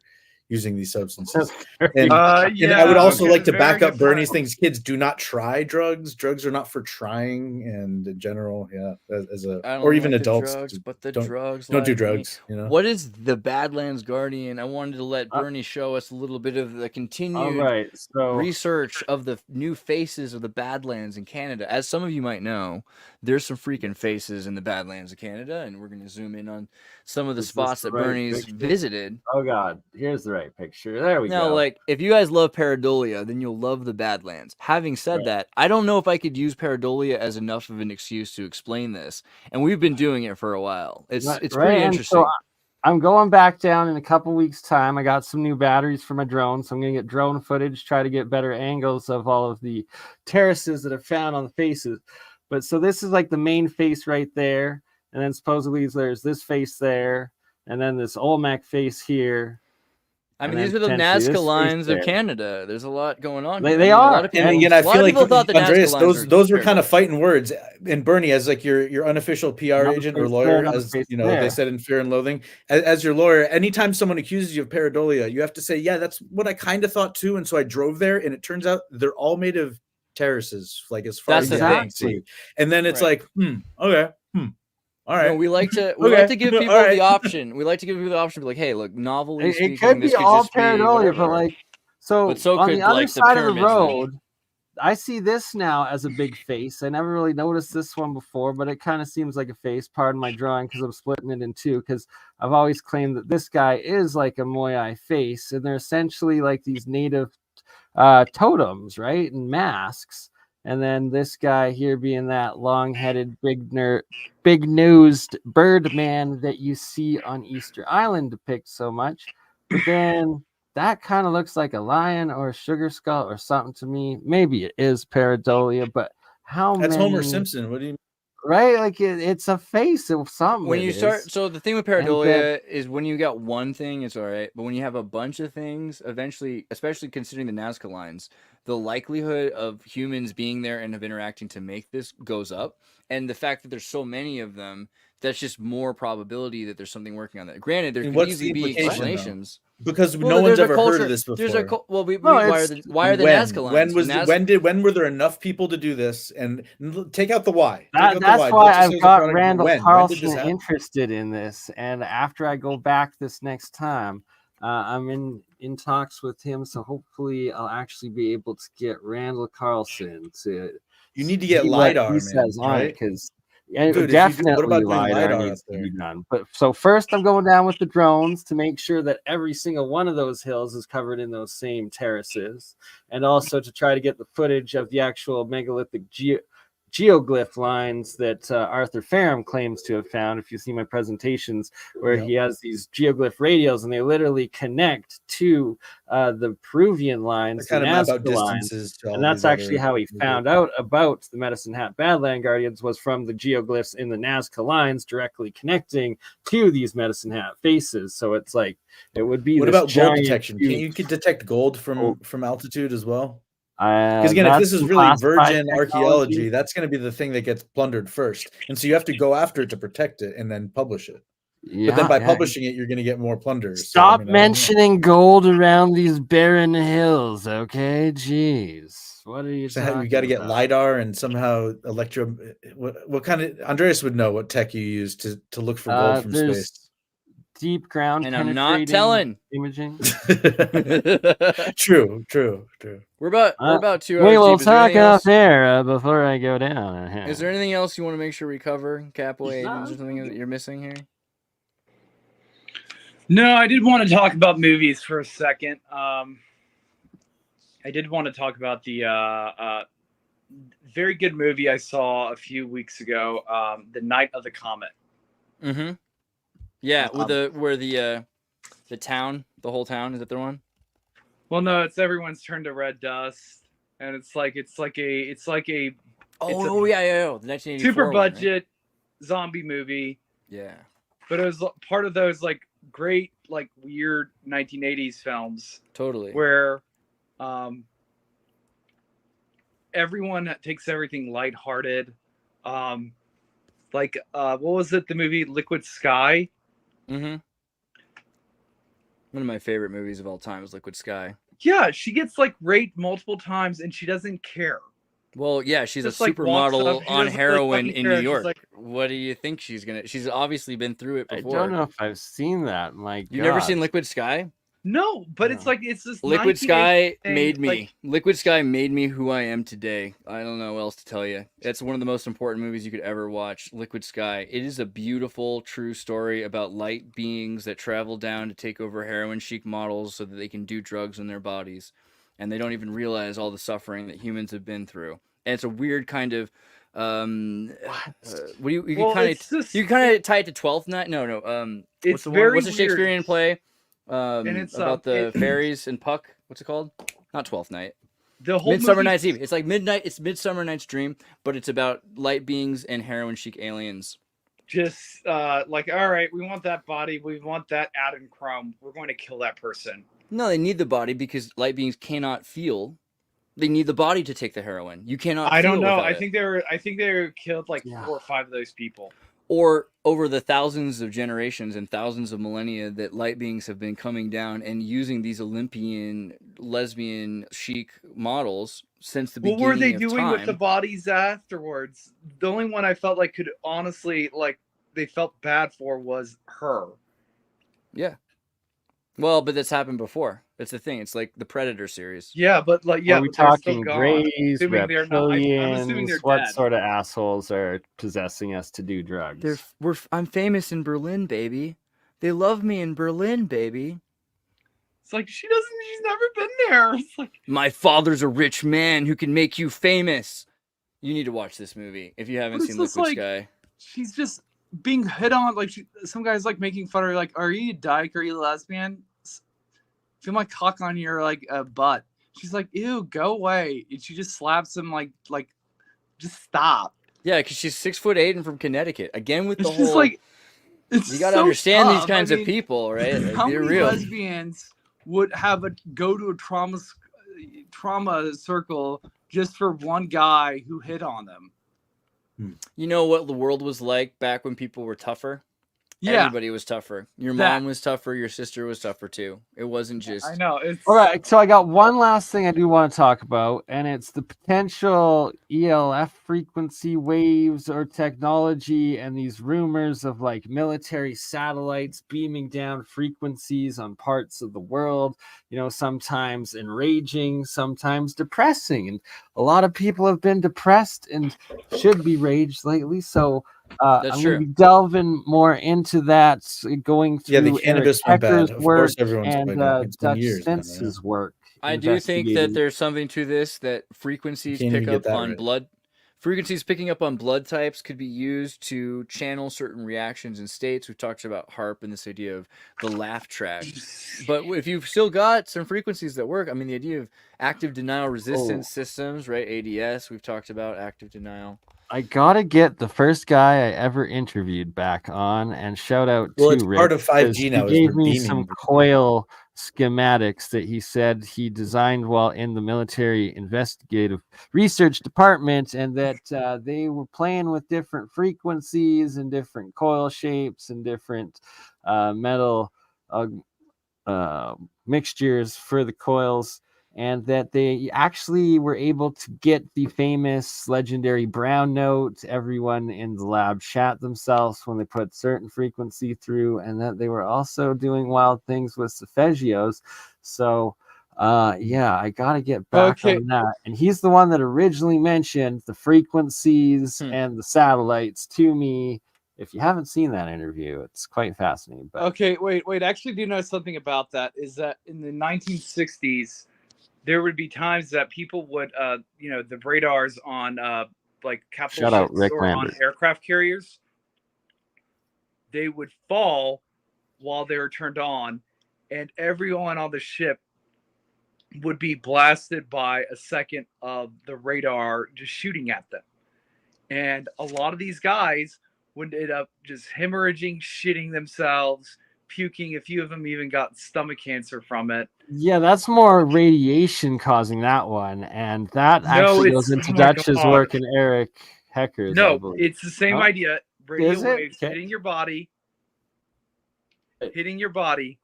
S5: using these substances. And I would also like to back up Bernie's things. Kids, do not try drugs. Drugs are not for trying, and in general, or even adults. Don't do drugs. You know?
S4: What is the Badlands Guardian? I wanted to let Bernie show us a little bit of the continued research of the new faces of the Badlands in Canada. As some of you might know, there's some freaking faces in the Badlands of Canada, and we're going to zoom in on some of the spots that Bernie's visited.
S10: Oh God, here's the right picture. There we go.
S4: Now, like, if you guys love pareidolia, then you'll love the Badlands. Having said that, I don't know if I could use pareidolia as enough of an excuse to explain this, and we've been doing it for a while. It's pretty interesting. So
S10: I'm going back down in a couple weeks' time. I got some new batteries for my drone, so I'm going to get drone footage, try to get better angles of all of the terraces that are found on the faces. But so this is like the main face right there. And then supposedly there's this face there. And then this Olmec face here.
S4: I mean, these are the Nazca lines of Canada. There's a lot going on.
S10: They are.
S5: A lot of people, and I feel like Andreas, those were kind of fighting words. And Bernie, as like your unofficial PR agent or lawyer, as you know, they said in Fear and Loathing, as your lawyer, anytime someone accuses you of pareidolia, you have to say, yeah, that's what I kind of thought too. And so I drove there, and it turns out they're all made of terraces, like as far as you can see. And then it's like, okay. All right.
S4: No, we like to like to give people the option. We like to give people the option to be like, hey, look, novelty speaking,
S10: it could be all pareidolia, but like so on
S4: could,
S10: the other
S4: like,
S10: side of the road, I see this now as a big face. I never really noticed this one before, but it kind of seems like a face. Pardon my drawing, because I'm splitting it in two, because I've always claimed that this guy is like a Moai face, and they're essentially like these native totems, right, and masks. And then this guy here being that long-headed, big-nosed bird man that you see on Easter Island depicted so much. But then that kind of looks like a lion or a sugar skull or something to me. Maybe it is pareidolia, but
S5: That's Homer Simpson. What do you mean?
S10: Right? Like it's a face of something.
S4: When you start, so the thing with pareidolia is when you got one thing, it's all right. But when you have a bunch of things, eventually, especially considering the Nazca lines, the likelihood of humans being there and of interacting to make this goes up. And the fact that there's so many of them, that's just more probability that there's something working on that. Granted, there could easily be explanations.
S5: Because no one's ever heard of this before.
S4: Why are the Nazca lines?
S5: When were there enough people to do this? And take out the why.
S10: That's why I've got Randall Carlson interested in this. And after I go back this next time, I'm in talks with him, so hopefully I'll actually be able to get Randall Carlson to.
S5: You need to get LiDAR,
S10: right? Because definitely LiDAR needs to be done. But so first, I'm going down with the drones to make sure that every single one of those hills is covered in those same terraces, and also to try to get the footage of the actual megalithic geoglyph lines that Arthur Ferrum claims to have found. If you see my presentations where he has these geoglyph radios and they literally connect to the Peruvian lines, the Nazca lines, and that's actually how he found out about the Medicine Hat Badland Guardians, was from the geoglyphs in the Nazca lines directly connecting to these Medicine Hat faces. So it's like it would be.
S5: What about gold detection? Can you detect gold from altitude as well? Because again, if this is really virgin archaeology, that's going to be the thing that gets plundered first, and so you have to go after it to protect it and then publish it. But then by publishing it, you're going to get more plunders.
S10: Stop mentioning gold around these barren hills, okay? Jeez, what are you talking
S5: you got to get LiDAR and somehow electro. What kind of Andreas would know what tech you use to look for gold from space?
S10: Deep ground,
S4: and I'm not telling.
S10: Imaging.
S5: True.
S4: We're about 2 hours.
S10: We will talk off air before I go down.
S4: Is there anything else you want to make sure we cover, Capo agents, or something that you're missing here?
S6: No, I did want to talk about movies for a second. I did want to talk about the very good movie I saw a few weeks ago, The Night of the Comet.
S4: Mm-hmm. Yeah, with the town, the whole town, is that the one?
S6: Well, no, it's everyone's turned to red dust, and it's like a the 1984 super budget zombie movie.
S4: Yeah,
S6: but it was part of those like great like weird 1980s films.
S4: Totally,
S6: where everyone takes everything lighthearted. Like what was it? The movie Liquid Sky.
S4: Mm-hmm. One of my favorite movies of all time is Liquid Sky.
S6: Yeah, she gets like raped multiple times and she doesn't care.
S4: Well, yeah, she's just a supermodel on heroin in New York. Like, what do you think she's gonna? She's obviously been through it before.
S10: I don't know if I've seen that.
S4: You've never seen Liquid Sky?
S6: No, but it's like it's this
S4: Liquid Sky made me. Like, Liquid Sky made me who I am today. I don't know what else to tell you. It's one of the most important movies you could ever watch. Liquid Sky. It is a beautiful, true story about light beings that travel down to take over heroin chic models so that they can do drugs in their bodies, and they don't even realize all the suffering that humans have been through. And it's a weird kind of. What you can kind of tie it to 12th Night. No.
S6: It's
S4: what's the Shakespearean play? And it's about the fairies and Puck. What's it called? Not 12th Night.
S6: The whole
S4: Midsummer Night's Eve. It's like midnight. It's Midsummer Night's Dream, but it's about light beings and heroin chic aliens.
S6: Just like, all right, we want that body. We want that Adamchrome. We're going to kill that person.
S4: No, they need the body because light beings cannot feel. They need the body to take the heroin. You cannot.
S6: I don't
S4: feel
S6: know.
S4: without
S6: I
S4: it.
S6: think they were killed like 4 or 5 of those people.
S4: Or over the thousands of generations and thousands of millennia that light beings have been coming down and using these Olympian lesbian chic models since the beginning of time.
S6: What were they doing with the bodies afterwards? The only one I felt like could honestly, like, they felt bad for was her.
S4: Yeah. Well, but that's happened before. That's the thing. It's like the Predator series.
S6: Yeah, but like,
S10: Are we talking greys, reptilians? What
S4: dead.
S10: sort of assholes are possessing us to do drugs?
S4: I'm famous in Berlin, baby. They love me in Berlin, baby.
S6: It's like she's never been there. It's like,
S4: my father's a rich man who can make you famous. You need to watch this movie if you haven't seen Liquid Sky.
S6: She's just being hit on, like some guy's like making fun of her, like, are you a dyke? Are you a lesbian? Feel my cock on your like butt. She's like, ew, go away. And she just slaps him like just stop.
S4: Yeah, because she's 6'8" and from Connecticut. Again with the
S6: it's
S4: whole
S6: just like,
S4: you gotta understand these kinds of people, right? Like,
S6: how
S4: they're
S6: many
S4: real.
S6: lesbians would have go to a trauma circle just for one guy who hit on them?
S4: You know what the world was like back when people were tougher?
S6: Yeah.
S4: Everybody was tougher. Your mom was tougher. Your sister was tougher too. It wasn't just...
S6: I know.
S10: All right, so I got one last thing I do want to talk about, and it's the potential ELF frequency waves or technology and these rumors of like military satellites beaming down frequencies on parts of the world, you know, sometimes enraging, sometimes depressing. And a lot of people have been depressed and should be raged lately, so... I'm going to be delving more into that, going through
S5: the cannabis
S10: Eric Hecker's
S5: work
S10: work and Dutch Sense's work.
S4: I do think that there's something to this, that frequencies pick up on blood. Frequencies picking up on blood types could be used to channel certain reactions and states. We've talked about HARP and this idea of the laugh track. But if you've still got some frequencies that work, I mean, the idea of active denial resistance systems, right? ADS, we've talked about active denial.
S10: I gotta get the first guy I ever interviewed back on, and shout out to
S5: it's
S10: Rick.
S5: part of 5G now.
S10: He gave me some coil schematics that he said he designed while in the military investigative research department, and that they were playing with different frequencies and different coil shapes and different metal mixtures for the coils. And that they actually were able to get the famous legendary brown note. Everyone in the lab shat themselves when they put certain frequency through, and that they were also doing wild things with solfeggios. So, yeah, I got to get back on that. And he's the one that originally mentioned the frequencies and the satellites to me. If you haven't seen that interview, it's quite fascinating. But
S6: okay, wait. I actually do know something about that. Is that in the 1960s, there would be times that people would, the radars on like capital ships or on aircraft carriers, they would fall while they were turned on, and everyone on the ship would be blasted by a second of the radar just shooting at them. And a lot of these guys would end up just hemorrhaging, shitting themselves, puking. A few of them even got stomach cancer from it.
S10: Yeah, that's more radiation causing that one, and that actually goes into Dutch's work and Eric Hecker's.
S6: No, it's the same idea. Radio waves hitting your body. Hitting your body.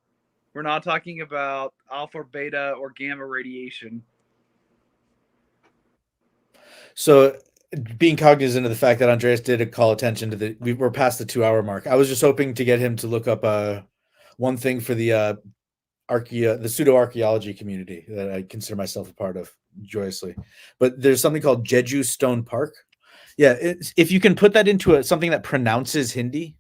S6: We're not talking about alpha, beta, or gamma radiation.
S5: So, being cognizant of the fact that Andreas did call attention to we're past the 2-hour mark. I was just hoping to get him to look up one thing for the pseudo-archaeology community that I consider myself a part of joyously. But there's something called Jeju Stone Park. Yeah, if you can put that into something that pronounces Hindi.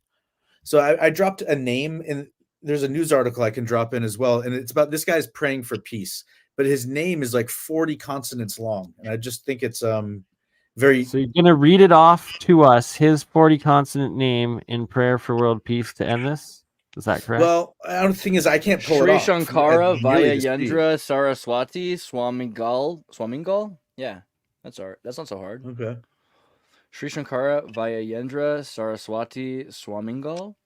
S5: So I dropped a name, and there's a news article I can drop in as well, and it's about this guy's praying for peace. But his name is like 40 consonants long, and I just think it's very...
S10: So you're going to read it off to us, his 40 consonant name in prayer for world peace to end this? Is that correct?
S5: Well, the thing is, I can't pull it off.
S4: Sri Shankara Vaya Yendra Saraswati Swamingal? Yeah, that's all right. That's not so hard.
S5: Okay.
S4: Sri Shankara Vaya Yendra Saraswati Swamingal?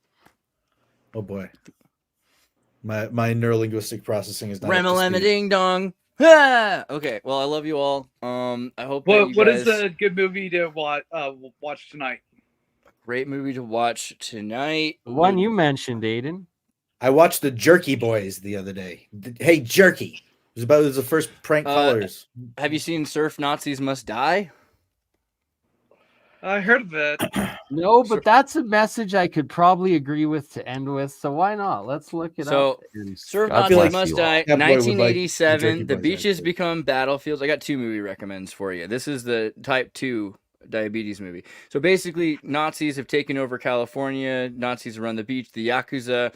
S5: Oh, boy. My neurolinguistic processing is not.
S4: Ramalama ding dong. Ah! Okay, well, I love you all. I hope.
S6: What is a good movie to watch tonight?
S4: Great movie to watch tonight.
S10: The one you mentioned, Aiden.
S5: I watched the Jerky Boys the other day. Hey, Jerky. It was the first prank callers.
S4: Have you seen Surf Nazis Must Die?
S6: I heard of it.
S10: No, but that's a message I could probably agree with to end with. So why not? Let's look it up.
S4: Surf Nazis Must Die, 1987. The beaches become battlefields. I got 2 movie recommends for you. This is the type 2 diabetes movie. So basically, Nazis have taken over California. Nazis run the beach, the Yakuza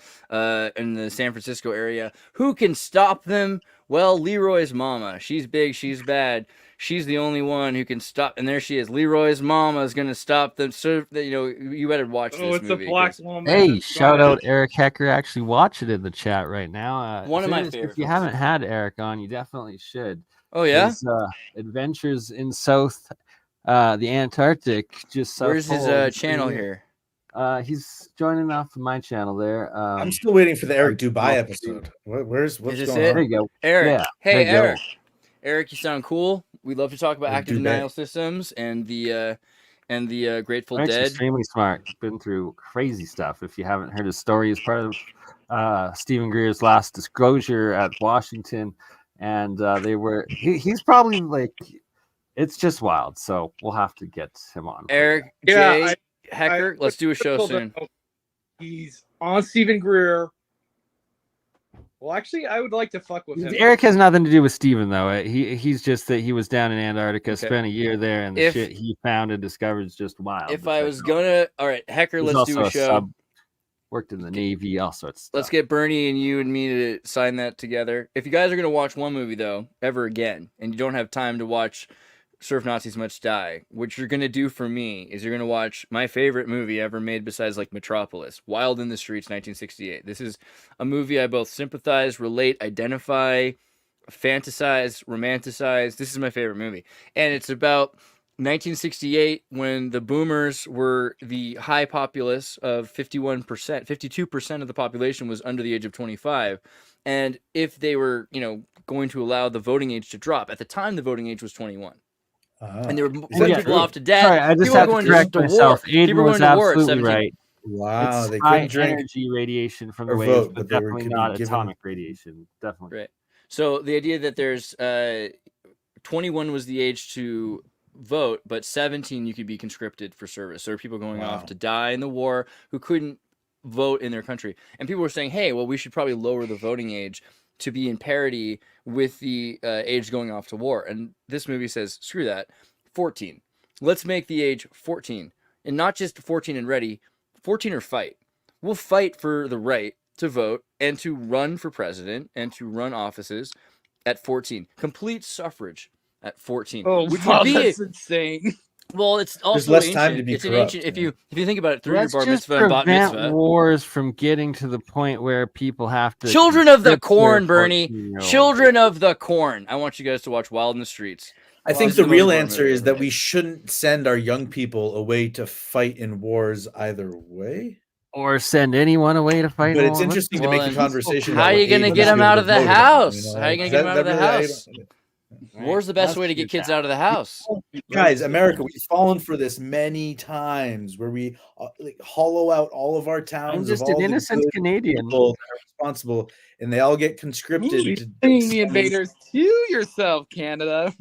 S4: in the San Francisco area. Who can stop them? Well, Leroy's mama. She's big, she's bad. She's the only one who can stop, and there she is. Leroy's mama is going to stop them. So, you better watch this movie.
S6: It's a black woman.
S10: Hey, shout out Eric Hecker. Actually, watch it in the chat right now.
S4: One of my favorites.
S10: If you haven't had Eric on, you definitely should.
S4: Oh yeah.
S10: His adventures in South, the Antarctic, just south.
S4: Where's his channel here?
S10: He's joining off of my channel there.
S5: I'm still waiting for the Eric Dubai episode. What's going on?
S10: There you go,
S4: Eric.
S10: Yeah,
S4: hey, Eric. Eric, you sound cool. We love to talk about active denial systems and the Grateful
S10: Eric's
S4: Dead.
S10: Extremely smart. Been through crazy stuff. If you haven't heard his story, he's part of Stephen Greer's last disclosure at Washington, and he's probably like, it's just wild. So we'll have to get him on.
S4: Eric J. Hecker, let's do a show soon.
S6: He's on Stephen Greer. Well, actually, I would like to fuck with him.
S10: Eric has nothing to do with Steven, though. He's just that he was down in Antarctica, spent a year there, and the shit he found and discovered is just wild.
S4: If I was gonna, all right, Hecker, let's do a show.
S10: Worked in the Navy, all sorts of stuff.
S4: Let's get Bernie and you and me to sign that together. If you guys are gonna watch one movie though, ever again, and you don't have time to watch Surf Nazis Must Die, what you're gonna do for me is you're gonna watch my favorite movie ever made besides like Metropolis, Wild in the Streets, 1968. This is a movie I both sympathize, relate, identify, fantasize, romanticize. This is my favorite movie, and it's about 1968 when the boomers were the high populace of 51%, 52% of the population was under the age of 25, and if they were, going to allow the voting age to drop, at the time the voting age was 21. And they were putting people off to death.
S10: Sorry, I just have to correct myself. Aiden was absolutely right.
S5: Wow,
S10: it's
S5: they
S10: high
S5: couldn't drink
S10: energy radiation from the
S5: or
S10: waves,
S5: vote,
S10: but
S5: they were
S10: definitely not
S5: given-
S10: atomic radiation. Definitely.
S4: Right. So the idea that there's 21 was the age to vote, but 17 you could be conscripted for service. So there are people going off to die in the war who couldn't vote in their country. And people were saying, hey, well, we should probably lower the voting age to be in parity with the age going off to war. And this movie says, screw that, 14. Let's make the age 14. And not just 14 and ready, 14 or fight. We'll fight for the right to vote and to run for president and to run offices at 14. Complete suffrage at 14.
S6: Oh,
S4: which
S6: wow,
S4: would be
S6: that's insane.
S4: Well, it's also
S5: less
S4: ancient.
S5: time to be
S4: it's
S5: corrupt,
S4: an ancient. If you think about it, through
S10: Let's
S4: your bar
S10: just
S4: mitzvah and bat
S10: prevent
S4: mitzvah.
S10: wars from getting to the point where people have to.
S4: Children of the
S10: conscript
S4: Corn,
S10: their
S4: Bernie.
S10: 14-year-olds.
S4: Children of the Corn. I want you guys to watch Wild in the Streets.
S5: I think
S4: It's
S5: the
S4: most
S5: real
S4: important
S5: answer
S4: movie
S5: is
S4: ever
S5: that
S4: made.
S5: we shouldn't send our young people away to fight in wars either way.
S10: Or send anyone away to fight.
S5: But it's
S10: war.
S5: interesting to
S4: Well,
S5: make the
S4: then,
S5: conversation.
S4: how
S5: about
S4: are you
S5: what
S4: going to
S5: age
S4: get
S5: they
S4: them out of the
S5: vote on,
S4: house?
S5: you know?
S4: How are you going
S5: Is
S4: to get them out of the
S5: really- I
S4: house?
S5: don't-
S4: War's the best
S10: That's
S4: way to get
S10: your
S4: kids
S10: job.
S4: out of the house.
S5: Guys, America, we've fallen for this many times where we hollow out all of our towns.
S10: I'm
S5: of
S10: just
S5: all
S10: an
S5: the
S10: innocent
S5: good
S10: Canadian.
S5: people that are responsible, and they all get conscripted.
S6: You're
S5: to
S6: sending the invaders to yourself, Canada.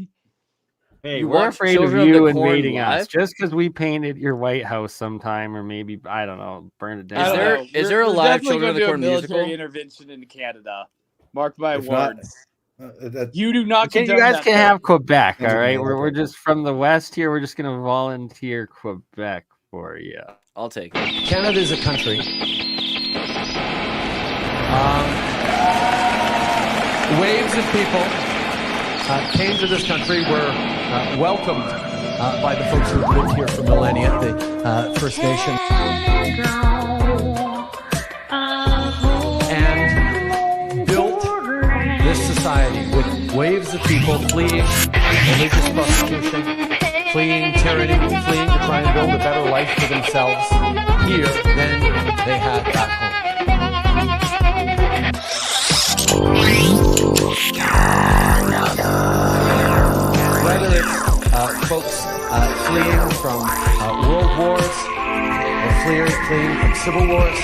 S10: Hey,
S4: You
S10: we're
S4: watch
S10: afraid of
S4: Children of
S10: you
S4: the Corn
S10: invading us
S4: live?
S10: just because we painted your White House sometime, or maybe I don't know, burn it down.
S4: Is there- is there a
S6: We're
S4: live
S6: definitely
S4: Children
S6: gonna
S4: of the
S6: do a
S4: Corn
S6: military
S4: musical?
S6: intervention in Canada? Mark my
S5: If not,
S6: words.
S5: that-
S6: You do not.
S10: Okay, you
S6: condone
S10: guys
S6: that,
S10: can
S6: though.
S10: have Quebec,
S5: That's
S10: all right?
S5: okay,
S10: We're
S5: okay.
S10: just from the West here. We're just gonna volunteer Quebec for you.
S4: I'll take it.
S11: Canada is a country. Waves of people came to this country, were welcomed by the folks who have lived here for millennia, the First Nation. And built this society with waves of people fleeing religious persecution, fleeing tyranny, fleeing to try and build a better life for themselves here than they had back home. folks fleeing from world wars or fleeing from civil wars.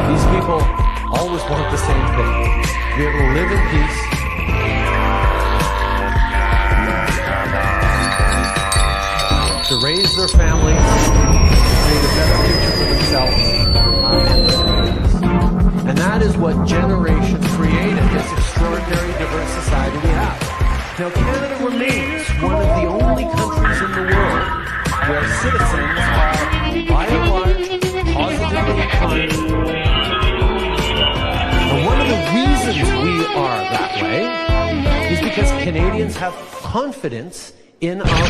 S11: These people always want the same thing: to be able to live in peace, to raise their families, create a better future for themselves and their communities. And that is what generations created, this extraordinary diverse society we have. Now, Canada remains one of the only countries in the world where citizens are, by and large, positively inclined. And one of the reasons we are that way is because Canadians have confidence in our